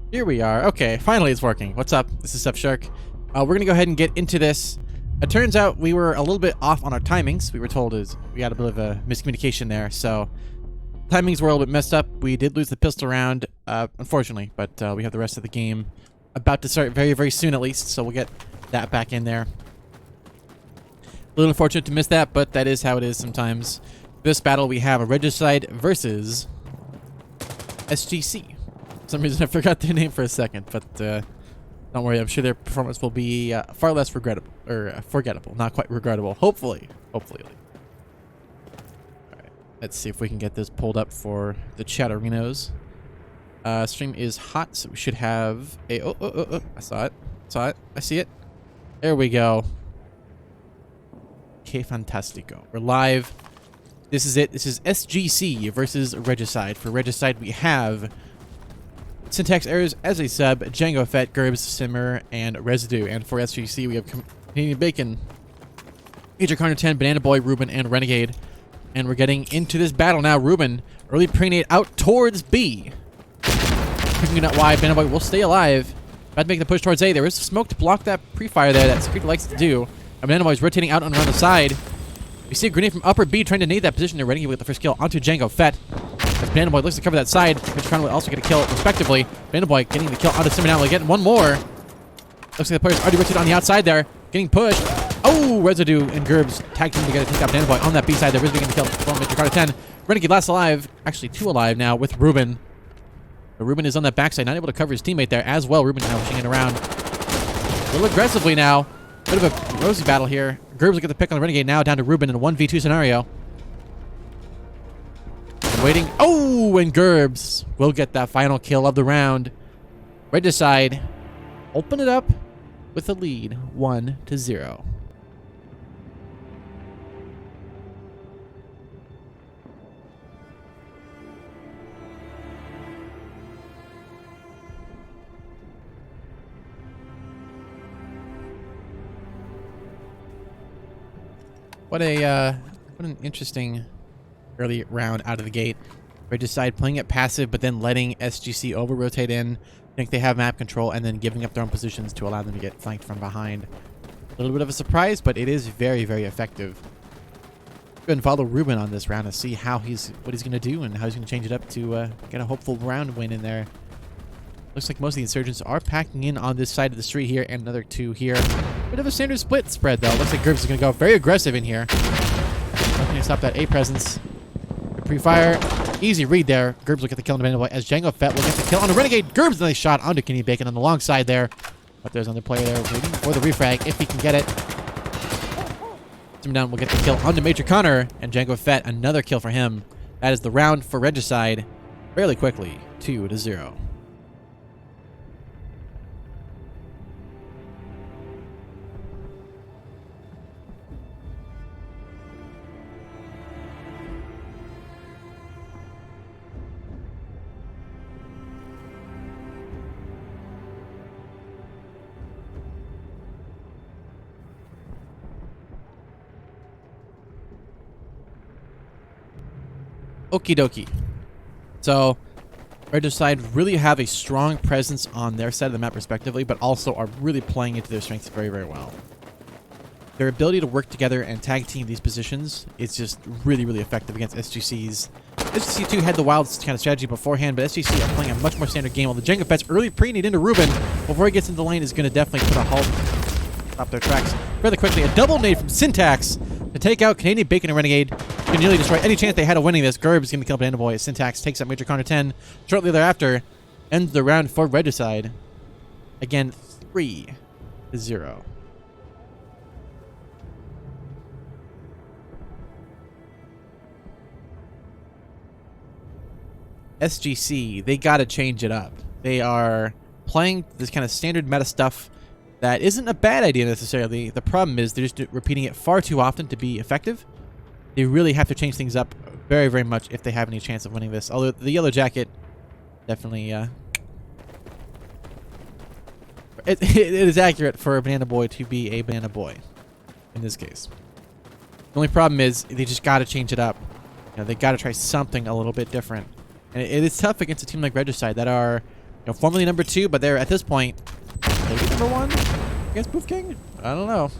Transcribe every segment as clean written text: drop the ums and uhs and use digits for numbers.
Here we are. Okay, finally it's working. What's up? This is Shark. We're gonna go ahead and get into this. It turns out we were a little bit off on our timings. We were told we had a bit of a miscommunication there, so timings were a little bit messed up. We did lose the pistol round, unfortunately, but we have the rest of the game about to start very, very soon at least, so we'll get that back in there. A little unfortunate to miss that, but that is how it is sometimes. This battle we have a Regicide versus SGC. For some reason I forgot their name for a second, but don't worry, I'm sure their performance will be far less regrettable, or forgettable, not quite regrettable. Hopefully. Alright, let's see if we can get this pulled up for the chatterinos. Stream is hot, so we should have a... Oh, I saw it. I see it. There we go. Que fantastico. We're live. This is it. This is SGC versus Regicide. For Regicide, we have Syntax Errors as a sub, Django Fett, Gerbs, Simmer, and Residue. And for SGC, we have Canadian Bacon, Major Connor 10, Banana Boy, Ruben, and Renegade. And we're getting into this battle now. Ruben, early prenate out towards B. Picking it out wide, Banana Boy will stay alive. About to make the push towards A. There is smoke to block that pre-fire there that Secret likes to do. And Banana Boy is rotating out and around the side. We see a grenade from upper B trying to nade that position. They're Renegade with the first kill onto Django Fett. As Banana Boy looks to cover that side, Mitch Conway will also get a kill respectively. Banana Boy getting the kill onto Simmer now. We're getting one more. Looks like the player's already rotated on the outside there. Getting pushed. Oh, Residue and Gerbs tag team together to take out Banana Boy on that B side. There is getting the kill from Mitch Conway 10. Renegade last alive. Actually, 2 alive now with Ruben. But Ruben is on that backside, not able to cover his teammate there as well. Ruben now pushing it around a little aggressively now. Bit of a rosy battle here. Gerbs will get the pick on the Renegade now, down to Ruben in a 1v2 scenario. And waiting. Oh, and Gerbs will get that final kill of the round. Regicide open it up with a lead, 1-0. What an interesting early round out of the gate. Regicide playing it passive, but then letting SGC over-rotate in. I think they have map control, and then giving up their own positions to allow them to get flanked from behind. A little bit of a surprise, but it is very, very effective. Go and follow Ruben on this round to see what he's going to do and how he's going to change it up to get a hopeful round win in there. Looks like most of the insurgents are packing in on this side of the street here, and another 2 here. Bit of a standard split spread, though. Looks like Gerbs is going to go very aggressive in here. Nothing to stop that A presence. Pre-fire. Easy read there. Gerbs will get the kill on the Banana Boy as Django Fett will get the kill on the Renegade. Gerbs, nice shot onto Kenny Bacon on the long side there. But there's another player there waiting for the refrag if he can get it. Down will get the kill onto Major Connor, and Django Fett, another kill for him. That is the round for Regicide fairly quickly, 2-0. Okie dokie. So, Regicide really have a strong presence on their side of the map respectively, but also are really playing into their strengths very, very well. Their ability to work together and tag team these positions is just really, really effective against SGC's. SGC 2 had the wild kind of strategy beforehand, but SGC are playing a much more standard game. While the Django Fett's early pre-need into Ruben before he gets into the lane is going to definitely put a halt, stop their tracks fairly quickly. A double nade from Syntax to take out Canadian Bacon and Renegade. Can nearly destroy any chance they had of winning this. Gerbs is going to kill Banana Boy. Syntax takes out Major Connor 10. Shortly thereafter, ends the round for Regicide. Again, 3-0. SGC, they got to change it up. They are playing this kind of standard meta stuff that isn't a bad idea necessarily. The problem is they're just repeating it far too often to be effective. They really have to change things up very, very much if they have any chance of winning this. Although the Yellow Jacket definitely... it is accurate for a Banana Boy to be a Banana Boy in this case. The only problem is they just got to change it up. You know, they got to try something a little bit different. And it is tough against a team like Regicide that are know, formerly number 2, but they're at this point maybe number 1 against Poof King. I don't know.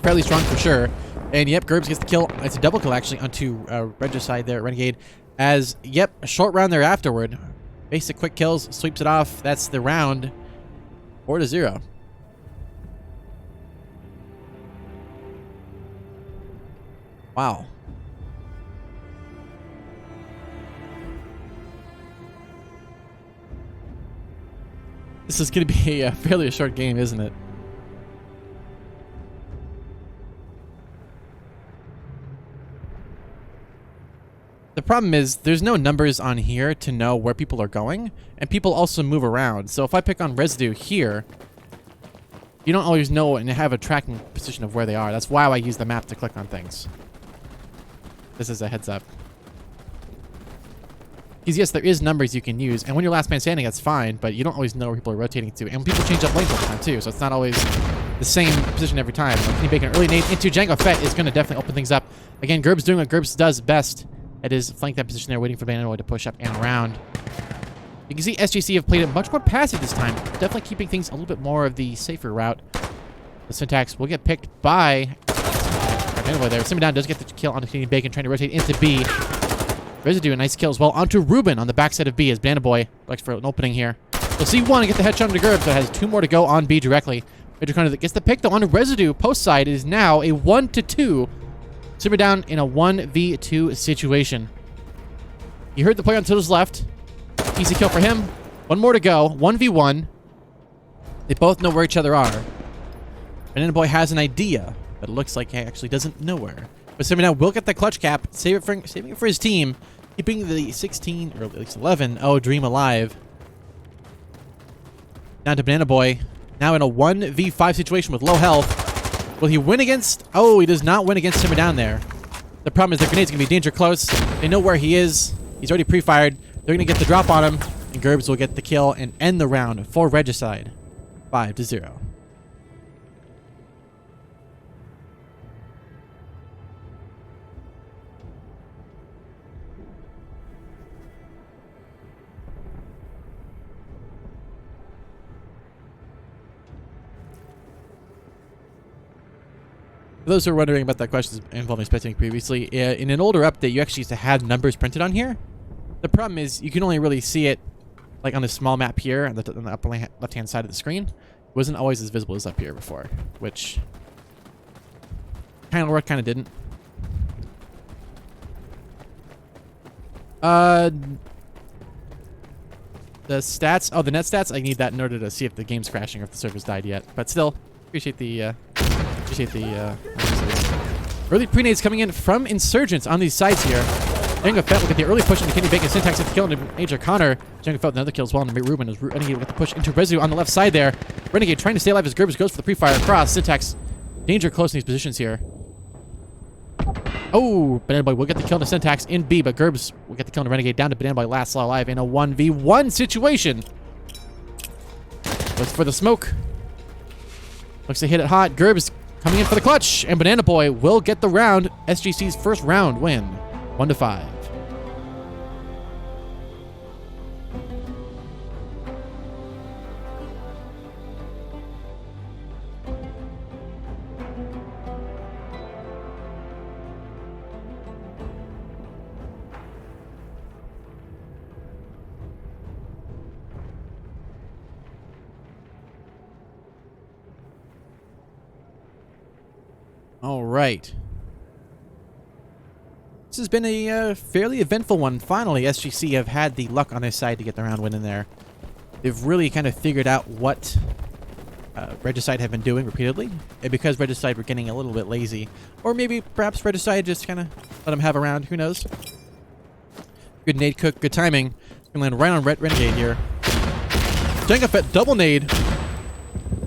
Fairly strong for sure. And yep, Gerbs gets the kill. It's a double kill actually onto Regicide there, Renegade. As yep, a short round there afterward. Basic quick kills, sweeps it off. That's the round. 4-0. Wow. This is going to be a fairly short game, isn't it? The problem is there's no numbers on here to know where people are going, and people also move around. So if I pick on residue here, you don't always know and have a tracking position of where they are. That's why I use the map to click on things. This is a heads up. Because yes, there is numbers you can use, and when you're last man standing, that's fine, but you don't always know where people are rotating to. And people change up lanes all the time too, so it's not always the same position every time. Like Kenny Bacon early nade into Django Fett is going to definitely open things up. Again, Gerbs doing what Gerbs does best. It is flank that position there, waiting for Bananoid to push up and around. You can see SGC have played it much more passive this time, definitely keeping things a little bit more of the safer route. The Syntax will get picked by Bananoid there. Simon Down does get the kill onto Kenny Bacon, trying to rotate into B. Residue, a nice kill as well onto Ruben on the backside of B as Banana Boy looks for an opening here. We'll see one and get the headshot onto Gerb, so it has 2 more to go on B directly. Major Connor that gets the pick though onto Residue. Post side is now a 1-2. Simmer down in a 1v2 situation. You heard the player on Tilda's left. Easy kill for him. 1 more to go. 1v1. They both know where each other are. Banana Boy has an idea, but it looks like he actually doesn't know where. But Simmer down will get the clutch cap, saving it for his team, keeping the 16 or at least 11-0 dream alive. Down to Banana Boy. Now in a 1v5 situation with low health. Will he win against... Oh, he does not win against Simmer down there. The problem is the grenade's going to be danger close. They know where he is. He's already pre-fired. They're going to get the drop on him. And Gerbs will get the kill and end the round for Regicide. 5-0. For those who are wondering about that question involving spectating previously, in an older update, you actually used to have numbers printed on here. The problem is you can only really see it like on a small map here on the upper left-hand side of the screen. It wasn't always as visible as up here before, which kind of worked, kind of didn't. The stats. Oh, the net stats. I need that in order to see if the game's crashing or if the server's died yet. But still, appreciate the early pre-nades coming in from Insurgents on these sides here. Django Fett will get the early push into Kenny Bacon. Syntax gets the kill into Major Connor. Django Fett with another kill as well into Ruben as Renegade will get the push into Residue on the left side there. Renegade trying to stay alive as Gerbs goes for the pre-fire across. Syntax danger close in these positions here. Oh, Banana Boy will get the kill into Syntax in B, but Gerbs will get the kill into Renegade down to Banana Boy last alive in a 1v1 situation. Looks for the smoke. Looks to hit it hot. Gerbs coming in for the clutch, and Banana Boy will get the round. SGC's first round win, 1-5. All right. This has been a fairly eventful one. Finally, SGC have had the luck on their side to get the round win in there. They've really kind of figured out what Regicide have been doing repeatedly. And because Regicide were getting a little bit lazy, or maybe perhaps Regicide just kind of let them have a round, who knows. Good nade cook, good timing. Gonna land right on Renegade here. Django Fett double nade.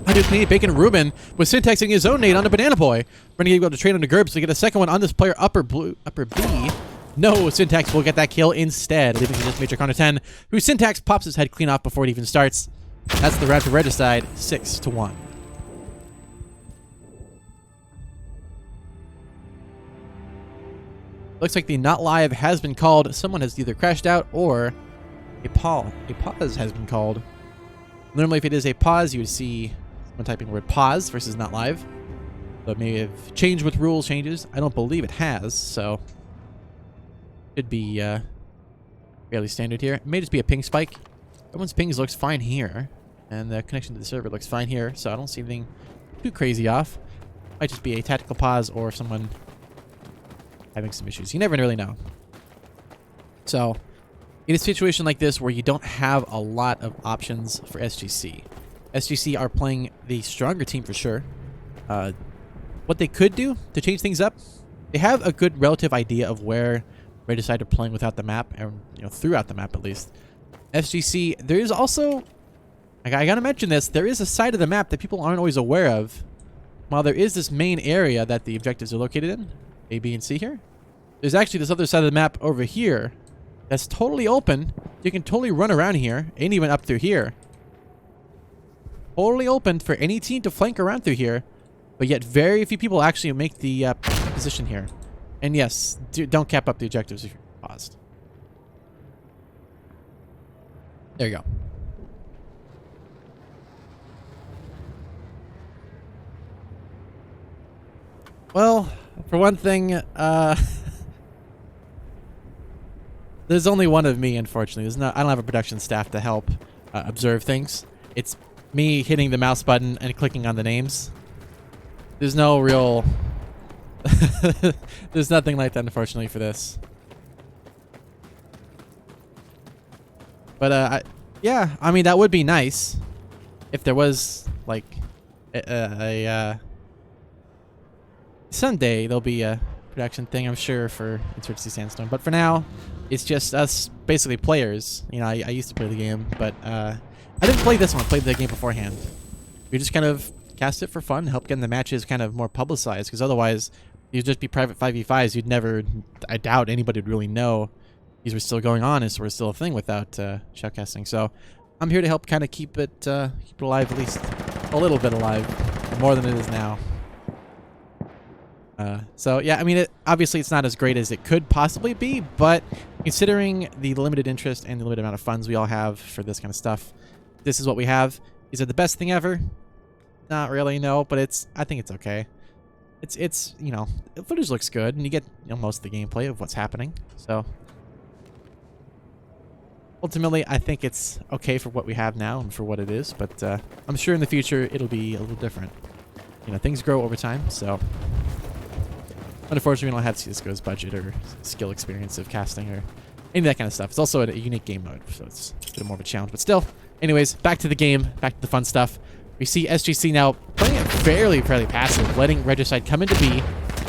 I do Kenny Bacon Ruben with Syntaxing his own nade on a Banana Boy. Renegade will have to trade on the Gerbs to get a second one on this player upper B. No, Syntax will get that kill instead, leaving just Major Connor 10, who Syntax pops his head clean off before it even starts. That's the round for Regicide, 6-1. Looks like the not live has been called. Someone has either crashed out or A pause has been called. Normally, if it is a pause, you would see someone typing the word pause versus not live. So it may have changed with rules changes. I don't believe it has, so should be fairly standard here. It may just be a ping spike. Everyone's pings looks fine here, and the connection to the server looks fine here, so I don't see anything too crazy off. Might just be a tactical pause or someone having some issues. You never really know. So in a situation like this where you don't have a lot of options for SGC, SGC are playing the stronger team for sure. What they could do to change things up, they have a good relative idea of where Regicide are playing without the map, and throughout the map at least. SGC, there is also, I gotta mention this, there is a side of the map that people aren't always aware of. While there is this main area that the objectives are located in, A, B, and C here, there's actually this other side of the map over here that's totally open. You can totally run around here, and even up through here. Totally open for any team to flank around through here, but yet very few people actually make the position here. And yes, don't cap up the objectives if you're paused. There you go. Well, for one thing, there's only one of me, unfortunately. I don't have a production staff to help observe things. It's me hitting the mouse button and clicking on the names. There's no real... There's nothing like that, unfortunately, for this. But, yeah, I mean, that would be nice if there was, like, someday there'll be a production thing, I'm sure, for Insurgency Sandstone. But for now, it's just us, basically, players. I used to play the game, but I didn't play this one. I played the game beforehand. We just kind of cast it for fun, help getting the matches kind of more publicized, because otherwise, you'd just be private 5v5s. You'd never, I doubt anybody would really know these were still going on, and so we're still a thing without shoutcasting. So I'm here to help kind of keep it alive, at least a little bit alive, more than it is now. So yeah, I mean, obviously it's not as great as it could possibly be, but considering the limited interest and the limited amount of funds we all have for this kind of stuff, this is what we have. Is it the best thing ever? Not really, no, but I think it's okay. It's the footage looks good, and you get most of the gameplay of what's happening. So ultimately, I think it's okay for what we have now and for what it is, but I'm sure in the future it'll be a little different. Things grow over time, so unfortunately we don't have CSGO's budget or skill experience of casting or any of that kind of stuff. It's also a unique game mode, so it's a bit more of a challenge, but still. Anyways, back to the game, back to the fun stuff. We see SGC now playing it fairly passive, letting Regicide come into B.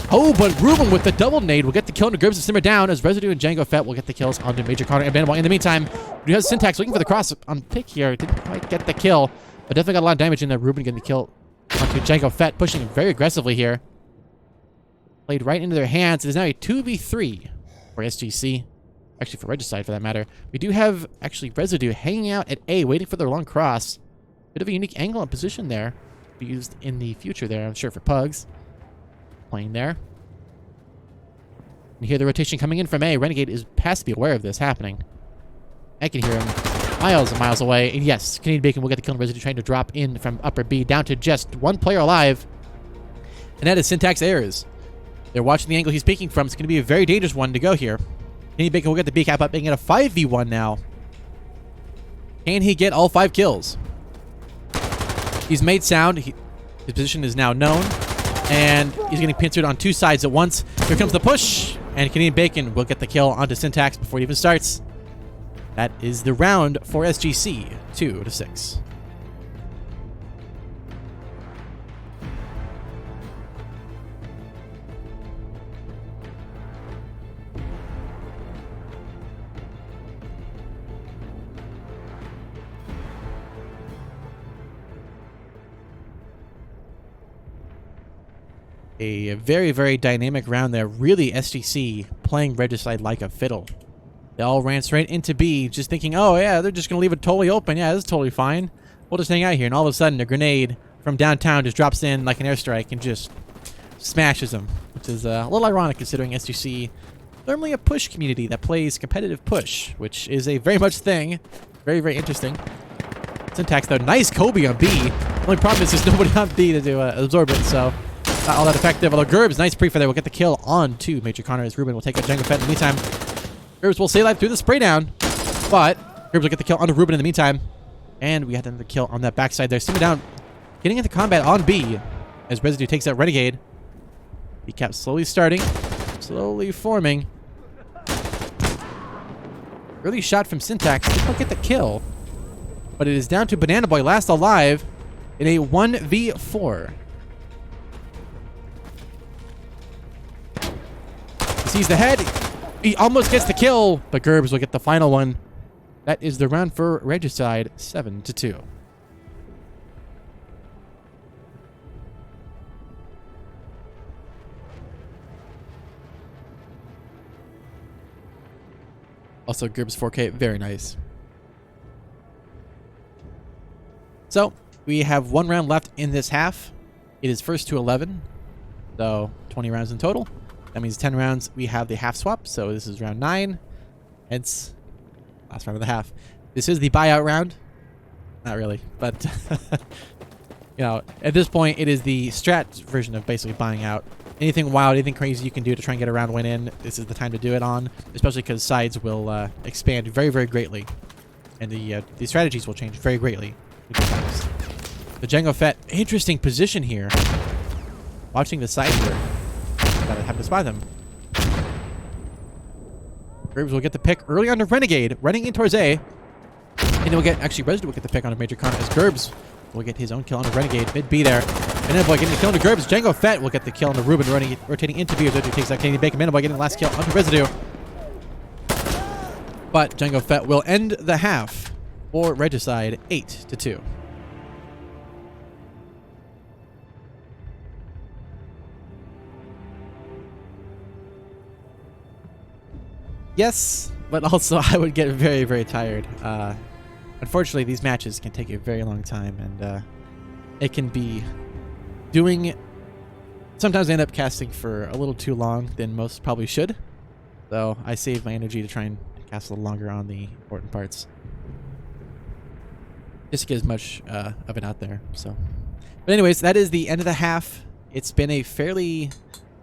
Oh, but Ruben with the double nade will get the kill into Gribbs and simmer down as Residue and Django Fett will get the kills onto Major Carter and Bandwall. In the meantime, we have Syntax looking for the cross on pick here. Didn't quite get the kill, but definitely got a lot of damage in there. Ruben getting the kill onto Django Fett, pushing very aggressively here. Played right into their hands. It is now a 2v3 for SGC. Actually, for Regicide, for that matter. We do have, actually, Residue hanging out at A, waiting for their long cross. Bit of a unique angle and position there. Be used in the future there, I'm sure, for Pugs. Playing there. You hear the rotation coming in from A. Renegade has to be aware of this happening. I can hear him miles and miles away. And yes, Canadian Bacon will get the kill on Residue, trying to drop in from upper B down to just one player alive. And that is Syntax Errors. They're watching the angle he's peeking from. It's going to be a very dangerous one to go here. Canadian Bacon will get the B cap up, making it a 5v1 now. Can he get all 5 kills? He's made sound. His position is now known. And he's getting pincered on 2 sides at once. Here comes the push. And Canadian Bacon will get the kill onto Syntax before it even starts. That is the round for SGC. 2-6. A very dynamic round there. Really, SGC playing Regicide like a fiddle. They all ran straight into B, just thinking, oh yeah, they're just going to leave it totally open. Yeah, this is totally fine. We'll just hang out here. And all of a sudden, a grenade from downtown just drops in like an airstrike and just smashes them. Which is a little ironic considering SGC normally a push community that plays competitive push, which is a very much thing. Very, very interesting. Syntax, though. Nice Kobe on B. The only problem is there's nobody on B to do absorb it, so not all that effective. Although Gerbs, nice pre for there. We'll get the kill on to Major Connor as Ruben will take out Django Fett in the meantime. Gerbs will stay alive through the spray down, but Gerbs will get the kill onto Ruben in the meantime. And we had another kill on that backside there. Simmer down, getting into combat on B as Residue takes out Renegade. B-cap slowly starting, slowly forming. Early shot from Syntax. Did not get the kill, but it is down to Banana Boy last alive in a 1v4. He sees the head. He almost gets the kill, but Gerbs will get the final one. That is the round for Regicide, 7-2. Also, Gerbs 4K, very nice. So, we have 1 round left in this half. It is first to 11, so 20 rounds in total. That means 10 rounds. We have the half swap, so this is round 9. Hence, last round of the half. This is the buyout round. Not really, but you know, at this point, it is the strat version of basically buying out. Anything wild, anything crazy you can do to try and get a round win in, this is the time to do it on, especially because sides will expand very, very greatly, and the strategies will change very greatly. The Django Fett, interesting position here. Watching the side here. Gotta have to spy them. Gerbs will get the pick early on the Renegade, running in towards A. And he'll get, actually, Residue will get the pick on a Major Connor as Gerbs will get his own kill on the Renegade, mid B there. And then Boy getting the kill on the Gerbs. Django Fett will get the kill on the Ruben, rotating into B as Residue takes that Canadian Bacon. Man, Boy getting the last kill on the Residue. But Django Fett will end the half for Regicide, 8-2. Yes, but also I would get very, very tired. Unfortunately, these matches can take a very long time, and it can be doing... Sometimes I end up casting for a little too long than most probably should. So I save my energy to try and cast a little longer on the important parts. Just to get as much of it out there. So, but anyways, that is the end of the half. It's been a fairly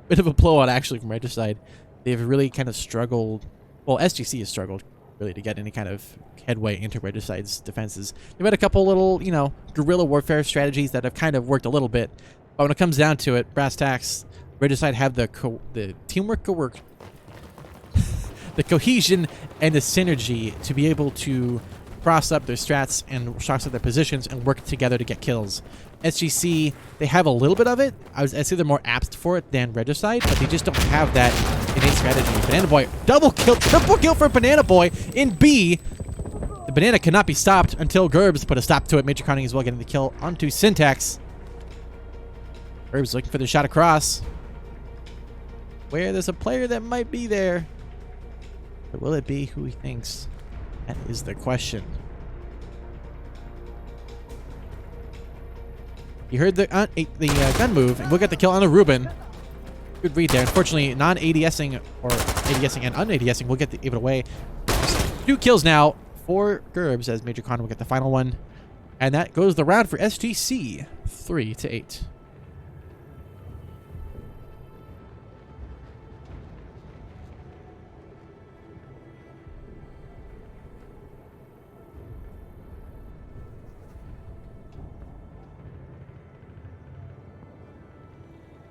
bit of a blowout, actually, from Regicide. They've really kind of struggled... Well, SGC has struggled, really, to get any kind of headway into Regicide's defenses. They've had a couple little, you know, guerrilla warfare strategies that have kind of worked a little bit. But when it comes down to it, brass tacks, Regicide have the teamwork, the cohesion, and the synergy to be able to cross up their strats and cross up their positions and work together to get kills. SGC, they have a little bit of it. I'd say they're more apt for it than Regicide, but they just don't have that innate strategy. Banana Boy, double kill, triple kill for Banana Boy in B. The banana cannot be stopped until Gerbs put a stop to it. Major Connor as well getting the kill onto Syntax. Gerbs looking for the shot across. Where there's a player that might be there. But will it be who he thinks? That is the question. You heard the gun move, and we'll get the kill on the Ruben. Good read there. Unfortunately, non-ADSing or ADSing and un-ADSing will get give it away. 2 kills now for Gerbs as Major Connor will get the final one. And that goes the round for SGC, 3-8.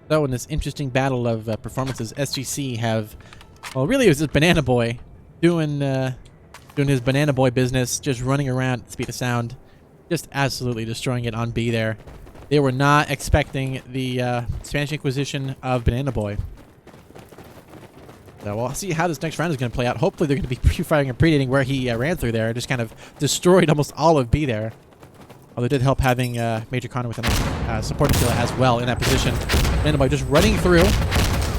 So in this interesting battle of performances, SGC have, well, really it was just Banana Boy doing his Banana Boy business, just running around at speed of sound, just absolutely destroying it on B there. They were not expecting the Spanish Inquisition of Banana Boy. So we'll see how this next round is going to play out. Hopefully they're going to be pre-firing and predating where he ran through there and just kind of destroyed almost all of B there. Although it did help having Major Connor with a support killer as well in that position. Banana Boy just running through.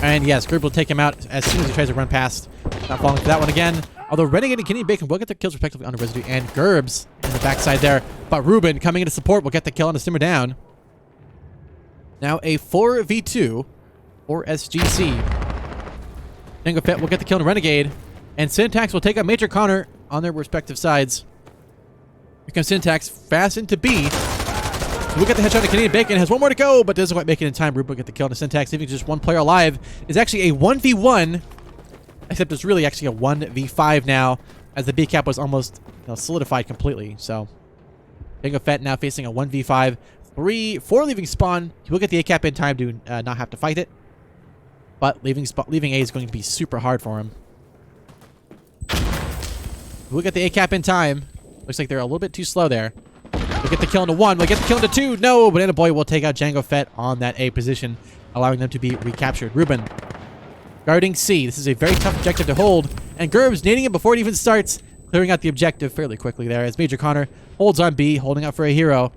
And yes, Gerb will take him out as soon as he tries to run past. Not falling for that one again. Although Renegade and Canadian Bacon will get their kills respectively on the Residue and Gerbs in the backside there. But Ruben coming into support will get the kill on the Simmer down. Now a 4v2 for SGC. Jango Fett will get the kill on Renegade. And Syntax will take out Major Connor on their respective sides. Here comes Syntax fast into B. We'll get the headshot to Canadian Bacon. Has one more to go, but doesn't quite make it in time. Ruben will get the kill on the Syntax. Leaving just one player alive. Is actually a 1v1. Except it's really actually a 1v5 now, as the B cap was almost solidified completely. So, Jango Fett now facing a 1v5. 4 leaving spawn. He will get the A cap in time to not have to fight it. But leaving A is going to be super hard for him. We'll get the A cap in time. Looks like they're a little bit too slow there. We'll get the kill into 1. We'll get the kill into 2. No, Banana Boy will take out Jango Fett on that A position, allowing them to be recaptured. Ruben guarding C. This is a very tough objective to hold. And Gerbs nading it before it even starts, clearing out the objective fairly quickly there as Major Connor holds on B, holding out for a hero.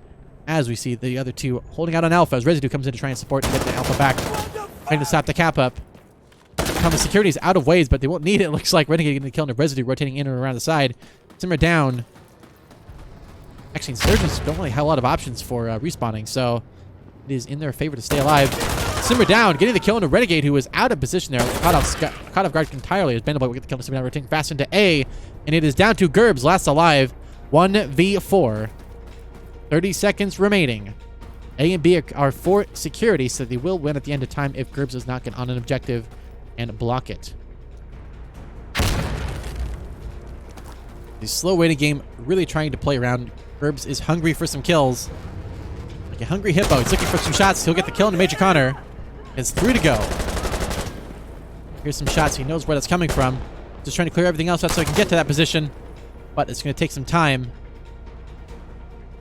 As we see the other two holding out on Alpha as Residue comes in to try and support and get the Alpha back. Trying to stop the cap up. The security is out of ways, but they won't need it. Looks like Renegade getting the kill into Residue, rotating in and around the side. Simmer down. Actually, Insurgents don't really have a lot of options for respawning, so it is in their favor to stay alive. Simmer down, getting the kill into Renegade, who was out of position there. Caught off guard entirely as Bandit Boy will get the kill into Simmer down, rotating fast into A. And it is down to Gerbs, last alive. 1v4. 30 seconds remaining. A and B are for security, so they will win at the end of time if Gerbs does not get on an objective and block it. The slow waiting game, really trying to play around. Gerbs is hungry for some kills. Like a hungry hippo. He's looking for some shots. He'll get the kill into Major Connor. It's 3 to go. Here's some shots. He knows where that's coming from. Just trying to clear everything else out so he can get to that position. But it's going to take some time.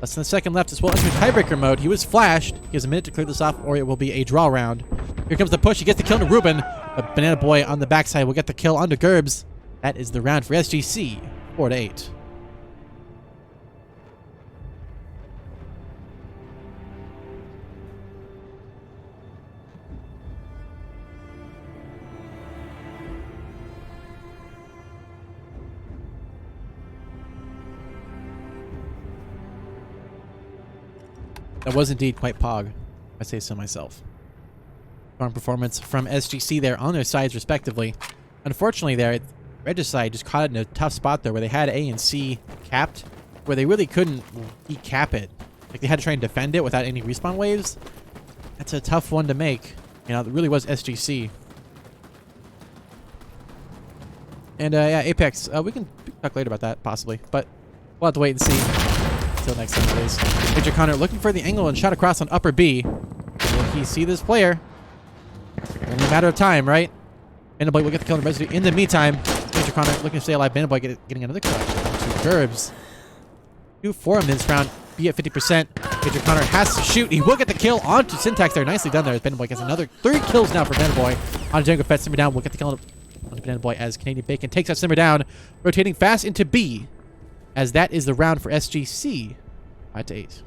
Less than a second left as well. Entering tiebreaker mode. He was flashed. He has a minute to clear this off, or it will be a draw round. Here comes the push. He gets the kill to Ruben. But Banana Boy on the backside will get the kill onto Gerbs. That is the round for SGC. 4-8. That was indeed quite pog, I say so myself. Strong performance from SGC there on their sides respectively. Unfortunately there, Regicide just caught it in a tough spot there where they had A and C capped, where they really couldn't decap it. Like they had to try and defend it without any respawn waves. That's a tough one to make. You know, it really was SGC. And yeah, Apex, we can talk later about that possibly, but we'll have to wait and see. Until next time, please. Major Connor looking for the angle and shot across on upper B. Will he see this player? Only a matter of time, right? Bandit Boy will get the kill on Residue. In the meantime, Major Connor looking to stay alive. Bandit Boy getting another kill. Two Gerbs. 2 for him this round. B at 50%. Major Connor has to shoot. He will get the kill onto Syntax there. Nicely done there as Bandit Boy gets another 3 kills now for Bandit Boy. On Jango Fett, Simmer down. Will get the kill onto Bandit Boy as Canadian Bacon takes out Simmer down. Rotating fast into B. As that is the round for SGC. 5-8.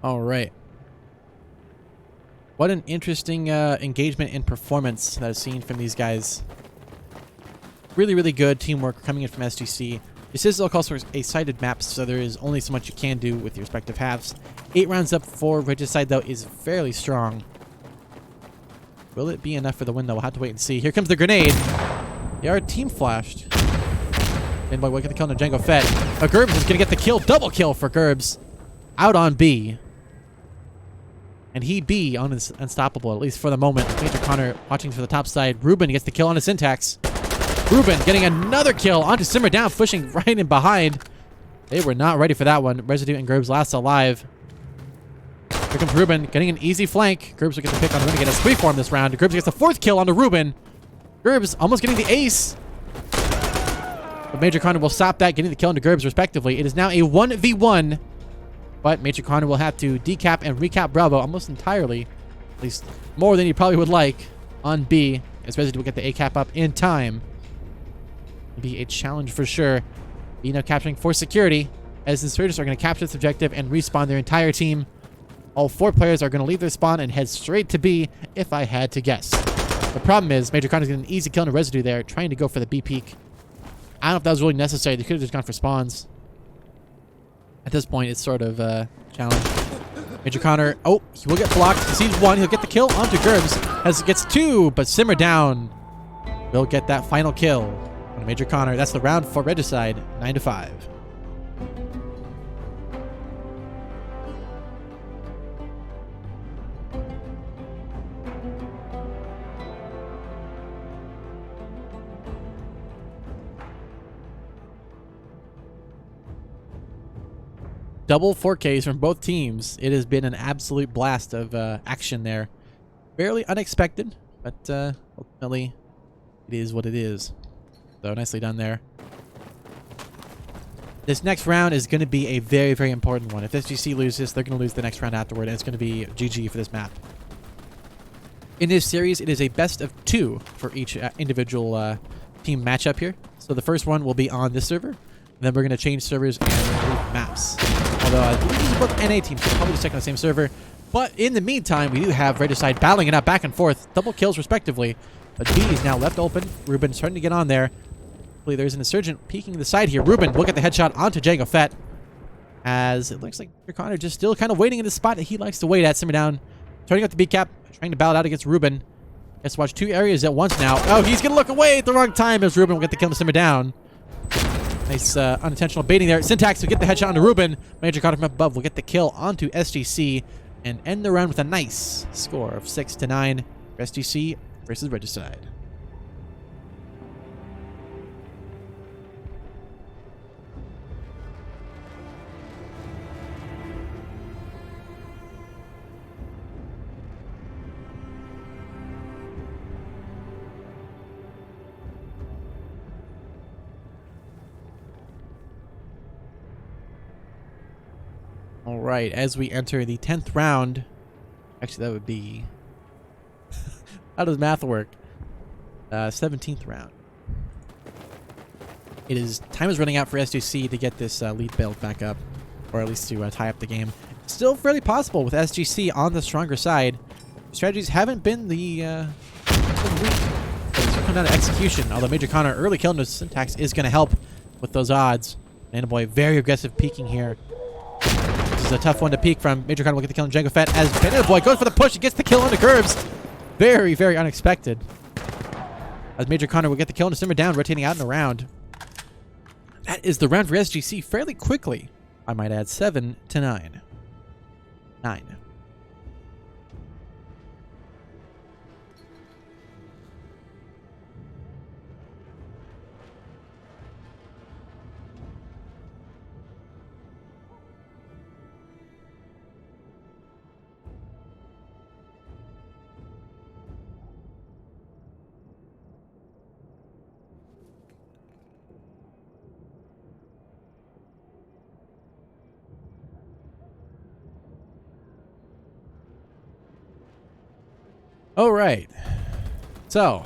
All right. What an interesting engagement and performance that I've seen from these guys. Really, really good teamwork coming in from SGC. This is also a sided map, so there is only so much you can do with your respective halves. 8 rounds up for Regicide, though, is fairly strong. Will it be enough for the win, though? We'll have to wait and see. Here comes the grenade. They are team flashed. And boy, we'll get the kill on Jango Fett. Gerbs is going to get the kill. Double kill for Gerbs. Out on B. And he be unstoppable, at least for the moment. Major Connor watching for the top side. Ruben gets the kill on his Syntax. Ruben getting another kill onto Simmer down, pushing right in behind. They were not ready for that one. Residue and Gerbs last alive. Here comes Ruben getting an easy flank. Gerbs will get the pick on the Renegade. It's 3 for him this round. Gerbs gets the 4th kill onto Ruben. Gerbs almost getting the ace. But Major Connor will stop that, getting the kill into Gerbs respectively. It is now a 1v1. But Major Connor will have to decap and recap Bravo almost entirely. At least more than he probably would like on B. As Residue will get the A cap up in time. It'll be a challenge for sure. B now capturing for security. As the Insurgents are going to capture this objective and respawn their entire team. All 4 players are going to leave their spawn and head straight to B if I had to guess. The problem is Major Connor's getting an easy kill on a residue there, trying to go for the B peak. I don't know if that was really necessary. They could have just gone for spawns. At this point, it's sort of a challenge. Major Connor, oh, he will get blocked. He sees 1. He'll get the kill onto Gerbs as it gets 2, but Simmer down. Will get that final kill on Major Connor. That's the round for Regicide, 9-5. Double 4Ks from both teams. It has been an absolute blast of action there. Fairly unexpected, but ultimately it is what it is. So nicely done there. This next round is going to be a very, very important one. If SGC loses, they're going to lose the next round afterward, and it's going to be GG for this map. In this series, it is a best of 2 for each individual team matchup here. So the first one will be on this server. Then we're going to change servers and move maps. Although I believe these are both NA teams, so we'll probably just check on the same server. But in the meantime, we do have Regicide battling it out back and forth. Double kills respectively. But B is now left open. Ruben starting to get on there. Hopefully there's an Insurgent peeking the side here. Ruben will get the headshot onto Django Fett. As it looks like Connor just still kind of waiting in the spot that he likes to wait at. Simmer down. Turning up the B cap. Trying to battle out against Ruben. Let's watch 2 areas at once now. Oh, he's going to look away at the wrong time as Ruben will get the kill to Simmer down. Nice unintentional baiting there. Syntax will get the headshot onto Ruben. Major Connor from above will get the kill onto SGC and end the round with a nice score of 6-9 for SGC versus Regicide. All right, as we enter the 10th round, actually that would be, how does math work? 17th round. Time is running out for SGC to get this lead build back up, or at least to tie up the game. Still fairly possible with SGC on the stronger side. Strategies haven't been the weak, but it's come down to execution. Although Major Connor early kill into Syntax is going to help with those odds. Boy, very aggressive peeking here. This is a tough one to peek from. Major Connor will get the kill on Django Fett as Boy goes for the push. He gets the kill on the Gerbs. Very, very unexpected. As Major Connor will get the kill and Simmer down, rotating out and around. That is the round for SGC fairly quickly. I might add 7-9. 9. All right, so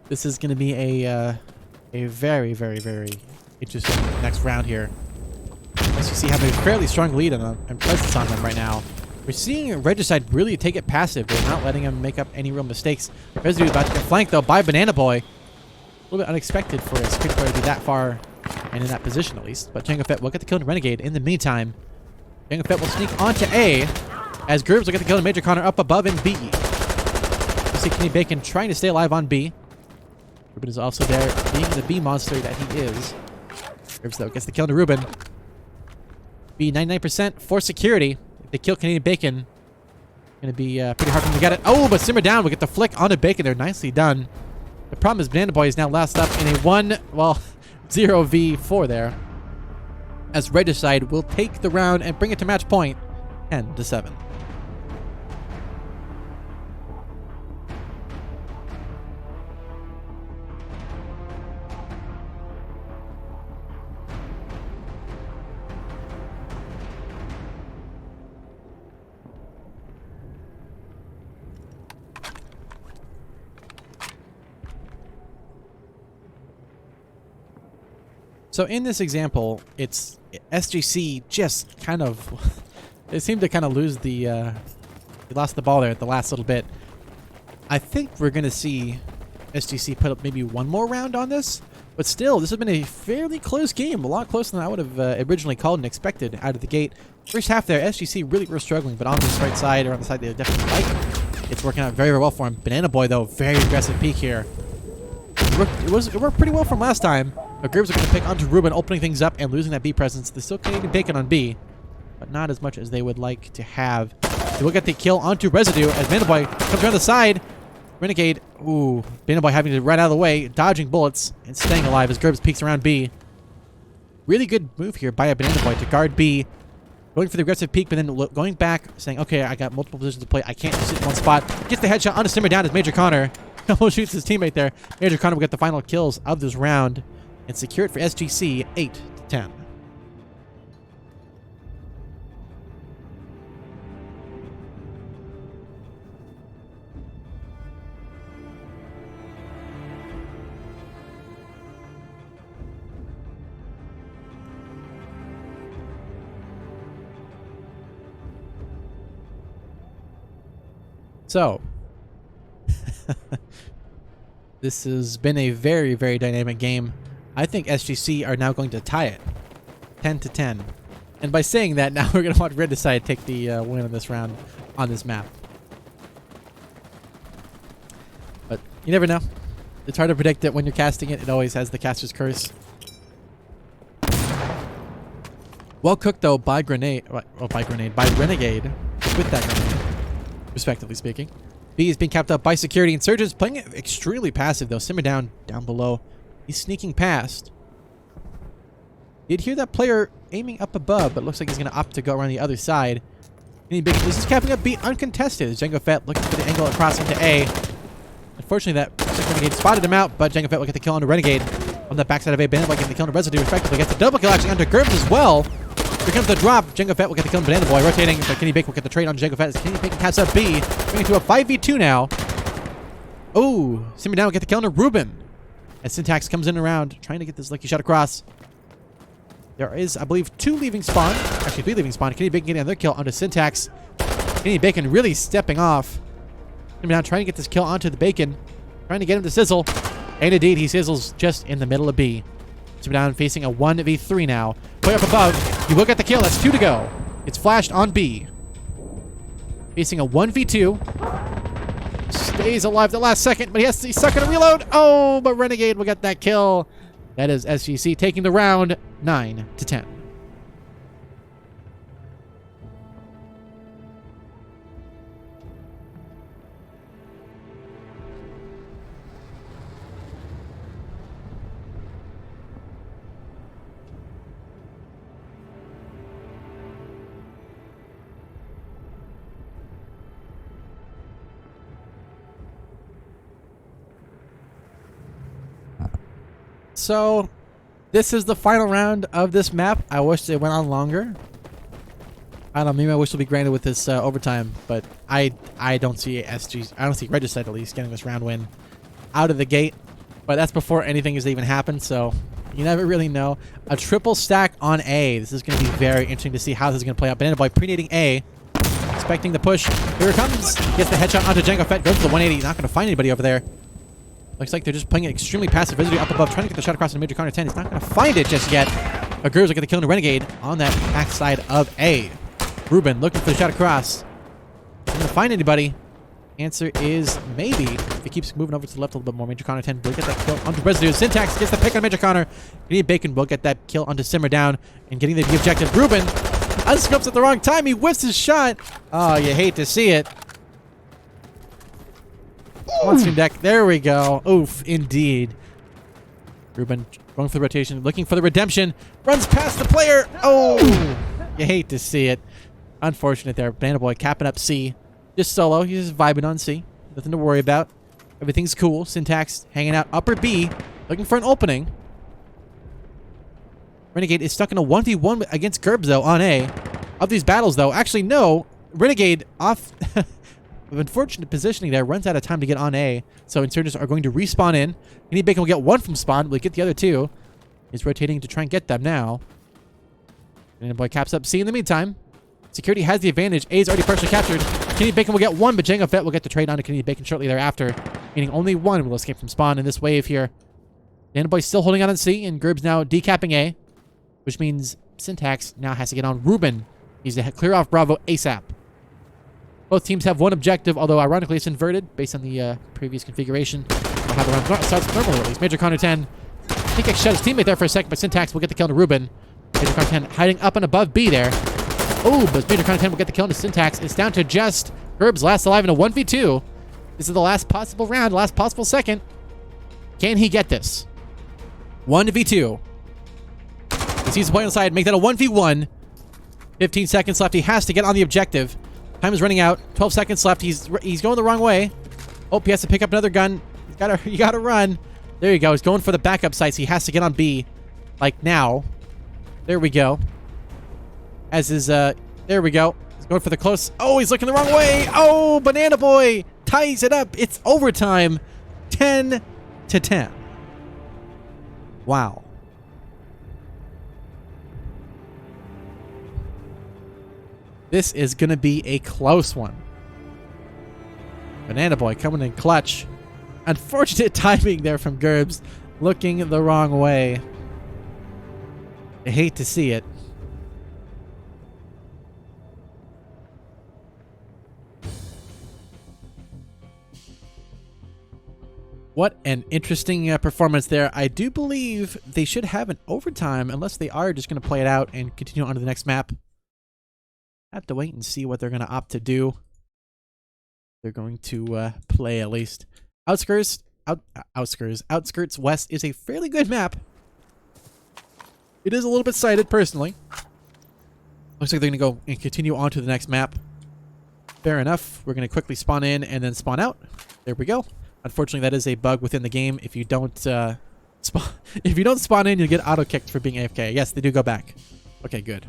this is going to be a very, very, very interesting next round here. As you see, have a fairly strong lead on them and presence on them right now. We're seeing Regicide really take it passive. They're not letting him make up any real mistakes. Residue about to get flanked though by Banana Boy. A little bit unexpected for a security player to be that far and in that position at least. But Django Fett will get the kill on Renegade. In the meantime, Django Fett will sneak onto A. As Grooves will get the kill on Major Connor up above in B. You see Kenny Bacon trying to stay alive on B. Ruben is also there, being the B monster that he is. Grooves, though, gets the kill on Ruben. B 99% for security. If they kill Canadian Bacon, going to be pretty hard for them to get it. Oh, but Simmer down will get the flick onto Bacon there. Nicely done. The problem is Banana Boy is now last up in a 0v4 there. As Regicide will take the round and bring it to match point, 10-7. So in this example, it's SGC just kind of They seem to kind of lose the, they lost the ball there at the last little bit. I think we're going to see SGC put up maybe one more round on this. But still, this has been a fairly close game. A lot closer than I would have originally called and expected out of the gate. First half there, SGC really were struggling. But on this right side, or on the side they definitely like, it's working out very, very well for him. Banana Boy, though, very aggressive peek here. It worked pretty well from last time. But Gerbs are going to pick onto Ruben, opening things up and losing that B presence. They're still Canadian Bacon on B. But not as much as they would like to have. They will get the kill onto Residue as Banana Boy comes around the side. Renegade, ooh, Banana Boy having to run out of the way, dodging bullets, and staying alive as Gerbs peeks around B. Really good move here by a Banana Boy to guard B. Going for the aggressive peek, but then going back, saying, okay, I got multiple positions to play. I can't just sit in one spot. Gets the headshot onto Simmer down as Major Connor. Almost shoots his teammate there. Major Connor will get the final kills of this round and secure it for SGC 8-10. So, this has been a very, very dynamic game. I think SGC are now going to tie it 10-10. And by saying that, now we're going to watch Red Decide take the win on this round on this map. But you never know. It's hard to predict it when you're casting it. It always has the caster's curse. Well cooked, though, by Renegade, with that grenade. Respectively speaking. B is being capped up by security. Insurgents playing it extremely passive, though. Simmer down below. He's sneaking past. You'd hear that player aiming up above, but looks like he's going to opt to go around the other side. This is capping up B uncontested. Django Fett looking for the angle across into A. Unfortunately, that Renegade spotted him out, but Django Fett will get the kill on the Renegade. On the backside of A, Banana Boy getting the kill on the Residue, respectively. Gets a double kill actually onto Gerbs as well. Here comes the drop. Django Fett will get the kill on Banana Boy. Rotating, but Kenny Bacon will get the trade on Django Fett as Kenny Bacon caps up B. Bringing to a 5v2 now. Oh, Simmer down will get the kill on Ruben. As Syntax comes in around, trying to get this lucky shot across. There is, I believe, 2 leaving spawn. Actually, 3 leaving spawn. Kenny Bacon getting another kill onto Syntax. Kenny Bacon really stepping off. Simmer down trying to get this kill onto the Bacon. Trying to get him to sizzle. And indeed, he sizzles just in the middle of B. Simmer down facing a 1v3 now. Way up above. He will get the kill. That's 2 to go. It's flashed on B. Facing a 1v2. Stays alive the last second, but he's stuck in a reload. Oh, but Renegade will get that kill. That is SGC taking the round 9-10. So, this is the final round of this map. I wish it went on longer. I don't know, maybe I wish it'll be granted with this overtime, but I don't see SG. I don't see Regicide at least getting this round win out of the gate. But that's before anything has even happened, so you never really know. A triple stack on A. This is going to be very interesting to see how this is going to play out. Banana Boy pre-nading A, expecting the push. Here it comes. Gets the headshot onto Django Fett. Goes for the 180. Not going to find anybody over there. Looks like they're just playing it extremely passive. Residue up above, trying to get the shot across into Major Connor 10. He's not going to find it just yet. Agurs will get the kill on the Renegade on that backside of A. Ruben looking for the shot across. Not going to find anybody. Answer is maybe. If he keeps moving over to the left a little bit more, Major Connor 10 will get that kill onto Residue. Syntax gets the pick on Major Connor. Kenny Bacon will get that kill onto Simmer down and getting the objective. Ruben unscopes at the wrong time. He whiffs his shot. Oh, you hate to see it. On stream deck. There we go. Oof, indeed. Ruben going for the rotation, looking for the redemption. Runs past the player. Oh, you hate to see it. Unfortunate there. Banana Boy capping up C. Just solo. He's just vibing on C. Nothing to worry about. Everything's cool. Syntax hanging out upper B, looking for an opening. Renegade is stuck in a 1v1 against Gerbs, though, on A. Of these battles, though, actually, no. Renegade off... With unfortunate positioning there, runs out of time to get on A, so Insurgents are going to respawn in. Kenny Bacon will get 1 from spawn, will get the other 2. He's rotating to try and get them now. And Boy caps up C in the meantime. Security has the advantage. A is already partially captured. Kenny Bacon will get one, but Django Fett will get the trade onto Kenny Bacon shortly thereafter, meaning only one will escape from spawn in this wave here. Nanoboy still holding on C, and Gerb's now decapping A, which means Syntax now has to get on Ruben. He's to clear off Bravo ASAP. Both teams have one objective, although ironically it's inverted based on the previous configuration. Or how the round starts normally at least. Major Connor 10. I think I shot his teammate there for a second, but Syntax will get the kill to Ruben. Major Connor 10 hiding up and above B there. Oh, but Major Connor 10 will get the kill to Syntax. It's down to just Gerb's last alive in a 1v2. This is the last possible round, last possible second. Can he get this? 1v2. He sees the point on the side, make that a 1v1. 15 seconds left. He has to get on the objective. Time is running out. 12 seconds left. He's going the wrong way. Oh, he has to pick up another gun. You gotta run. There you go. He's going for the backup sites. He has to get on B. Like now. There we go. As is, there we go. He's going for the close. Oh, he's looking the wrong way. Oh, Banana Boy ties it up. It's overtime. 10-10. Wow. This is going to be a close one. Banana Boy coming in clutch. Unfortunate timing there from Gerbs. Looking the wrong way. I hate to see it. What an interesting performance there. I do believe they should have an overtime, unless they are just going to play it out and continue on to the next map. I have to wait and see what they're going to opt to do. They're going to play at least. Outskirts West is a fairly good map. It is a little bit sighted, personally. Looks like they're going to go and continue on to the next map. Fair enough. We're going to quickly spawn in and then spawn out. There we go. Unfortunately, that is a bug within the game. If you don't spawn in, you'll get auto-kicked for being AFK. Yes, they do go back. Okay, good.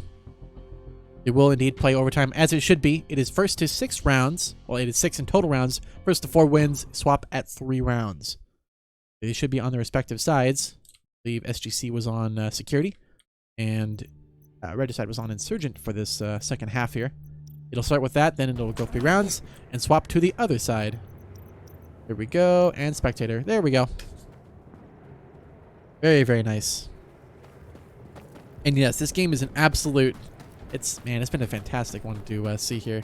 They will indeed play overtime, as it should be. It is first to 6 rounds. Well, it is 6 in total rounds. First to 4 wins, swap at 3 rounds. They should be on their respective sides. I believe SGC was on security, and Regicide was on Insurgent for this second half here. It'll start with that, then it'll go 3 rounds, and swap to the other side. There we go, and Spectator. There we go. Very, very nice. And yes, this game is an absolute... It's been a fantastic one to see here.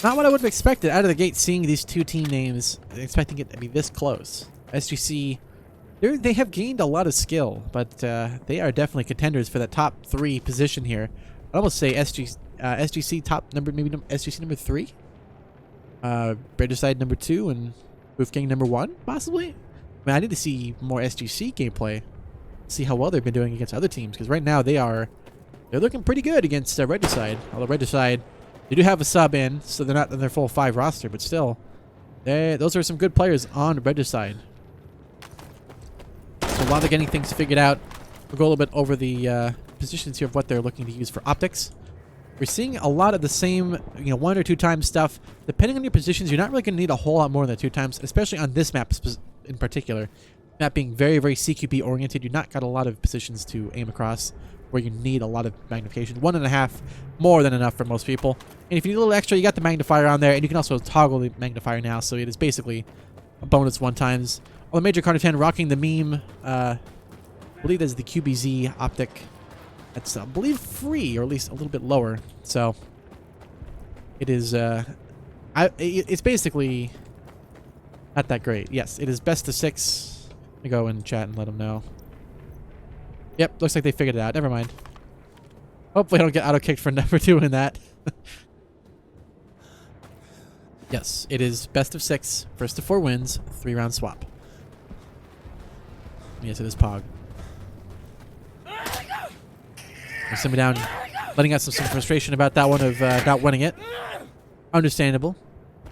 Not what I would have expected out of the gate, seeing these two team names, expecting it to be this close. SGC, they have gained a lot of skill, but they are definitely contenders for that top 3 position here. I'd almost say SGC top number, maybe SGC number 3, Regicide number 2, and Wolfgang number 1, possibly. I mean, I need to see more SGC gameplay. See how well they've been doing against other teams, because right now they're looking pretty good against Regicide. Although Regicide, they do have a sub in, so they're not in their full 5 roster, but still, those are some good players on Regicide. So while they're getting things figured out, we'll go a little bit over the positions here of what they're looking to use for optics. We're seeing a lot of the same, 1 or 2 times stuff. Depending on your positions, you're not really going to need a whole lot more than 2 times, especially on this map in particular. Map being very, very CQB oriented, you've not got a lot of positions to aim across where you need a lot of magnification. 1.5 more than enough for most people. And if you need a little extra, you got the magnifier on there, and you can also toggle the magnifier now, so it is basically a bonus 1 times. Although Major Carter 10 rocking the meme, I believe that's the QBZ optic. That's, I believe, free, or at least a little bit lower. So it is, it's basically not that great. Yes, it is best of 6. Let me go and chat and let them know. Yep, looks like they figured it out. Never mind. Hopefully I don't get auto-kicked for never doing that. Yes, it is best of 6. First to 4 wins, 3-round swap. Yes, it is Pog. Somebody down, letting out some frustration about that one of not winning it. Understandable.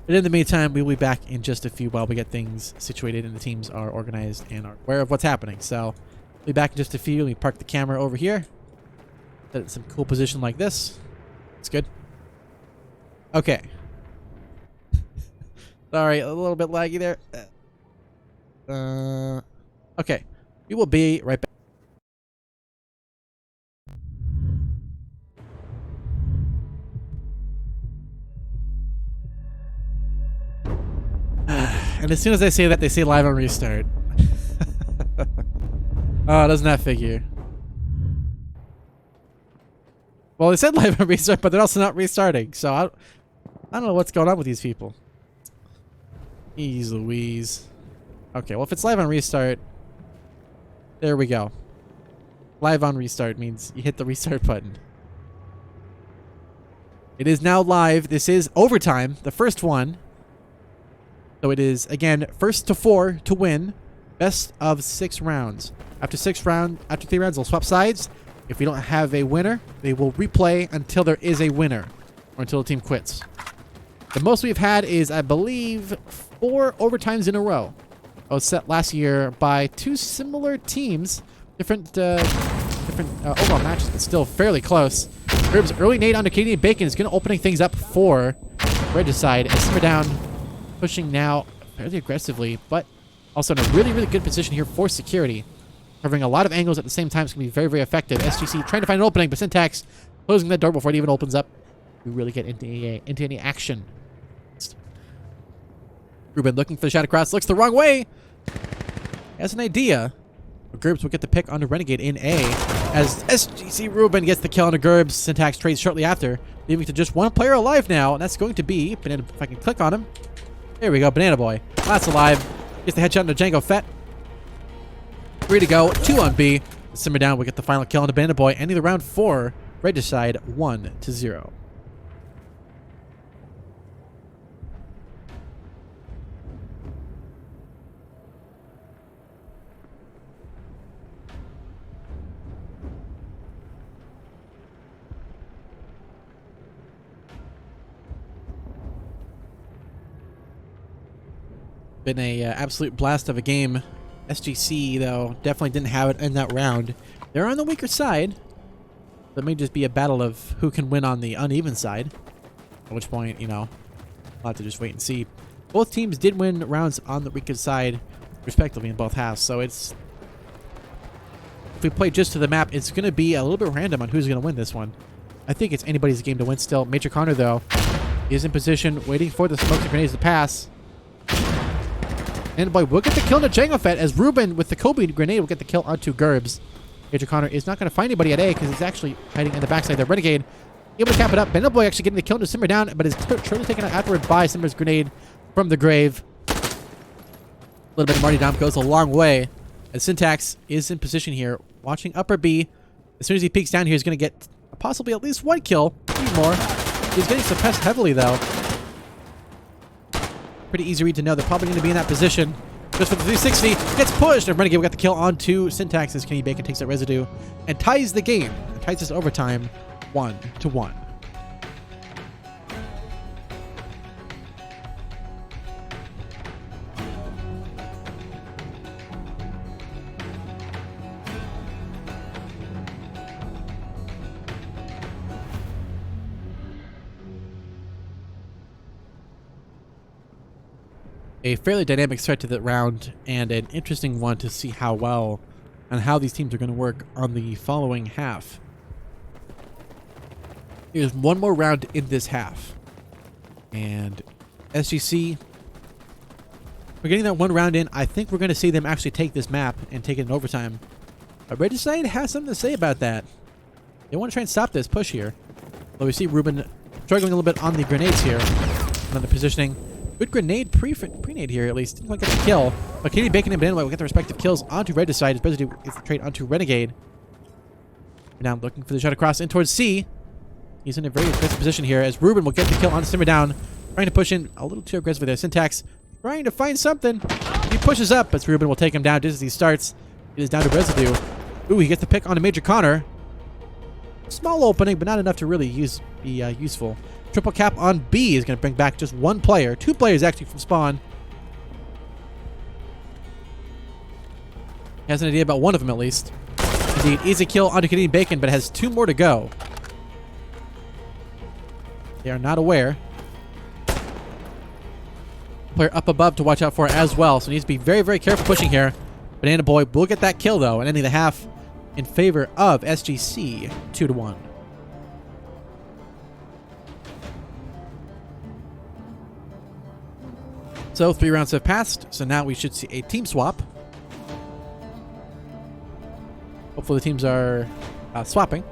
But in the meantime, we'll be back in just a few while we get things situated and the teams are organized and are aware of what's happening. So, we'll be back in just a few. Let me park the camera over here. Set it in some cool position like this. It's good. Okay. Sorry, a little bit laggy there. Okay. We will be right back. And as soon as I say that, they say live on restart. Oh, doesn't that figure? Well, they said live on restart, but they're also not restarting. So I don't know what's going on with these people. Jeez Louise. Okay, well, if it's live on restart, there we go. Live on restart means you hit the restart button. It is now live. This is overtime, the first one. So it is, again, first to 4 to win. Best of 6 rounds. After 3 rounds, they'll swap sides. If we don't have a winner, they will replay until there is a winner, or until the team quits. The most we've had is, I believe, 4 overtimes in a row. It was set last year by 2 similar teams. Different overall matches, but still fairly close. Herb's early nade onto Canadian Bacon is going to opening things up for Regicide. And Simmer down, pushing now fairly aggressively, but also in a really, really good position here for security. Covering a lot of angles at the same time is going to be very, very effective. SGC trying to find an opening, but Syntax closing that door before it even opens up. We really get into any action. Ruben looking for the shot across, looks the wrong way. Has an idea. Gerbs will get the pick onto Renegade in A. As SGC Ruben gets the kill onto Gerbs, Syntax trades shortly after, leaving to just 1 player alive now, and that's going to be Banana. If I can click on him. There we go, Banana Boy. Last alive. Gets the headshot into Django Fett. 3 to go, 2 on B. Simmer down will get the final kill onto Banana Boy, ending the round 4. Regicide 1-0. Been a absolute blast of a game. SGC, though, definitely didn't have it in that round. They're on the weaker side. That may just be a battle of who can win on the uneven side. At which point, you know, we'll have to just wait and see. Both teams did win rounds on the weaker side, respectively, in both halves. So it's... if we play just to the map, it's going to be a little bit random on who's going to win this one. I think it's anybody's game to win still. Major Connor, though, is in position, waiting for the smokes and grenades to pass. And boy, we'll get the kill into Django Fett as Ruben with the Kobe grenade will get the kill onto Gerbs. Major Connor is not going to find anybody at A because he's actually hiding in the backside there. Renegade able to cap it up. Banana Boy actually getting the kill into Simmer down, but is totally taken out afterward by Simmer's grenade from the grave. A little bit of Marty Dom goes a long way. As Syntax is in position here, watching upper B. As soon as he peeks down here, he's going to get possibly at least 1 kill, maybe more. He's getting suppressed heavily, though. Pretty easy read to know they're probably going to be in that position. Just for the 360, gets pushed, and Renegade will get the kill onto Syntax as Kenny Bacon takes that residue and ties the game. And ties this overtime 1-1. A fairly dynamic start to the round and an interesting one to see how well and how these teams are going to work on the following half. Here's one more round in this half. And SGC, we're getting that one round in. I think we're going to see them actually take this map and take it in overtime. But Regicide has something to say about that. They want to try and stop this push here. Though we see Ruben struggling a little bit on the grenades here. Another positioning. Good grenade pre-nade here, at least. Didn't quite get the kill. But Kenny Bacon and Banana will get the respective kills onto Regicide. His residue gets the trade onto Renegade. Now looking for the shot across in towards C. He's in a very aggressive position here as Ruben will get the kill on Simmer down. Trying to push in a little too aggressive with their Syntax. Trying to find something. He pushes up, but Ruben will take him down just as he starts. It is down to residue. Ooh, he gets the pick onto Major Connor. Small opening, but not enough to really be useful. Triple cap on B is going to bring back just 1 player. 2 players actually from spawn. He has an idea about one of them at least. Indeed, easy kill onto Canadian Bacon, but has 2 more to go. They are not aware. Player up above to watch out for as well, so needs to be very, very careful pushing here. Banana Boy will get that kill though, and ending the half in favor of SGC 2-1. So 3 rounds have passed, so now we should see a team swap. Hopefully the teams are swapping.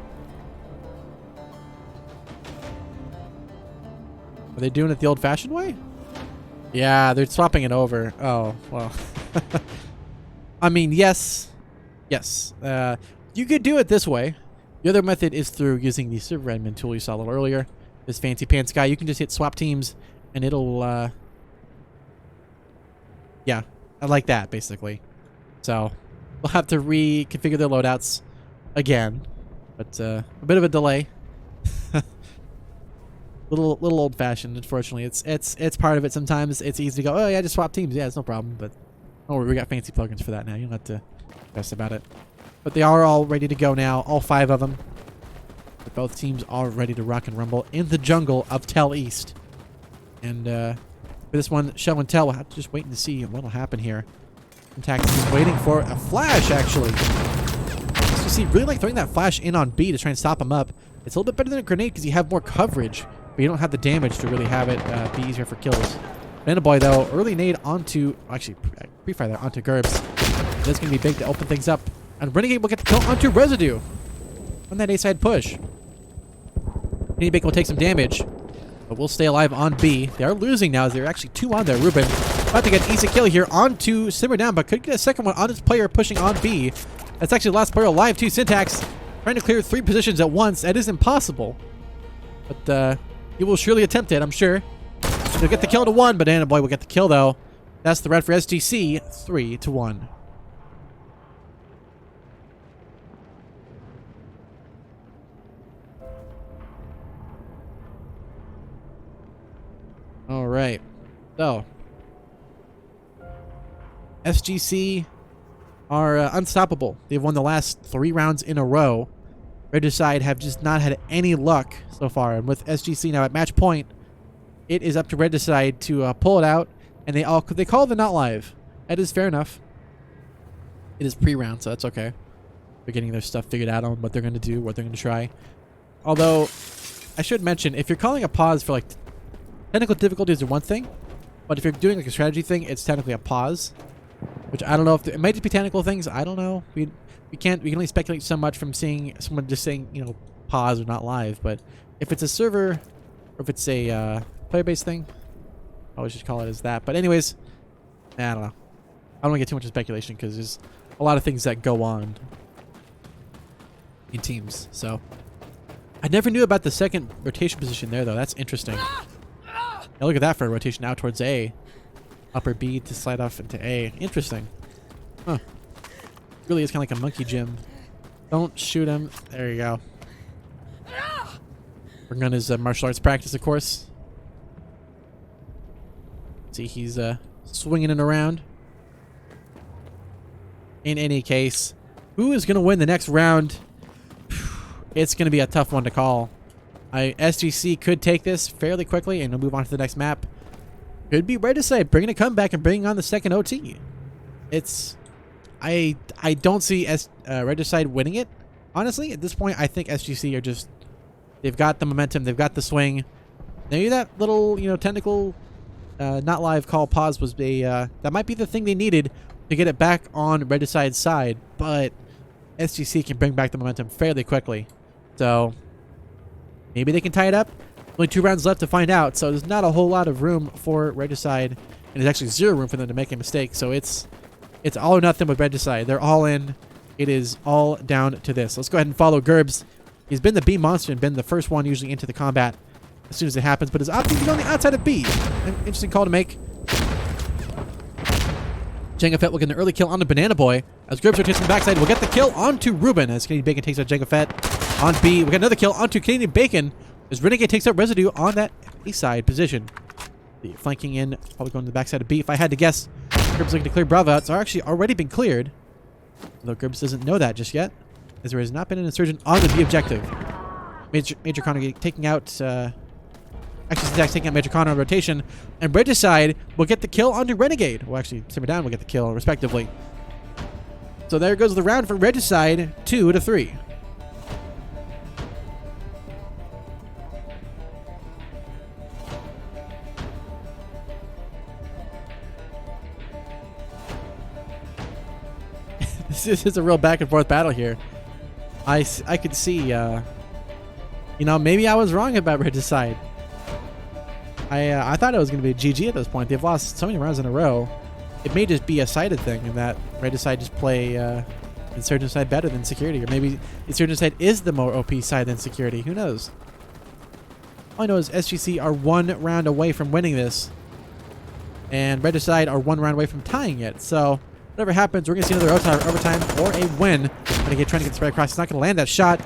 Are they doing it the old-fashioned way? Yeah, they're swapping it over. Oh, well. I mean, yes. Yes. You could do it this way. The other method is through using the server admin tool you saw a little earlier. This fancy pants guy. You can just hit swap teams, and it'll... yeah, I like that, basically. So, we'll have to reconfigure their loadouts again. But a bit of a delay. little old-fashioned, unfortunately. It's part of it. Sometimes it's easy to go, oh yeah, just swap teams. Yeah, it's no problem. But oh, we got fancy plugins for that now. You don't have to stress about it. But they are all ready to go now. All 5 of them. But both teams are ready to rock and rumble in the jungle of Tel East. And for this one, show and tell. We'll have to just wait to see what'll happen here. Syntax is waiting for a flash, actually. SGC really like throwing that flash in on B to try and stop him up. It's a little bit better than a grenade because you have more coverage, but you don't have the damage to really have it be easier for kills. Banana Boy, though, early nade onto... Actually, pre-fire there onto Gerbs. That's going to be big to open things up. And Renegade will get the kill onto Residue on that A-side push. Renegade Bacon will take some damage, but we'll stay alive on B. They are losing now as they're actually 2 on there. Ruben about to get an easy kill here onto Simmer Down, but could get a second one on his player pushing on B. That's actually the last player alive too. Syntax trying to clear 3 positions at once. That is impossible. But he will surely attempt it, I'm sure. He'll get the kill to 1, but Banana Boy will get the kill though. That's the red for SGC, 3-1. All right, so SGC are unstoppable. They've won the last 3 rounds in a row. Regicide have just not had any luck so far, and with SGC now at match point, it is up to Regicide to pull it out. And they call the not live. That is fair enough. It is pre-round, so that's okay. They're getting their stuff figured out on what they're going to do, what they're going to try. Although I should mention, if you're calling a pause for like technical difficulties are one thing, but if you're doing like a strategy thing, it's technically a pause, which I don't know if it might just be technical things. I don't know. We can only speculate so much from seeing someone just saying, you know, pause or not live. But if it's a server or if it's a player-based thing, I always just call it as that. But anyways, I don't know. I don't want to get too much into speculation because there's a lot of things that go on in teams. So I never knew about the second rotation position there, though. That's interesting. Now look at that for a rotation out towards A. Upper B to slide off into A. Interesting. Huh. Really is kind of like a monkey gym. Don't shoot him. There you go. Working on his martial arts practice, of course. See, he's swinging it around. In any case, who is going to win the next round? It's going to be a tough one to call. SGC could take this fairly quickly and move on to the next map. Could be Regicide bringing a comeback and bringing on the second OT. I don't see Regicide winning it. Honestly, at this point, I think SGC are just... They've got the momentum. They've got the swing. Maybe that little, technical not live call pause was that might be the thing they needed to get it back on Regicide's side. But SGC can bring back the momentum fairly quickly. So maybe they can tie it up. Only 2 rounds left to find out. So there's not a whole lot of room for Regicide. And there's actually 0 room for them to make a mistake. So it's all or nothing with Regicide. They're all in. It is all down to this. Let's go ahead and follow Gerbs. He's been the B monster and been the first one usually into the combat as soon as it happens, but his opting to go on the outside of B. An interesting call to make. Jango Fett will get an early kill on the Banana Boy as Gerbs rotates from the backside. We'll get the kill onto Ruben as Canadian Bacon takes out Jango Fett on B. We get another kill onto Canadian Bacon as Renegade takes out Residue on that A-side position. The flanking in, probably going to the backside of B. If I had to guess, Gerbs looking to clear Bravo outs are actually already been cleared. Although Gerbs doesn't know that just yet, as there has not been an insurgent on the B objective. Major Connor taking out... actually, Syntax taking out Major Connor on rotation. And Regicide will get the kill onto Renegade. Well, actually, Simmer Down will get the kill, respectively. So there goes the round for Regicide, 2-3. This is a real back and forth battle here. I could see, you know, maybe I was wrong about Regicide. I thought it was going to be GG at this point. They've lost so many rounds in a row. It may just be a sided thing in that Regicide just play Insurgent side better than Security. Or maybe Insurgent side is the more OP side than Security. Who knows? All I know is SGC are 1 round away from winning this. And Regicide are 1 round away from tying it. So whatever happens, we're going to see another overtime or a win. Trying to get the spread across. He's not going to land that shot.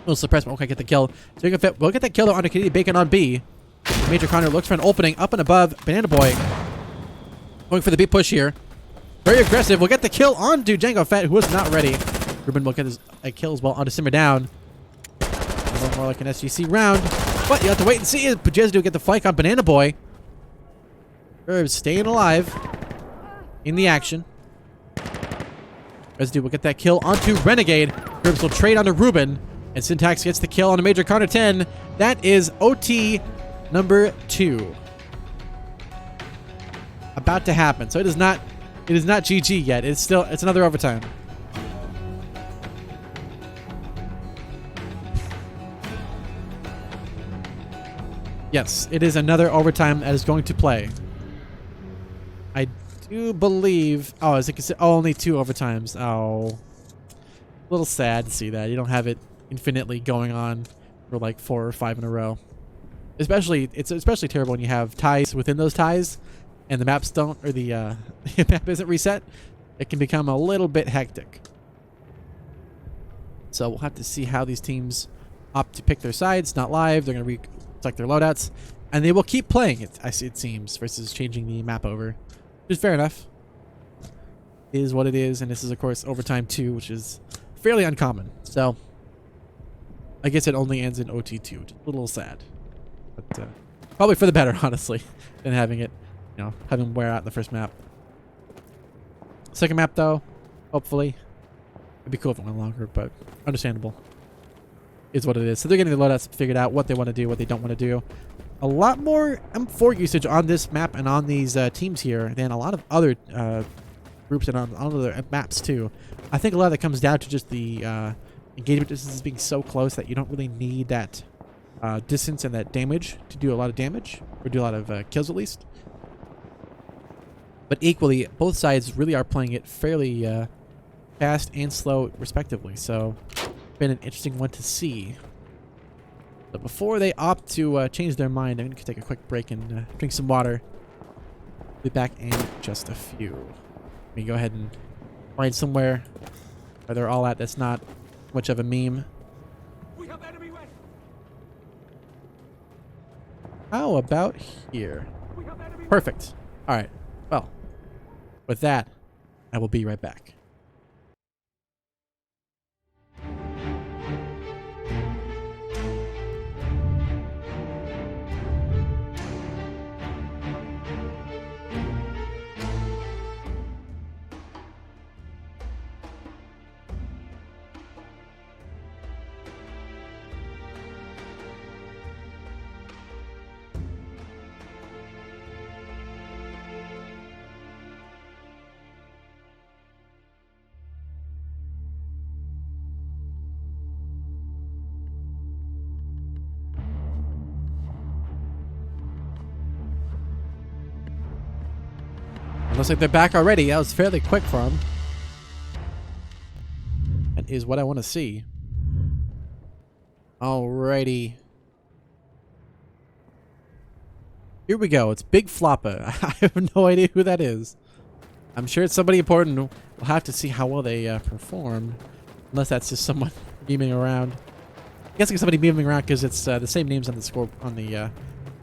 We'll suppress, but okay, get the kill. So we'll get that kill though onto Canadian Bacon on B. Major Connor looks for an opening up and above. Banana Boy going for the B push here. Very aggressive. We'll get the kill onto Django Fett, who was not ready. Ruben will get a kill as well onto Simmer Down. More like an SGC round. But you have to wait and see if Pajez do get the flank on Banana Boy. Herbs staying alive in the action. Residue will get that kill onto Renegade. Herbs will trade onto Ruben. And Syntax gets the kill on a Major Connor 10. That is OT number 2. About to happen. So it is not GG yet. It's another overtime. Yes, it is another overtime that is going to play. I do believe... Oh, as you can see, only 2 overtimes. Oh. A little sad to see that. You don't have it infinitely going on for like 4 or 5 in a row. It's especially terrible when you have ties within those ties and the maps don't, or the map isn't reset. It can become a little bit hectic. So we'll have to see how these teams opt to pick their sides. Not live. They're going to select their loadouts. And they will keep playing it, it seems, versus changing the map over. Which is fair enough. It is what it is. And this is, of course, overtime 2, which is fairly uncommon. So I guess it only ends in OT2. Just a little sad. But probably for the better, honestly, than having it, you know, having wear out the first map. Second map, though, hopefully. It'd be cool if it went longer, but understandable. Is what it is. So they're getting the loadouts figured out, what they want to do, what they don't want to do. A lot more M4 usage on this map and on these teams here than a lot of other groups and on other maps, too. I think a lot of that comes down to just the engagement distances being so close that you don't really need that distance and that damage to do a lot of damage, or do a lot of kills at least. But equally, both sides really are playing it fairly fast and slow, respectively. So, been an interesting one to see. But before they opt to change their mind, I'm going to take a quick break and drink some water. Be back in just a few. Let me go ahead and find somewhere where they're all at that's not much of a meme. We have enemy ready. How about here? Perfect. All right. Well, with that, I will be right back. Looks like they're back already. That was fairly quick for them. That is what I want to see. Alrighty. Here we go. It's Big Floppa. I have no idea who that is. I'm sure it's somebody important. We'll have to see how well they perform. Unless that's just someone memeing around. I'm guessing it's somebody memeing around because it's the same names on the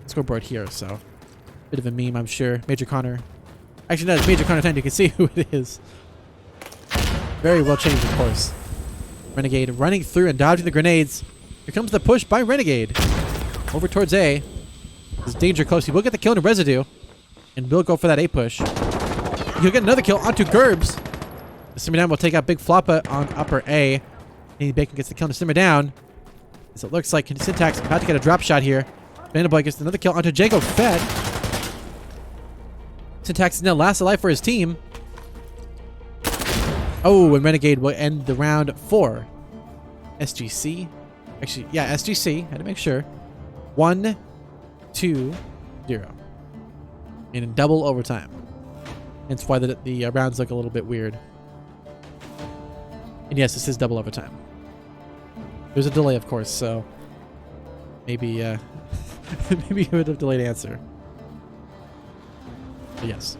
scoreboard here. So, bit of a meme, I'm sure. Major Connor. Actually, no, it's Major Connor 10. You can see who it is. Very well changed, of course. Renegade running through and dodging the grenades. Here comes the push by Renegade. Over towards A. There's danger close. He will get the kill into Residue. And will go for that A push. He'll get another kill onto Gerbs. The Simmer Down will take out Big Floppa on upper A. Canadian Bacon gets the kill into Simmer Down. As it looks like Syntax about to get a drop shot here. Banana Boy gets another kill onto Django Fett. Syntax is now last alive for his team. Oh, and Renegade will end the round for SGC. Actually, yeah, SGC. Had to make sure. 1-2-0. In double overtime. Hence why the rounds look a little bit weird. And yes, this is double overtime. There's a delay, of course, so maybe maybe a bit of delayed answer. But yes.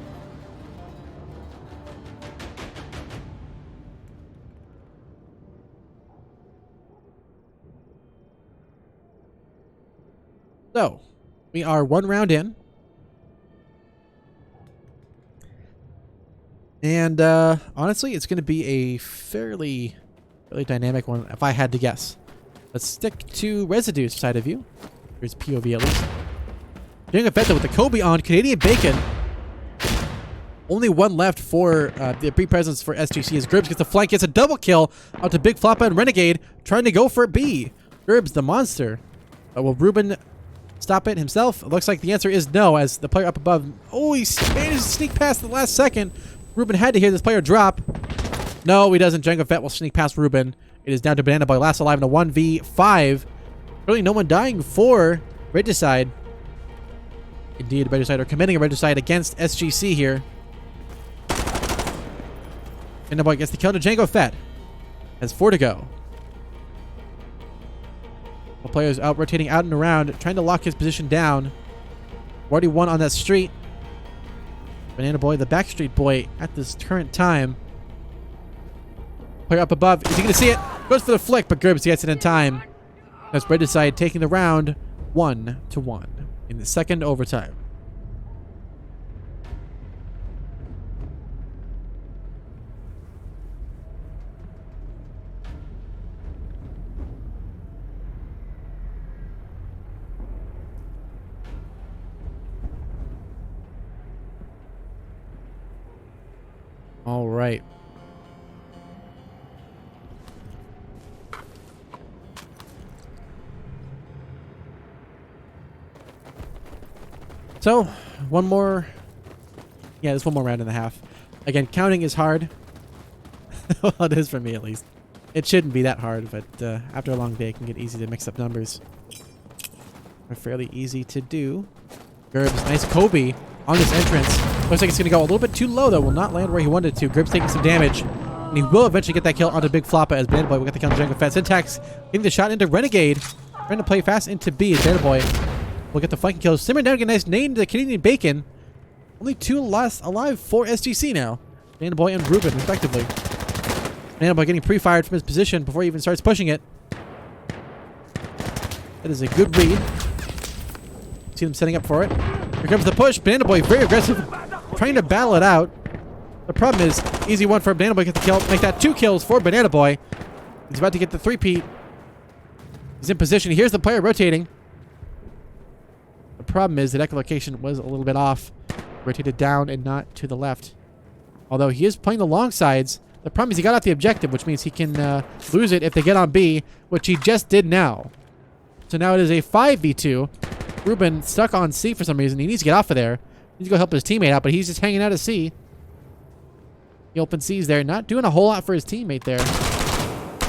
So, we are one round in. And honestly, it's going to be a fairly dynamic one if I had to guess. Let's stick to Residue's side of view. Here's POV at least. Doing a bet with the Kobe on Canadian Bacon. Only one left for the pre-presence for SGC as Gerbs gets the flank, gets a double kill onto Big Floppa and Renegade, trying to go for B. Gerbs, the monster. Will Ruben stop it himself? It looks like the answer is no, as the player up above... Oh, he managed to sneak past the last second. Ruben had to hear this player drop. No, he doesn't. Django Fett will sneak past Ruben. It is down to Banana Boy, last alive in a 1v5. Really no one dying for Regicide. Indeed, Regicide are committing a Regicide against SGC here. Banana Boy gets the kill to Django Fett. Has 4 to go. The player's out rotating out and around, trying to lock his position down. Already won on that street. Banana Boy, the Backstreet Boy at this current time. Player up above. Is he going to see it? Goes for the flick, but Gerbs gets it in time. That's Regicide taking the round 1-1 in the second overtime. All right. So, one more... Yeah, there's one more round and a half. Again, counting is hard. Well, it is for me, at least. It shouldn't be that hard, but after a long day, it can get easy to mix up numbers. They're fairly easy to do. Gerbs, nice Kobe on this entrance. Looks like it's going to go a little bit too low, though. Will not land where he wanted to. Gerbs taking some damage. And he will eventually get that kill onto Big Floppa as Banana Boy will get the kill on Django Fett. Syntax getting the shot into Renegade. Trying to play fast into B as Banana Boy will get the flanking kill. Simmering down, get a nice name to the Canadian Bacon. Only 2 last alive for SGC now. Banana Boy and Ruben, respectively. Banana Boy getting pre-fired from his position before he even starts pushing it. That is a good read. See them setting up for it. Here comes the push. Banana Boy very aggressive, trying to battle it out. The problem is, easy one for Banana Boy to get the kill. Make that 2 kills for Banana Boy. He's about to get the 3-peat. He's in position. Here's the player rotating. The problem is that echolocation was a little bit off. Rotated down and not to the left. Although he is playing the long sides. The problem is he got off the objective, which means he can lose it if they get on B, which he just did now. So now it is a 5v2. Ruben stuck on C for some reason. He needs to get off of there. He needs to go help his teammate out, but he's just hanging out at C. The open C's there. Not doing a whole lot for his teammate there.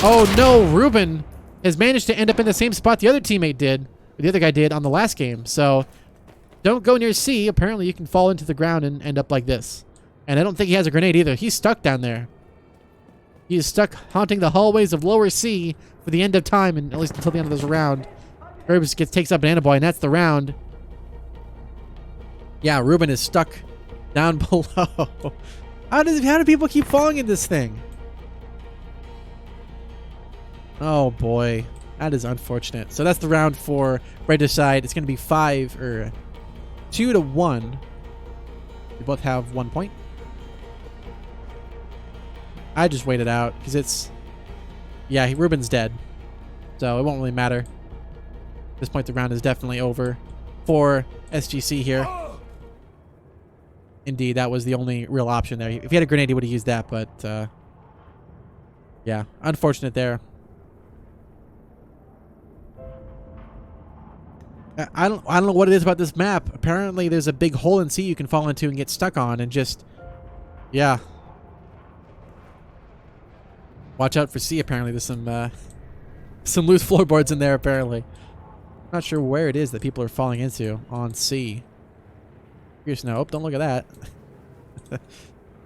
Oh no, Ruben has managed to end up in the same spot the other teammate did, or the other guy did on the last game. So don't go near C. Apparently you can fall into the ground and end up like this. And I don't think he has a grenade either. He's stuck down there. He is stuck haunting the hallways of lower C for the end of time, and at least until the end of this round. Gerbs takes up Banana Boy, and that's the round. Yeah, Ruben is stuck down below. How do people keep falling in this thing? Oh boy, that is unfortunate. So that's the round for Regicide. It's going to be 2-1. We both have 1 point. I just waited out because it's... Yeah, Ruben's dead. So it won't really matter. At this point, the round is definitely over for SGC here. Indeed, that was the only real option there. If he had a grenade, he would have used that, but... yeah, unfortunate there. I don't know what it is about this map. Apparently, there's a big hole in C you can fall into and get stuck on and just... Yeah. Watch out for C, apparently. There's some loose floorboards in there, apparently. Not sure where it is that people are falling into on C. Here's no. Oh, don't look at that.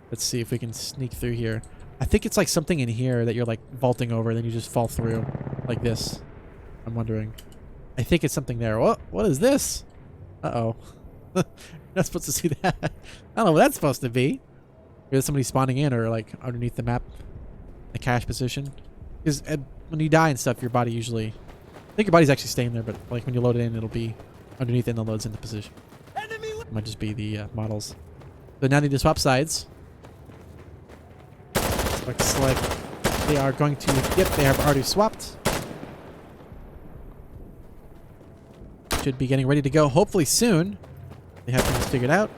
Let's see if we can sneak through here. I think it's like something in here that you're like vaulting over, then you just fall through like this. I'm wondering. I think it's something there. What is this? Uh-oh. You're not supposed to see that. I don't know what that's supposed to be. There's somebody spawning in or like underneath the map. The cache position. Because when you die and stuff, your body usually... I think your body's actually staying there, but like when you load it in, it'll be underneath and it loads into position. It might just be the models. So now they need to swap sides. Looks like they are going to... Yep, they have already swapped. Should be getting ready to go hopefully soon. They have things figured out.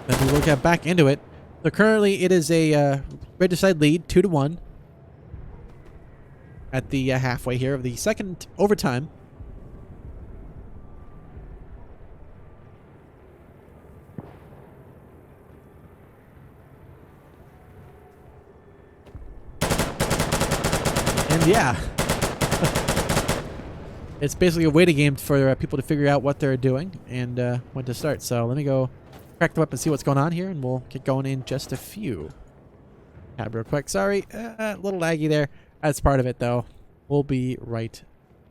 Then we will get back into it. So currently it is a Regicide lead, 2-1. At the halfway here of the second overtime. And yeah. It's basically a waiting game for people to figure out what they're doing and when to start. So let me go crack the weapon and see what's going on here, and we'll get going in just a few. Tab real quick. Sorry, a little laggy there. That's part of it, though. We'll be right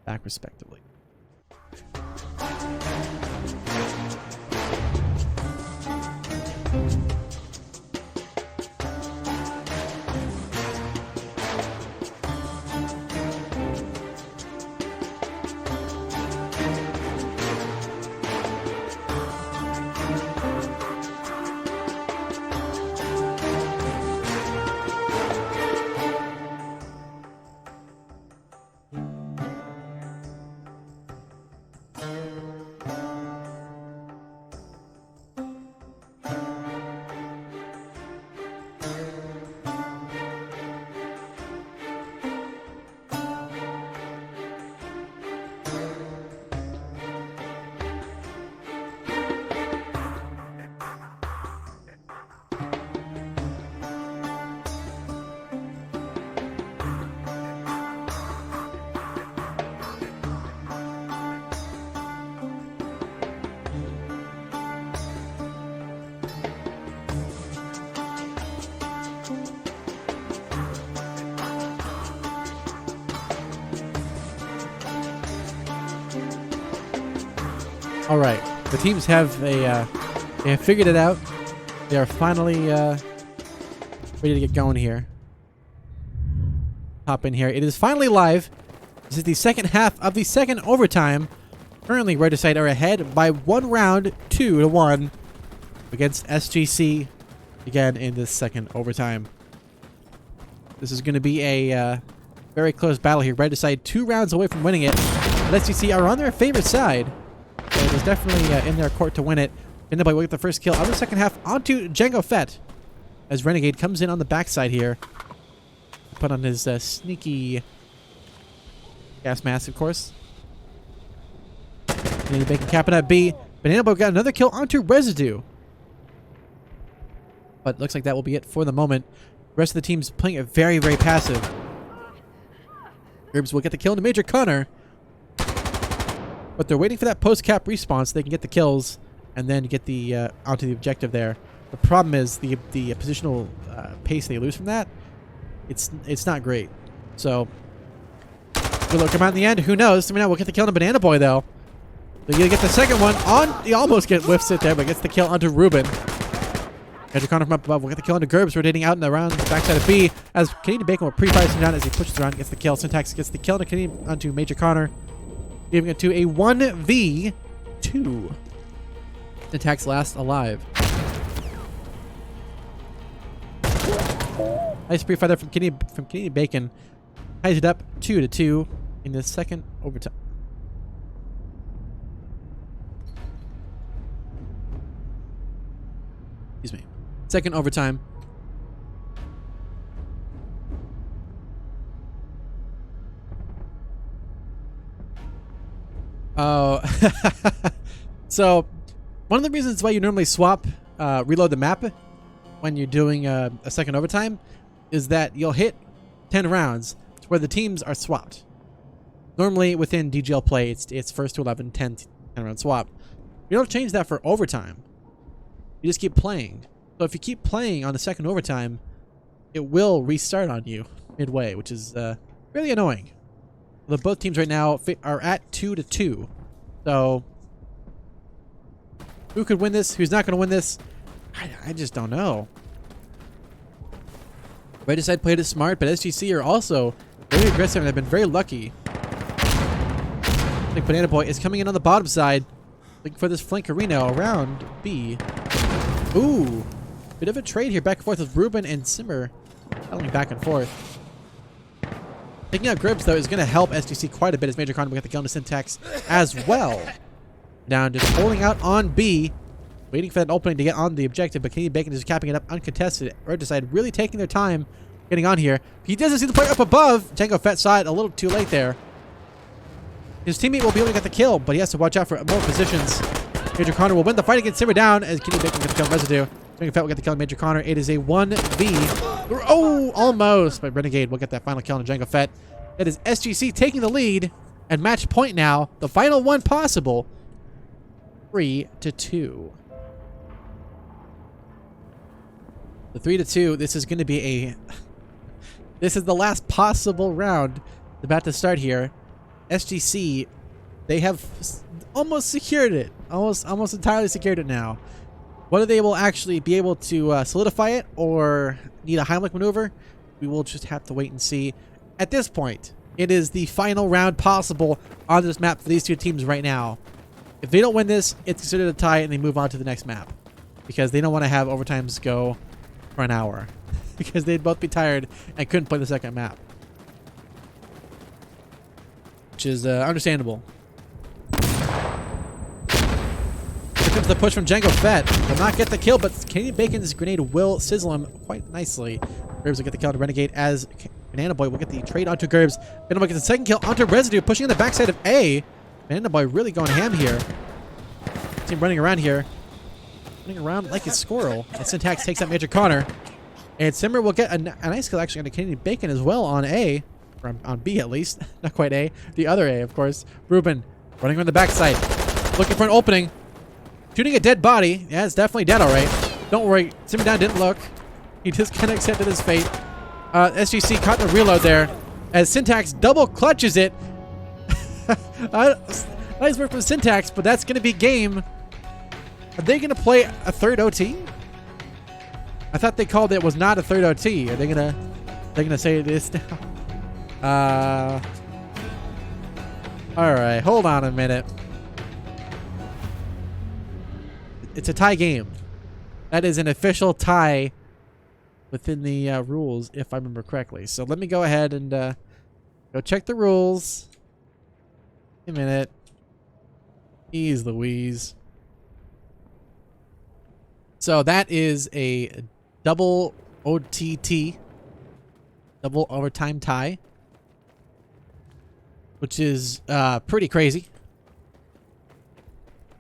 back, respectively. All right, the teams have they have figured it out. They are finally ready to get going here. Hop in here. It is finally live. This is the second half of the second overtime. Currently, Regicide are ahead by 1 round, 2-1 against SGC. Again in this second overtime. This is going to be a very close battle here. Regicide 2 rounds away from winning it. But SGC are on their favorite side. So it is definitely in their court to win it. Vandenboy will get the first kill of the second half onto Django Fett. As Renegade comes in on the backside here. Put on his sneaky gas mask, of course. And Bacon capping at B. Vandenboy got another kill onto Residue. But looks like that will be it for the moment. The rest of the team's playing it very, very passive. Herbs will get the kill into Major Connor. But they're waiting for that post-cap respawn so they can get the kills and then get the onto the objective there. The problem is the positional pace they lose from that. It's not great. So will it come out in the end? Who knows? I mean, we'll get the kill on Banana Boy though. They're gonna get the second one on. He almost whiffs it there, but gets the kill onto Ruben. Major Connor from up above will get the kill onto Gerbs, rotating out and around the backside of B as Canadian Bacon will pre-fire him down as he pushes around, gets the kill. Syntax gets the kill onto Major Connor, giving it to a 1v2. Syntax last alive. Nice pre-fire there from Canadian Bacon. Ties it up 2-2 in the second overtime. Excuse me. Second overtime. Oh. So, one of the reasons why you normally swap, reload the map when you're doing a second overtime is that you'll hit 10 rounds to where the teams are swapped. Normally within DGL play, it's first to 11, 10 round swap. You don't change that for overtime. You just keep playing. So if you keep playing on the second overtime, it will restart on you midway, which is really annoying. Both teams right now are at 2-2. So who could win this? Who's not going to win this? I just don't know. Regicide played it smart, but SGC are also very aggressive and have been very lucky. I think Banana Boy is coming in on the bottom side, looking for this flankerino around B. Ooh, bit of a trade here, back and forth with Ruben and Simmer, battling back and forth. Taking out Gribbs, though, is going to help SGC quite a bit as Major Con will get the kill into Syntax as well. Down, just holding out on B, waiting for that opening to get on the objective, but Canadian Bacon is capping it up uncontested. Regicide really taking their time getting on here. He doesn't see the player up above. Django Fett saw it a little too late there. His teammate will be able to get the kill, but he has to watch out for more positions. Major Connor will win the fight against Simmer down as Canadian Bacon gets the kill on Residue. Django Fett will get the kill on Major Connor. It is a 1v. Oh, almost, but Renegade will get that final kill on Django Fett. That is SGC taking the lead and match point now. The final one possible. 3-2. The 3-2. This is going to be a. This is the last possible round about to start here. SGC, they have almost secured it. Almost entirely secured it now. Whether they will actually be able to solidify it or need a Heimlich maneuver, we will just have to wait and see. At this point, it is the final round possible on this map for these two teams right now. If they don't win this, it's considered a tie and they move on to the next map. Because they don't want to have overtimes go for an hour. Because they'd both be tired and couldn't play the second map. Which is understandable. Here comes the push from Django Fett. Will not get the kill, but Canadian Bacon's grenade will sizzle him quite nicely. Gerbs will get the kill on Renegade as Banana Boy will get the trade onto Gerbs. Banana Boy gets the second kill onto Residue, pushing in the backside of A. Banana Boy really going ham here. Team running around here. Running around like a squirrel. And Syntax takes out Major Connor. And Simmer will get a nice kill actually on the Canadian Bacon as well on A. Or on B at least. Not quite A. The other A, of course. Ruben running around the backside. Looking for an opening. Shooting a dead body. Yeah, it's definitely dead, alright. Don't worry. Simmer down didn't look. He just kind of accepted his fate. SGC caught the reload there. As Syntax double clutches it. Nice work from Syntax, but that's going to be game. Are they going to play a third OT? I thought they called it was not a third OT. Are they gonna say it is now? All right, hold on a minute. It's a tie game. That is an official tie within the rules, if I remember correctly. So let me go ahead and go check the rules. A minute. Jeez Louise. So that is a double OTT, double overtime tie, which is pretty crazy.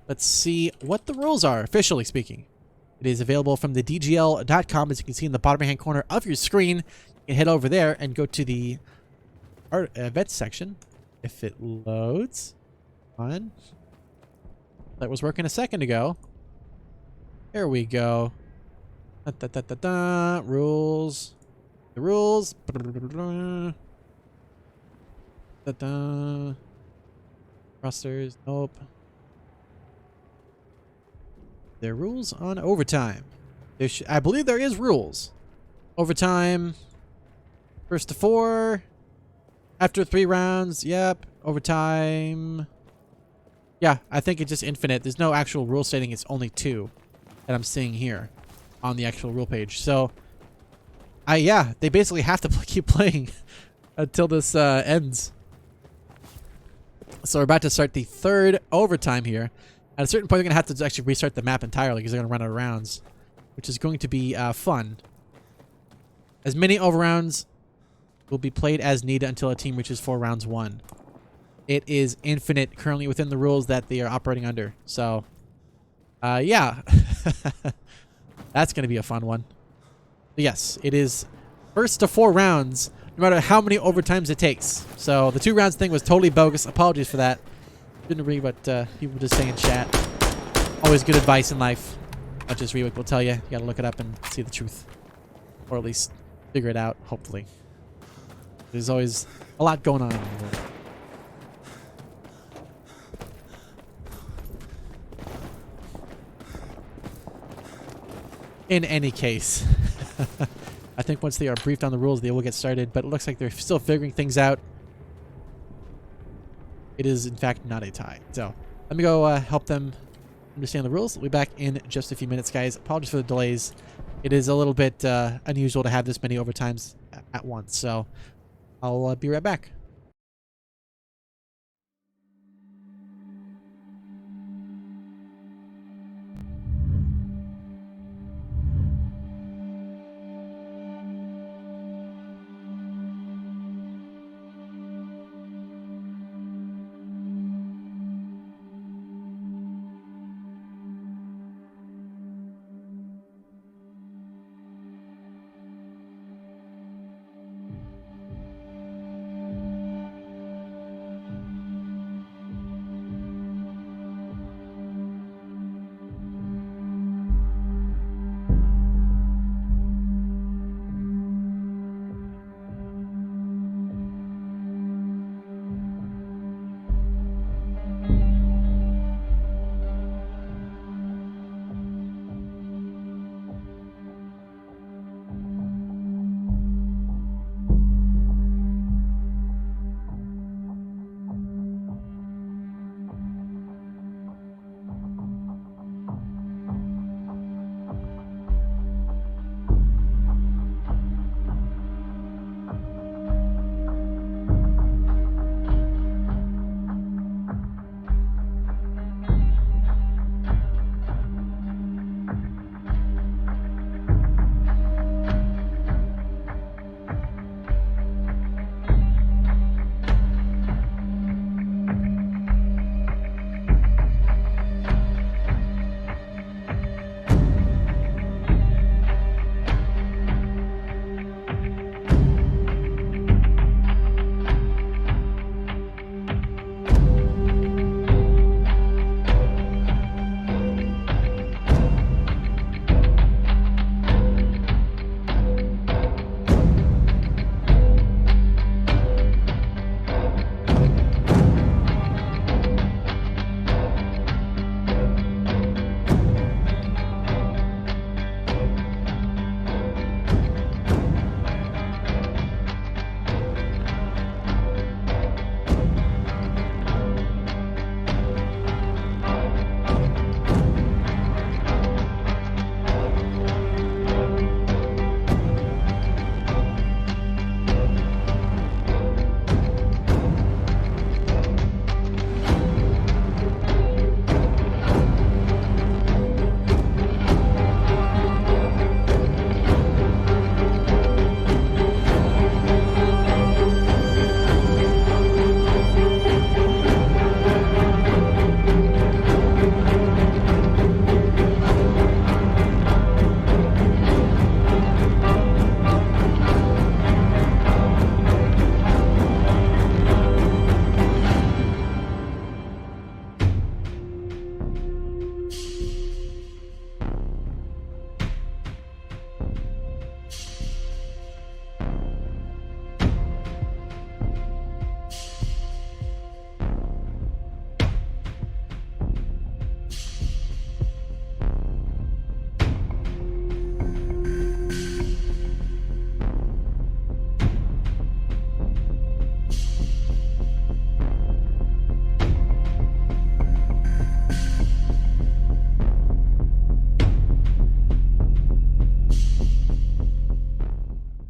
Let's see what the rules are, officially speaking. It is available from the DGL.com, as you can see in the bottom right-hand corner of your screen. You can head over there and go to the events section. If it loads. On. That was working a second ago. There we go. Rules. The rules. Rosters. Nope. There are rules on overtime. I believe there is rules. Overtime. First to 4. After 3 rounds. Yep. Overtime. Yeah, I think it's just infinite. There's no actual rule stating it's only 2 that I'm seeing here on the actual rule page. So, yeah, they basically have to keep playing until this ends. So we're about to start the 3rd overtime here. At a certain point, they're going to have to actually restart the map entirely because they're going to run out of rounds, which is going to be fun. As many overrounds will be played as needed until a team reaches 4 rounds won. It is infinite currently within the rules that they are operating under. So, yeah. That's going to be a fun one. But yes, it is first to 4 rounds, no matter how many overtimes it takes. So the 2 rounds thing was totally bogus. Apologies for that. Didn't read what people just say in chat. Always good advice in life. Not just read what people tell you. You gotta look it up and see the truth. Or at least figure it out, hopefully. There's always a lot going on in the world. In any case, I think once they are briefed on the rules, they will get started, but it looks like they're still figuring things out. It is, in fact, not a tie. So, let me go help them understand the rules. We'll be back in just a few minutes, guys. Apologies for the delays. It is a little bit unusual to have this many overtimes at once, so I'll be right back.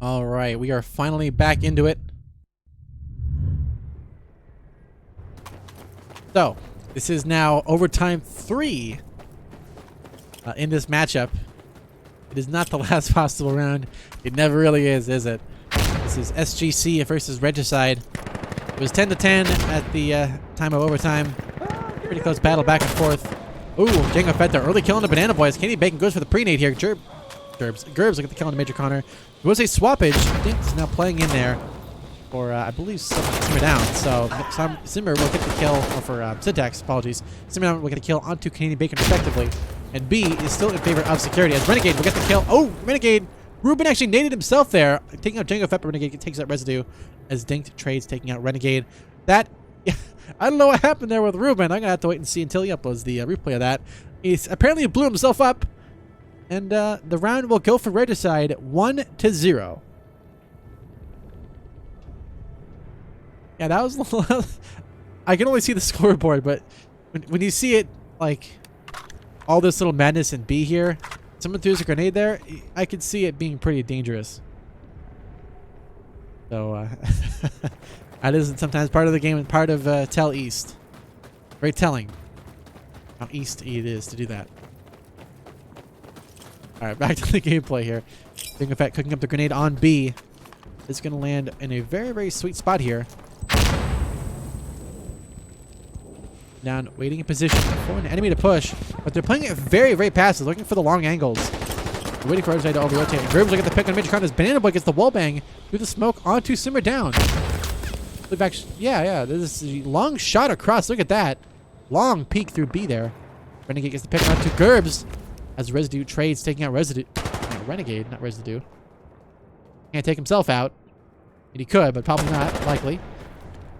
All right, we are finally back into it. So, this is now overtime 3 in this matchup. It is not the last possible round. It never really is it? This is SGC versus Regicide. It was 10-10 at the time of overtime. Pretty close battle back and forth. Ooh, Django Fett there, early killing the Banana Boys. Kenny Bacon goes for the pre-nade here. Gerbs look at the kill on the Major Connor. There was a swappage. I think is now playing in there. for, I believe, Simmer down. So Simmer will get the kill, or for Syntax, apologies. Simmer down will get a kill onto Canadian Bacon, respectively. And B is still in favor of security, as Renegade will get the kill. Oh, Renegade! Ruben actually naded himself there, taking out Django Fett, but Renegade takes out Residue, as Dinked trades taking out Renegade. That, I don't know what happened there with Ruben. I'm going to have to wait and see until he uploads the replay of that. He's apparently blew himself up, and the round will go for Regicide 1-0. Yeah, that was a little... I can only see the scoreboard, but when you see it, like, all this little madness in B here, someone threw a grenade there, I could see it being pretty dangerous. So, that isn't sometimes part of the game and part of Tell East. Very telling how East it is to do that. Alright, back to the gameplay here. Django Fett cooking up the grenade on B. It's going to land in a very, very sweet spot here. Down, waiting in position for an enemy to push, but they're playing it very, very passive, looking for the long angles. They're waiting for Regicide to over-rotate. Gribbs will get the pick on Major Con as Banana Boy gets the wall bang through the smoke onto Simmer down. We've actually, yeah, this is a long shot across. Look at that. Long peek through B there. Renegade gets the pick onto Gerbs as Residue trades, taking out Residue. No, Renegade, not Residue. Can't take himself out. And he could, but probably not, likely.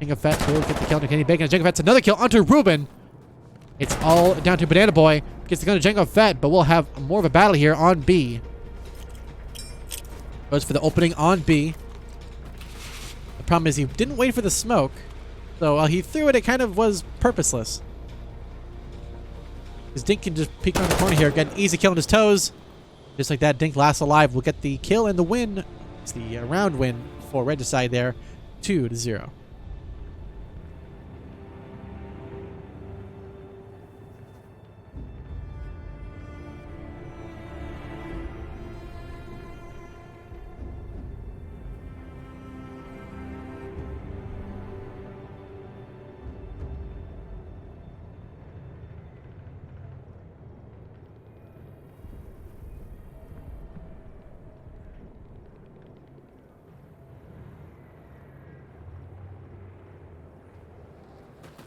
Django Fett will get the kill on Canadian Bacon. Django Fett's another kill onto Ruben. It's all down to Banana Boy. Gets the gun to Django Fett, but we'll have more of a battle here on B. Goes for the opening on B. The problem is he didn't wait for the smoke. So while he threw it, it kind of was purposeless. Because Dink can just peek around the corner here, get an easy kill on his toes. Just like that, Dink lasts alive. Will get the kill and the win. It's the round win for Regicide there, 2-0.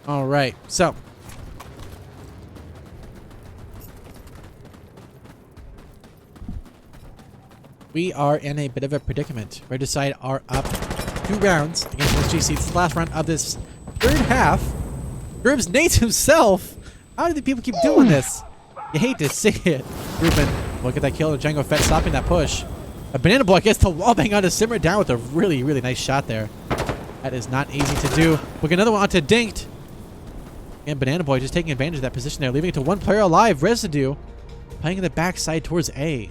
All right, so we are in a bit of a predicament. Regicide are up 2 rounds against SGC. It's the last round of this third half. Gribbs nades himself. How do the people keep doing this? You hate to see it. Ruben, look at that kill. Django Fett stopping that push. A Banana Boy gets the wall bang onto Simmer down with a really, really nice shot there. That is not easy to do. We'll get another one onto Dinked. And Banana Boy just taking advantage of that position there, leaving it to one player alive. Residue playing in the backside towards A.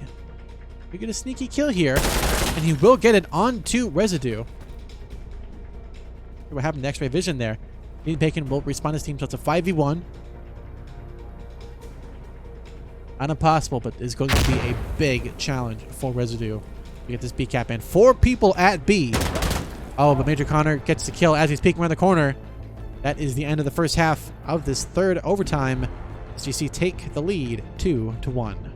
We get a sneaky kill here, and he will get it onto Residue. See what happened to X-Ray Vision there. Canadian Bacon will respawn his team, so it's a 5v1. Not impossible, but is going to be a big challenge for Residue to get this B cap in. 4 people at B. Oh, but Major Connor gets the kill as he's peeking around the corner. That is the end of the first half of this third overtime. SGC take the lead 2-1.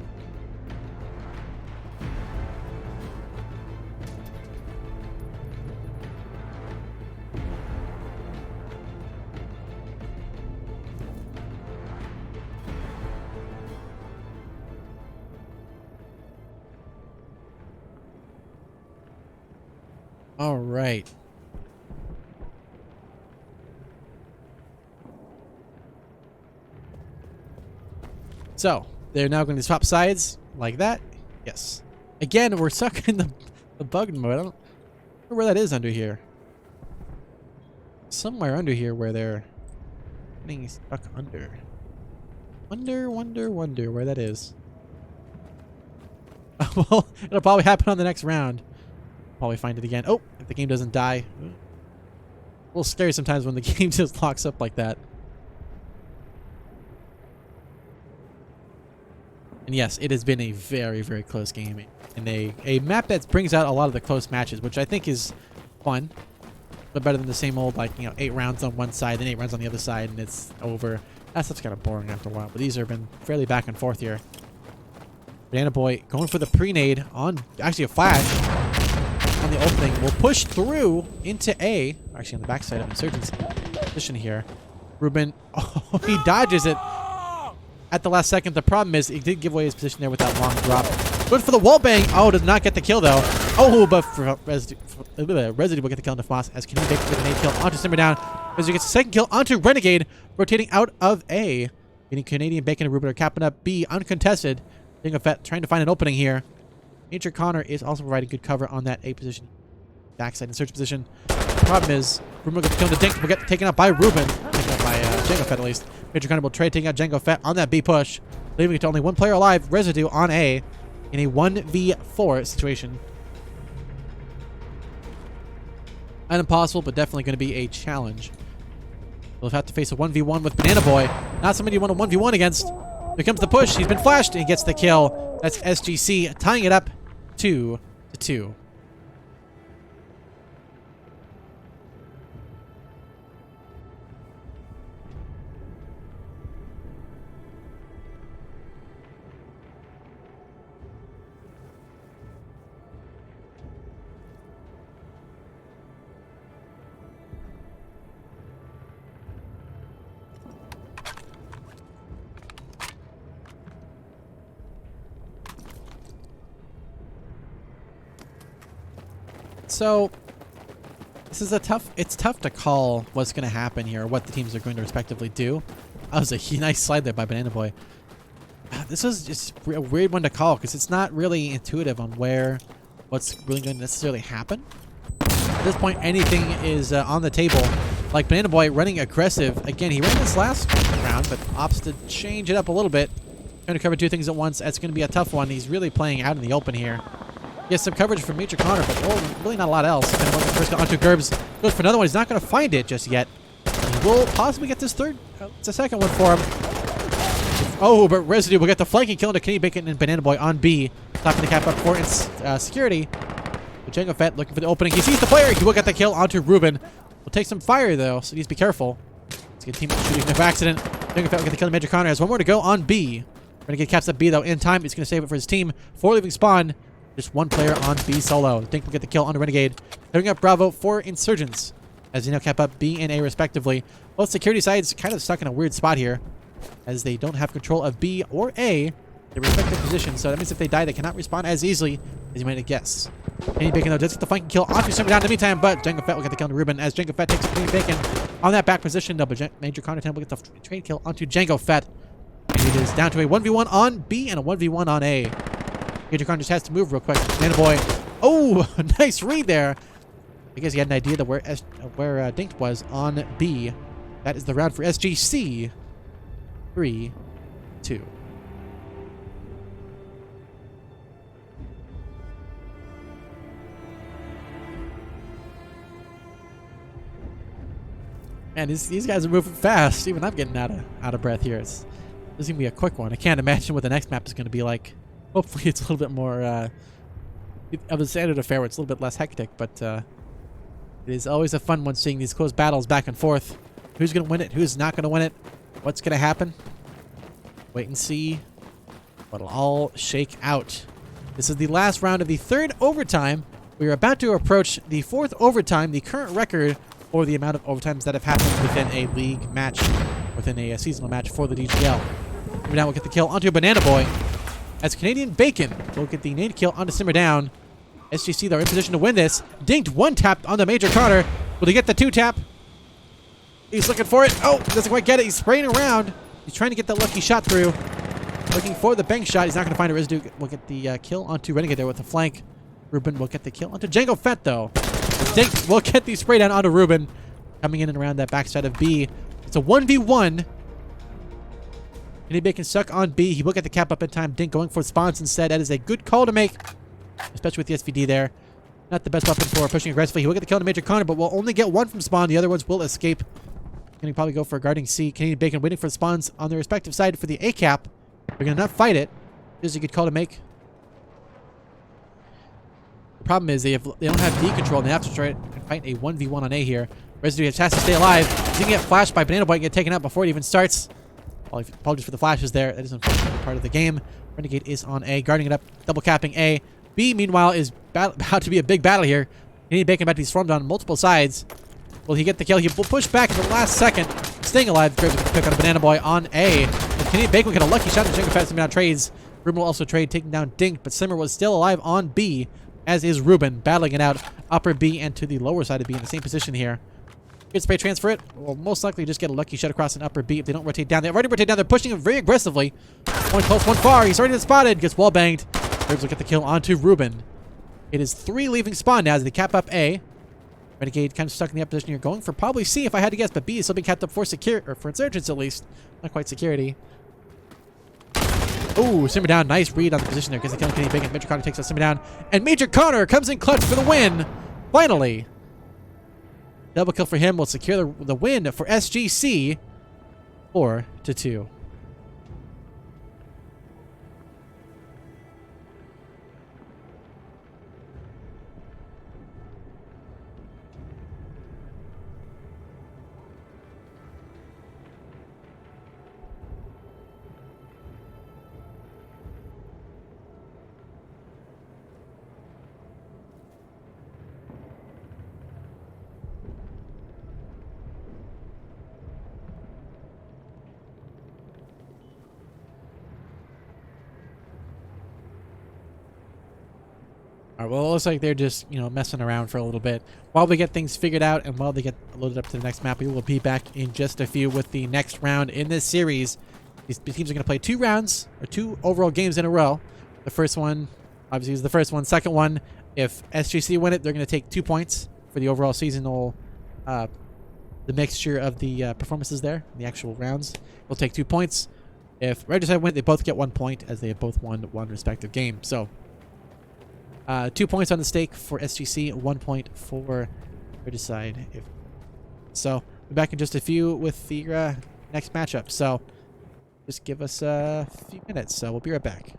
All right. So, they're now going to swap sides like that. Yes. Again, we're stuck in the bug mode. I don't know where that is under here. Somewhere under here where they're getting stuck under. Wonder where that is. Well, it'll probably happen on the next round. Probably find it again. Oh, if the game doesn't die. A little scary sometimes when the game just locks up like that. And yes, it has been a very, very close game. And a map that brings out a lot of the close matches, which I think is fun. But better than the same old, like, 8 rounds on one side, then 8 rounds on the other side, and it's over. That stuff's kind of boring after a while. But these have been fairly back and forth here. Banana Boy going for the pre-nade on, actually a flash. on the opening. Will push through into A. Actually, on the backside of Insurgent's position here. Ruben, oh, he dodges it at the last second. The problem is he did give away his position there with that long drop. Good for the wall bang. Oh, does not get the kill though. Oh, but for Residue will get the kill on Moss as Canadian Bacon with an A kill onto Simmer down. Residue gets the second kill onto Renegade, rotating out of A. Getting Canadian Bacon and Ruben are capping up B uncontested. Dingo Fett trying to find an opening here. Major Connor is also providing good cover on that A position. Backside in search position. The problem is Ruben will get the kill on the Dink. Will get taken out by Ruben. Taken out by Django Fett at least. Major Connor will trade taking out Django Fett on that B push. Leaving it to only one player alive. Residue on A in a 1v4 situation. Not impossible, but definitely going to be a challenge. We'll have to face a 1v1 with Banana Boy. Not somebody you want a 1v1 against. Here comes the push. He's been flashed and he gets the kill. That's SGC tying it up 2-2. So this is it's tough to call what's going to happen here or what the teams are going to respectively do. That was a nice slide there by Banana Boy. This is just a weird one to call because it's not really intuitive on what's really going to necessarily happen. At this point, anything is on the table. Like Banana Boy running aggressive. Again, he ran this last round, but opts to change it up a little bit. Trying to cover two things at once. That's going to be a tough one. He's really playing out in the open here. Gets some coverage from Major Connor, but really not a lot else. Kind of first onto Gerbs. Goes for another one. He's not going to find it just yet. He will possibly get this third. It's a second one for him. Oh, but Residue will get the flanking kill into Canadian Bacon and Banana Boy on B. Stopping the cap up for security. But Django Fett looking for the opening. He sees the player. He will get the kill onto Ruben. Will take some fire though, so he needs to be careful. Let's get team shooting by accident. Django Fett will get the kill on Major Connor. Has one more to go on B. Renegade caps up B though in time. He's going to save it for his team. 4 leaving spawn. Just one player on B solo. Dink will get the kill on Renegade. Clearing up Bravo for Insurgents as they now cap up B and A respectively. Both security sides kind of stuck in a weird spot here as they don't have control of B or A, their respective positions. So that means if they die, they cannot respawn as easily as you might have guessed. Canadian Bacon though does get the flanking kill onto Simmer down in the meantime, but Django Fett will get the kill on Ruben as Django Fett takes Canadian Bacon on that back position. No, but Major Connor will get the trade kill onto Django Fett. And it is down to a 1v1 on B and a 1v1 on A. Major Connor just has to move real quick. Banana Boy. Oh, nice read there. I guess he had an idea that where Dink was on B. That is the round for SGC. 3-2. Man, these guys are moving fast. Even I'm getting out of breath here. This is gonna be a quick one. I can't imagine what the next map is gonna be like. Hopefully it's a little bit more of a standard affair where it's a little bit less hectic, but it is always a fun one seeing these close battles back and forth. Who's going to win it? Who's not going to win it? What's going to happen? Wait and see what'll all shake out. This is the last round of the third overtime. We are about to approach the fourth overtime, the current record for the amount of overtimes that have happened within a league match, within a seasonal match for the DGL. Now we'll get the kill onto Banana Boy. As Canadian Bacon will get the nade kill onto Simmer down. SGC, they're in position to win this. Dinked one tap on the Major Connor. Will he get the 2-tap? He's looking for it. Oh, doesn't quite get it. He's spraying around. He's trying to get that lucky shot through. Looking for the bank shot. He's not going to find a Residue. Will get the kill onto Renegade there with the flank. Ruben will get the kill onto Django Fett though. Dink will get the spray down onto Ruben. Coming in and around that backside of B. It's a 1v1. Canadian Bacon stuck on B. He will get the cap up in time. Dink going for spawns instead. That is a good call to make, especially with the SVD there. Not the best weapon for pushing aggressively. He will get the kill on Major Connor, but will only get one from spawn. The other ones will escape. Going to probably go for a guarding C. Canadian Bacon waiting for the spawns on their respective side for the A cap. They're going to not fight it. This is a good call to make. The problem is they don't have D control, and they have to try and fight a 1v1 on A here. Residue has to stay alive. He's going to get flashed by Banana Boy and get taken out before it even starts. Apologies for the flashes there. That is unfortunately part of the game. Renegade is on A, guarding it up, double capping A. B, meanwhile, is about to be a big battle here. Kenny Bacon about to be swarmed on multiple sides. Will he get the kill? He will push back in the last second. Staying alive, Graves will pick on a Banana Boy on A. And Kenny Bacon will get a lucky shot. Django Fett down trades. Ruben will also trade, taking down Dink, but Simmer was still alive on B, as is Ruben, battling it out upper B and to the lower side of B in the same position here. Good spray transfer it. Will most likely just get a lucky shot across an upper B if they don't rotate down. They already rotate down. They're pushing him very aggressively. One close, one far. He's already been spotted. Gets wall banged. Graves will get the kill onto Ruben. It is 3 leaving spawn now as they cap up A. Renegade kind of stuck in the up position here, going for probably C if I had to guess, but B is still being capped up for security, or for insurgents at least. Not quite security. Oh, Simmer down. Nice read on the position there. Gets the kill on Kenny Bacon. Major Connor takes out Simmer down. And Major Connor comes in clutch for the win. Finally. Double kill for him will secure the win for SGC. 4-2. All right, well, it looks like they're just, messing around for a little bit. While we get things figured out and while they get loaded up to the next map, we will be back in just a few with the next round in this series. These teams are going to play 2 rounds, or 2 overall games in a row. The first one, obviously, is the first one. Second one, if SGC win it, they're going to take 2 points for the overall seasonal, the mixture of the performances there, the actual rounds. Will take 2 points. If Regicide win it, they both get 1 point, as they have both won 1 respective game. So, 2 points on the stake for SGC, 1 point for Regicide. So, we're back in just a few with the next matchup. So, just give us a few minutes. So, we'll be right back.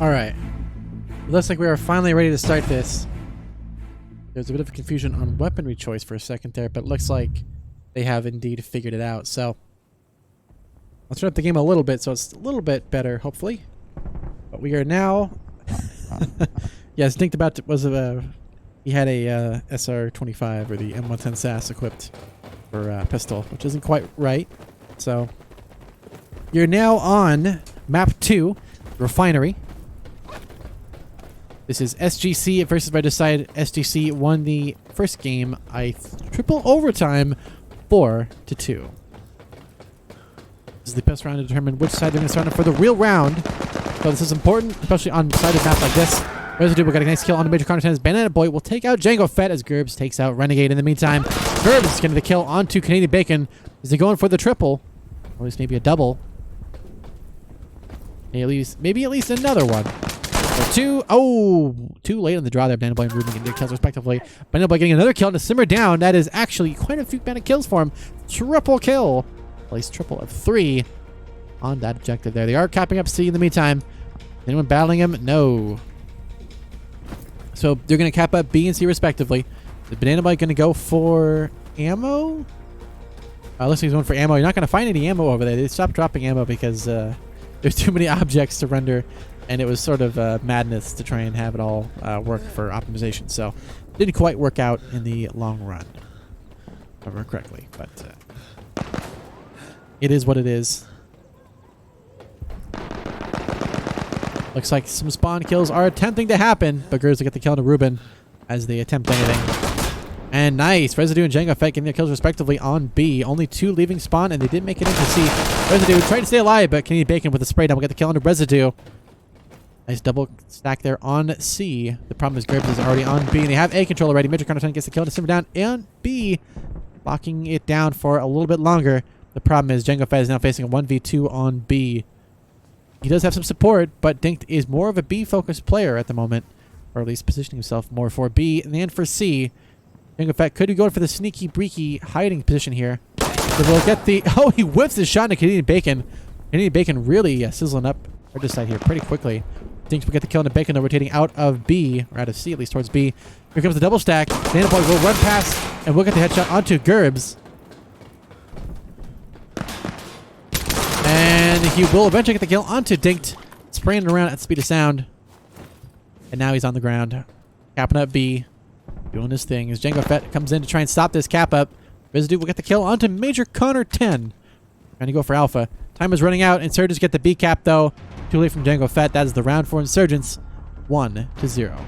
Alright. Looks like we are finally ready to start this. There's a bit of confusion on weaponry choice for a second there, but it looks like they have indeed figured it out. So I'll turn up the game a little bit so it's a little bit better, hopefully. But we are now... Yes, Dinked about was he had a SR-25 or the M110 SAS equipped for pistol, which isn't quite right. So you're now on map 2, Refinery. This is SGC versus Regicide. SGC won the first game. Triple overtime, 4-2. This is the best round to determine which side they're going to start on for the real round. So this is important, especially on sided maps like this. Residue will get a nice kill on the Major Counter 10's Banana Boy will take out Django Fett as Gerbs takes out Renegade. In the meantime, Gerbs is getting the kill onto Canadian Bacon. Is he going for the triple? Or at least maybe a double. Maybe at least another one. Or two. Oh, too late on the draw there. Banana Boy and Ruben getting their kills respectively. Banana Boy getting another kill to simmer down. That is actually quite a few banana kills for him. Triple kill. At least triple of 3 on that objective there. They are capping up C in the meantime. Anyone battling him? No. So they're going to cap up B and C respectively. The Banana Boy going to go for ammo? Looks like he's going for ammo. You're not going to find any ammo over there. They stopped dropping ammo because there's too many objects to render. And it was sort of madness to try and have it all work for optimization. So didn't quite work out in the long run. If I remember correctly. But it is what it is. Looks like some spawn kills are attempting to happen, but Gerbs will get the kill to Ruben as they attempt anything. And nice. Residue and Django Fett getting their kills respectively on B. Only 2 leaving spawn, and they did make it into C. Residue trying to stay alive, but Canadian Bacon with a spray down will get the kill on Residue. Nice double stack there on C. The problem is Gerbs is already on B, and they have A control already. Major Counter 10 gets the kill to simmer down on B, locking it down for a little bit longer. The problem is Django Fett is now facing a 1v2 on B. He does have some support, but Dinked is more of a B-focused player at the moment, or at least positioning himself more for B than for C. Django Fett could be going for the sneaky, breaky hiding position here. So we'll get the... Oh, he whips his shot into Canadian Bacon. Canadian Bacon really sizzling up Regicide here pretty quickly. Dinked will get the kill into Bacon, though, rotating out of B, or out of C at least, towards B. Here comes the double stack. Banana Boy will run past, and we'll get the headshot onto Gerbs. And he will eventually get the kill onto Dinked, spraying it around at the speed of sound. And now he's on the ground, capping up B, doing his thing. As Django Fett comes in to try and stop this cap up, Residue will get the kill onto Major Connor 10. Trying to go for Alpha. Time is running out. Insurgents get the B cap, though. Too late from Django Fett. That is the round for Insurgents. 1-0.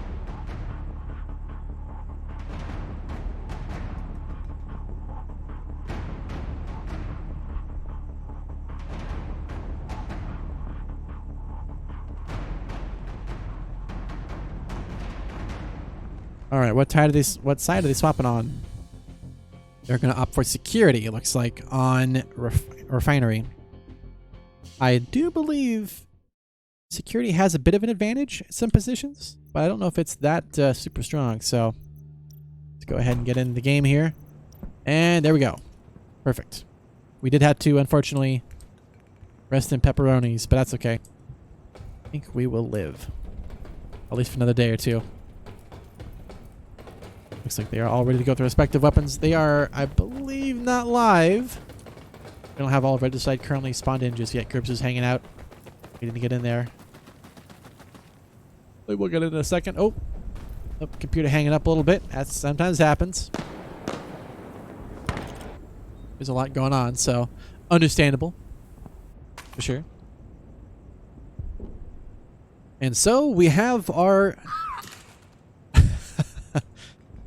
All right, what side are they swapping on? They're going to opt for security, it looks like, on Refinery. I do believe security has a bit of an advantage in some positions, but I don't know if it's that super strong. So let's go ahead and get in the game here. And there we go. Perfect. We did have to, unfortunately, rest in pepperonis, but that's okay. I think we will live. At least for another day or two. Looks like they are all ready to go with their respective weapons. They are, I believe, not live. We don't have all of Regicide currently spawned in just yet. Gerbs is hanging out, waiting to get in there. We'll get it in a second. Oh, computer hanging up a little bit. That sometimes happens. There's a lot going on, so understandable. For sure. And so we have our...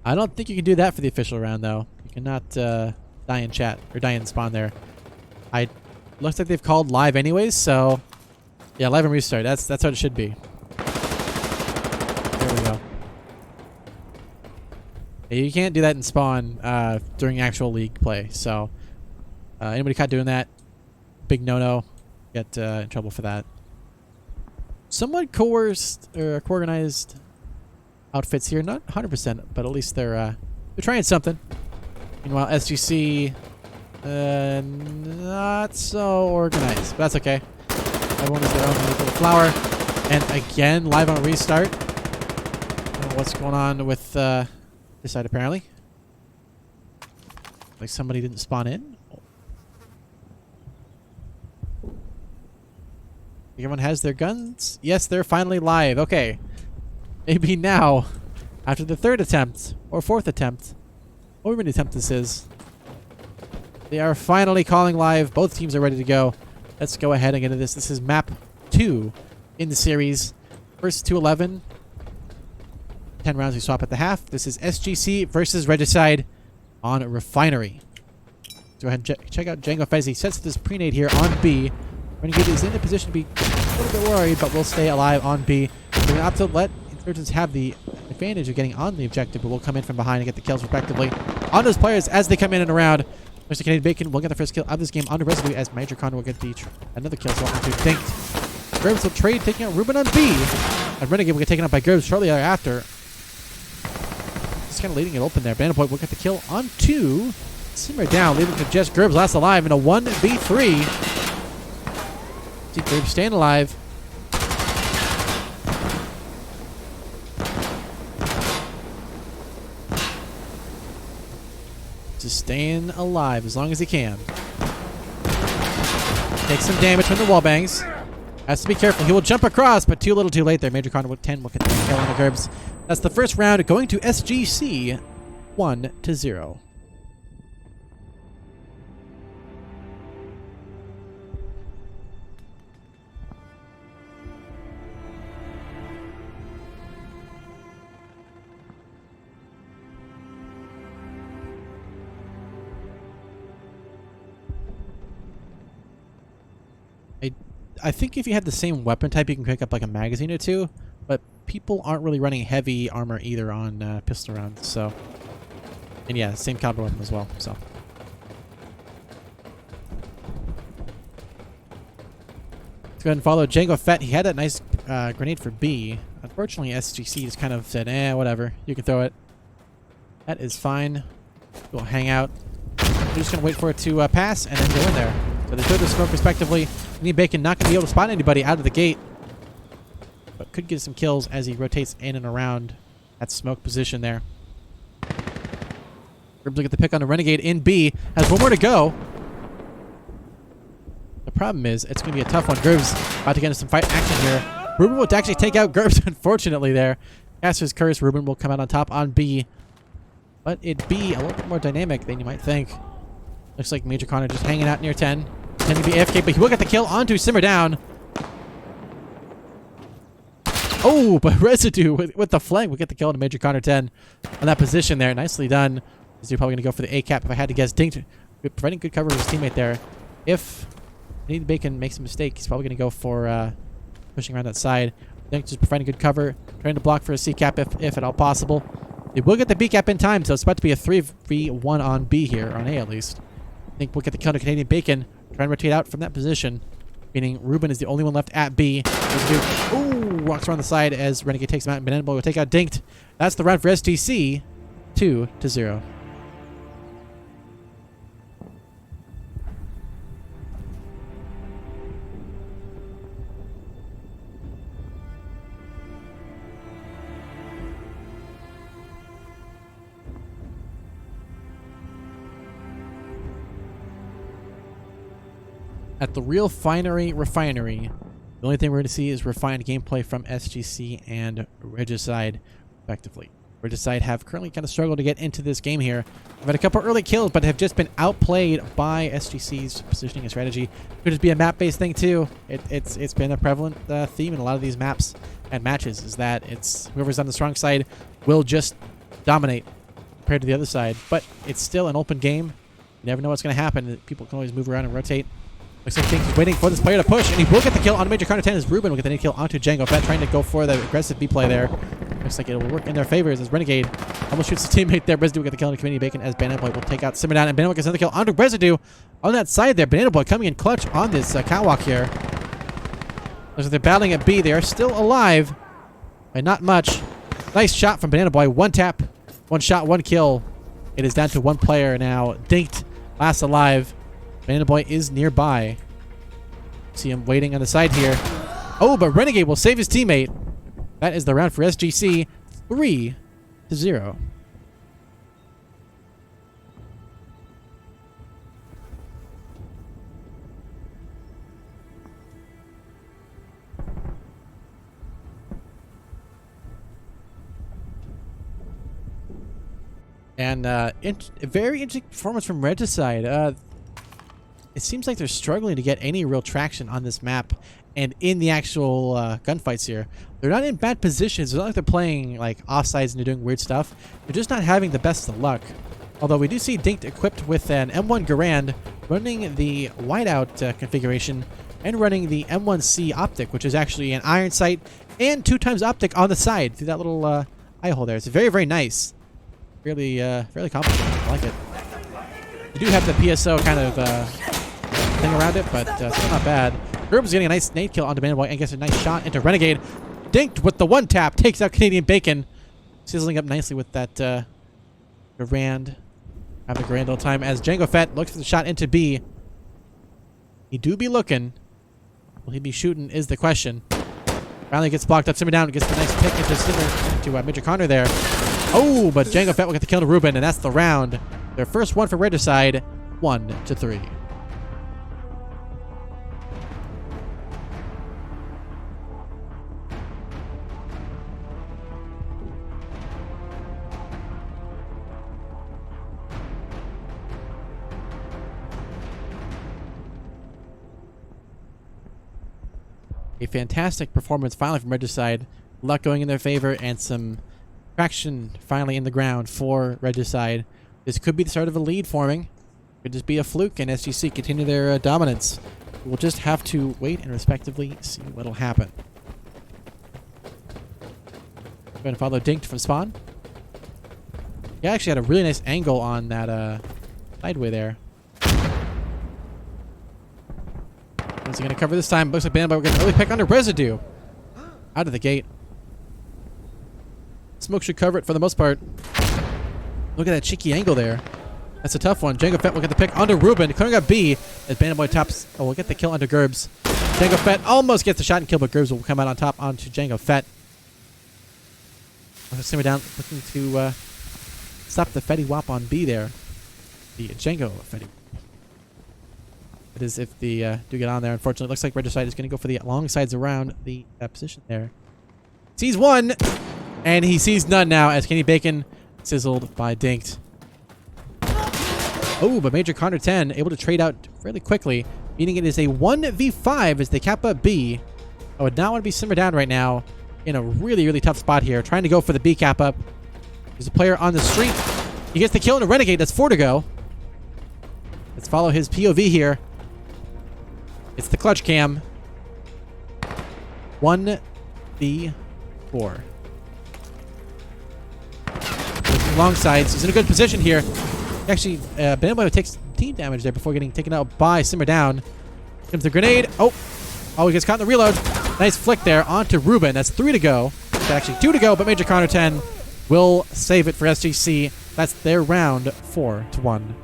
I don't think you can do that for the official round, though. You cannot die in chat, or die in spawn there. Looks like they've called live anyways, so... Yeah, live and restart. That's what it should be. There we go. Yeah, you can't do that in spawn during actual league play, so... anybody caught doing that, big no-no. Get in trouble for that. Somewhat coerced, or co-organized... outfits here, not 100%, but at least they're trying something. Meanwhile, SGC, not so organized, but that's okay. Everyone has their own little flower. And again, live on restart. I don't know what's going on with this side, apparently. Like somebody didn't spawn in. Everyone has their guns? Yes, they're finally live. Okay. Maybe now, after the third attempt, or fourth attempt, however many attempts this is, they are finally calling live. Both teams are ready to go. Let's go ahead and get into this. This is map 2 in the series. First to 11. 10 rounds we swap at the half. This is SGC versus Regicide on Refinery. Go ahead and check out Django Fez. He sets this pre-nade here on B. Renegade is in a position to be a little bit worried, but we'll stay alive on B. We're going to opt to let Insurgents have the advantage of getting on the objective, but we'll come in from behind and get the kills respectively on those players as they come in and around. Mr. Canadian Bacon will get the first kill of this game on the residue as Major Con will get the another kill. So onto Dinked. Gerbs will trade, taking out Ruben on B. And Renegade will get taken out by Gerbs shortly thereafter. Just kind of leading it open there. Banana Boy will get the kill on 2. Simmer down, leaving to just Gerbs last alive in a 1v3. See Gerbs staying alive. Just staying alive as long as he can. Takes some damage from the wall bangs. Has to be careful. He will jump across, but too little too late there. Major Con with 10 will get the kill on the Gerbs. That's the first round going to SGC 1-0. I think if you had the same weapon type, you can pick up like a magazine or two, but people aren't really running heavy armor either on pistol rounds, so. And yeah, same caliber weapon as well, so. Let's go ahead and follow Django Fett. He had that nice grenade for B. Unfortunately, SGC just kind of said, whatever, you can throw it. That is fine. We'll hang out. We're just going to wait for it to pass and then go in there. So they throw the smoke respectively. Canadian Bacon not going to be able to spot anybody out of the gate, but could get some kills as he rotates in and around that smoke position there. Gerbs will get the pick on a Renegade in B. Has one more to go. The problem is it's going to be a tough one. Gerbs about to get into some fight action here. Ruben will actually take out Gerbs, unfortunately there. Caster's Curse. Ruben will come out on top on B. But it'd be a little bit more dynamic than you might think. Looks like Major Connor just hanging out near 10. Tending to be AFK, but he will get the kill onto Simmer Down. Oh, but Residue with the flank will get the kill on Major Connor 10 on that position there. Nicely done. He's probably going to go for the A-cap if I had to guess. Dinked, providing good cover of his teammate there. If Canadian Bacon makes a mistake, he's probably going to go for pushing around that side. Dinked just providing good cover, trying to block for a C-cap if at all possible. He will get the B-cap in time, so it's about to be a 3v1 on B here, on A at least. I think we'll get the kill to Canadian Bacon. Try and rotate out from that position, meaning Ruben is the only one left at B. Ooh, walks around the side as Renegade takes him out, and Banana Boy will take out Dinked. That's the round for SGC, 2-0. At the real refinery, the only thing we're going to see is refined gameplay from SGC and Regicide, respectively. Regicide have currently kind of struggled to get into this game here. They've had a couple early kills, but have just been outplayed by SGC's positioning and strategy. Could just be a map-based thing too. It's been a prevalent theme in a lot of these maps and matches, is that it's whoever's on the strong side will just dominate compared to the other side. But it's still an open game. You never know what's going to happen. People can always move around and rotate. Looks like he's waiting for this player to push, and he will get the kill on Major Connor 10 as Ruben will get the kill onto Django Fett, trying to go for the aggressive B play there. Looks like it will work in their favors as Renegade almost shoots his teammate there. Residue will get the kill on Canadian Bacon as Banana Boy will take out Simmer Down, and Banana Boy gets another kill onto Residue on that side there. Banana Boy coming in clutch on this catwalk here. Looks like they're battling at B. They are still alive, and not much. Nice shot from Banana Boy. One tap, one shot, one kill. It is down to one player now. Dinked, last alive. Banana Boy is nearby. See him waiting on the side here. Oh, but Renegade will save his teammate. That is the round for SGC. 3-0. And a very interesting performance from Regicide. It seems like they're struggling to get any real traction on this map and in the actual gunfights here. They're not in bad positions. It's not like they're playing like offsides and they're doing weird stuff. They're just not having the best of luck. Although we do see Dinked equipped with an M1 Garand running the whiteout configuration and running the M1C optic, which is actually an iron sight and 2x optic on the side through that little eye hole there. It's very, very nice. Fairly complicated. I like it. You do have the PSO kind of thing around it, but still not bad. Gerb's getting a nice nade kill onto Manboy and gets a nice shot into Renegade. Dinked with the one tap, takes out Canadian Bacon. Sizzling up nicely with that Garand. Having a grand old time as Django Fett looks for the shot into B. He do be looking. Will he be shooting is the question. Finally gets blocked up. Simmer down, gets the nice pick into Simmer to Major Connor there. Oh, but Django Fett will get the kill to Ruben, and that's the round. Their first one for Regicide, 1-3. A fantastic performance finally from Regicide. Luck going in their favor and some traction finally in the ground for Regicide. This could be the start of a lead forming. Could just be a fluke and SGC continue their dominance. We'll just have to wait and respectively see what'll happen. Going to follow Dinked from spawn. He actually had a really nice angle on that sideway there. What's he going to cover this time? Looks like Bandboy will get an early pick under Residue. Out of the gate. Smoke should cover it for the most part. Look at that cheeky angle there. That's a tough one. Django Fett will get the pick onto Ruben. Coming up B as Bandboy tops. Oh, we'll get the kill onto Gerbs. Django Fett almost gets the shot and kill, but Gerbs will come out on top onto Django Fett. Simmer down, looking to stop the Fetty Wap on B there. The Django Fetty. It is if the do get on there. Unfortunately, it looks like Regicide is going to go for the long sides around the position there. Sees one, and he sees none now as Kenny Bacon sizzled by Dinked. Oh, but Major Connor 10 able to trade out fairly quickly, meaning it is a 1v5 as they cap up B. I would not want to be simmered down right now in a really, really tough spot here. Trying to go for the B cap up. There's a player on the street. He gets the kill on a Renegade. That's 4 to go. Let's follow his POV here. It's the clutch cam. 1v4. Long sides. He's in a good position here. Actually, Bandboy takes team damage there before getting taken out by Simmer Down. Comes the grenade. Oh, he gets caught in the reload. Nice flick there onto Ruben. That's 3 to go. It's actually 2 to go, but Major Connor 10 will save it for SGC. That's their round 4-1.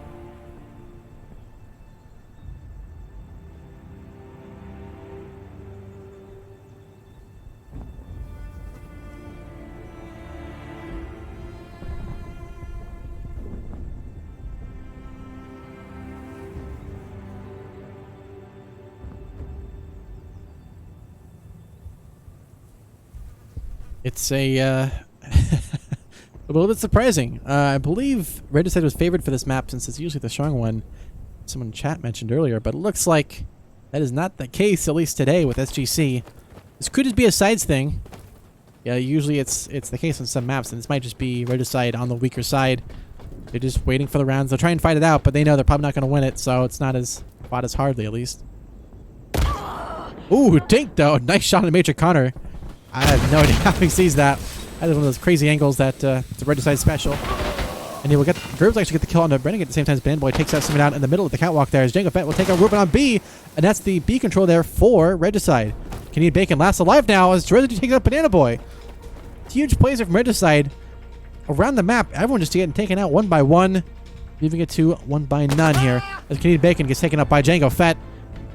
It's a little bit surprising. I believe Regicide was favored for this map since it's usually the strong one. Someone in chat mentioned earlier, but it looks like that is not the case, at least today with SGC. This could just be a sides thing. Yeah, usually it's the case on some maps, and this might just be Regicide on the weaker side. They're just waiting for the rounds. They'll try and fight it out, but they know they're probably not going to win it, so it's not as fought as hardly, at least. Ooh, Dink, though. Nice shot on Major Connor. I have no idea how he sees that. That is one of those crazy angles that it's a Regicide special. And he will get Gerbs actually get the kill on the Renegade at the same time as Bandboy takes out someone down in the middle of the catwalk there as Django Fett will take out Ruben on B. And that's the B control there for Regicide. Canadian Bacon last alive now as Residue takes out Banana Boy. Huge plays from Regicide around the map. Everyone just getting taken out one by one. Leaving it to one by none here as Canadian Bacon gets taken up by Django Fett.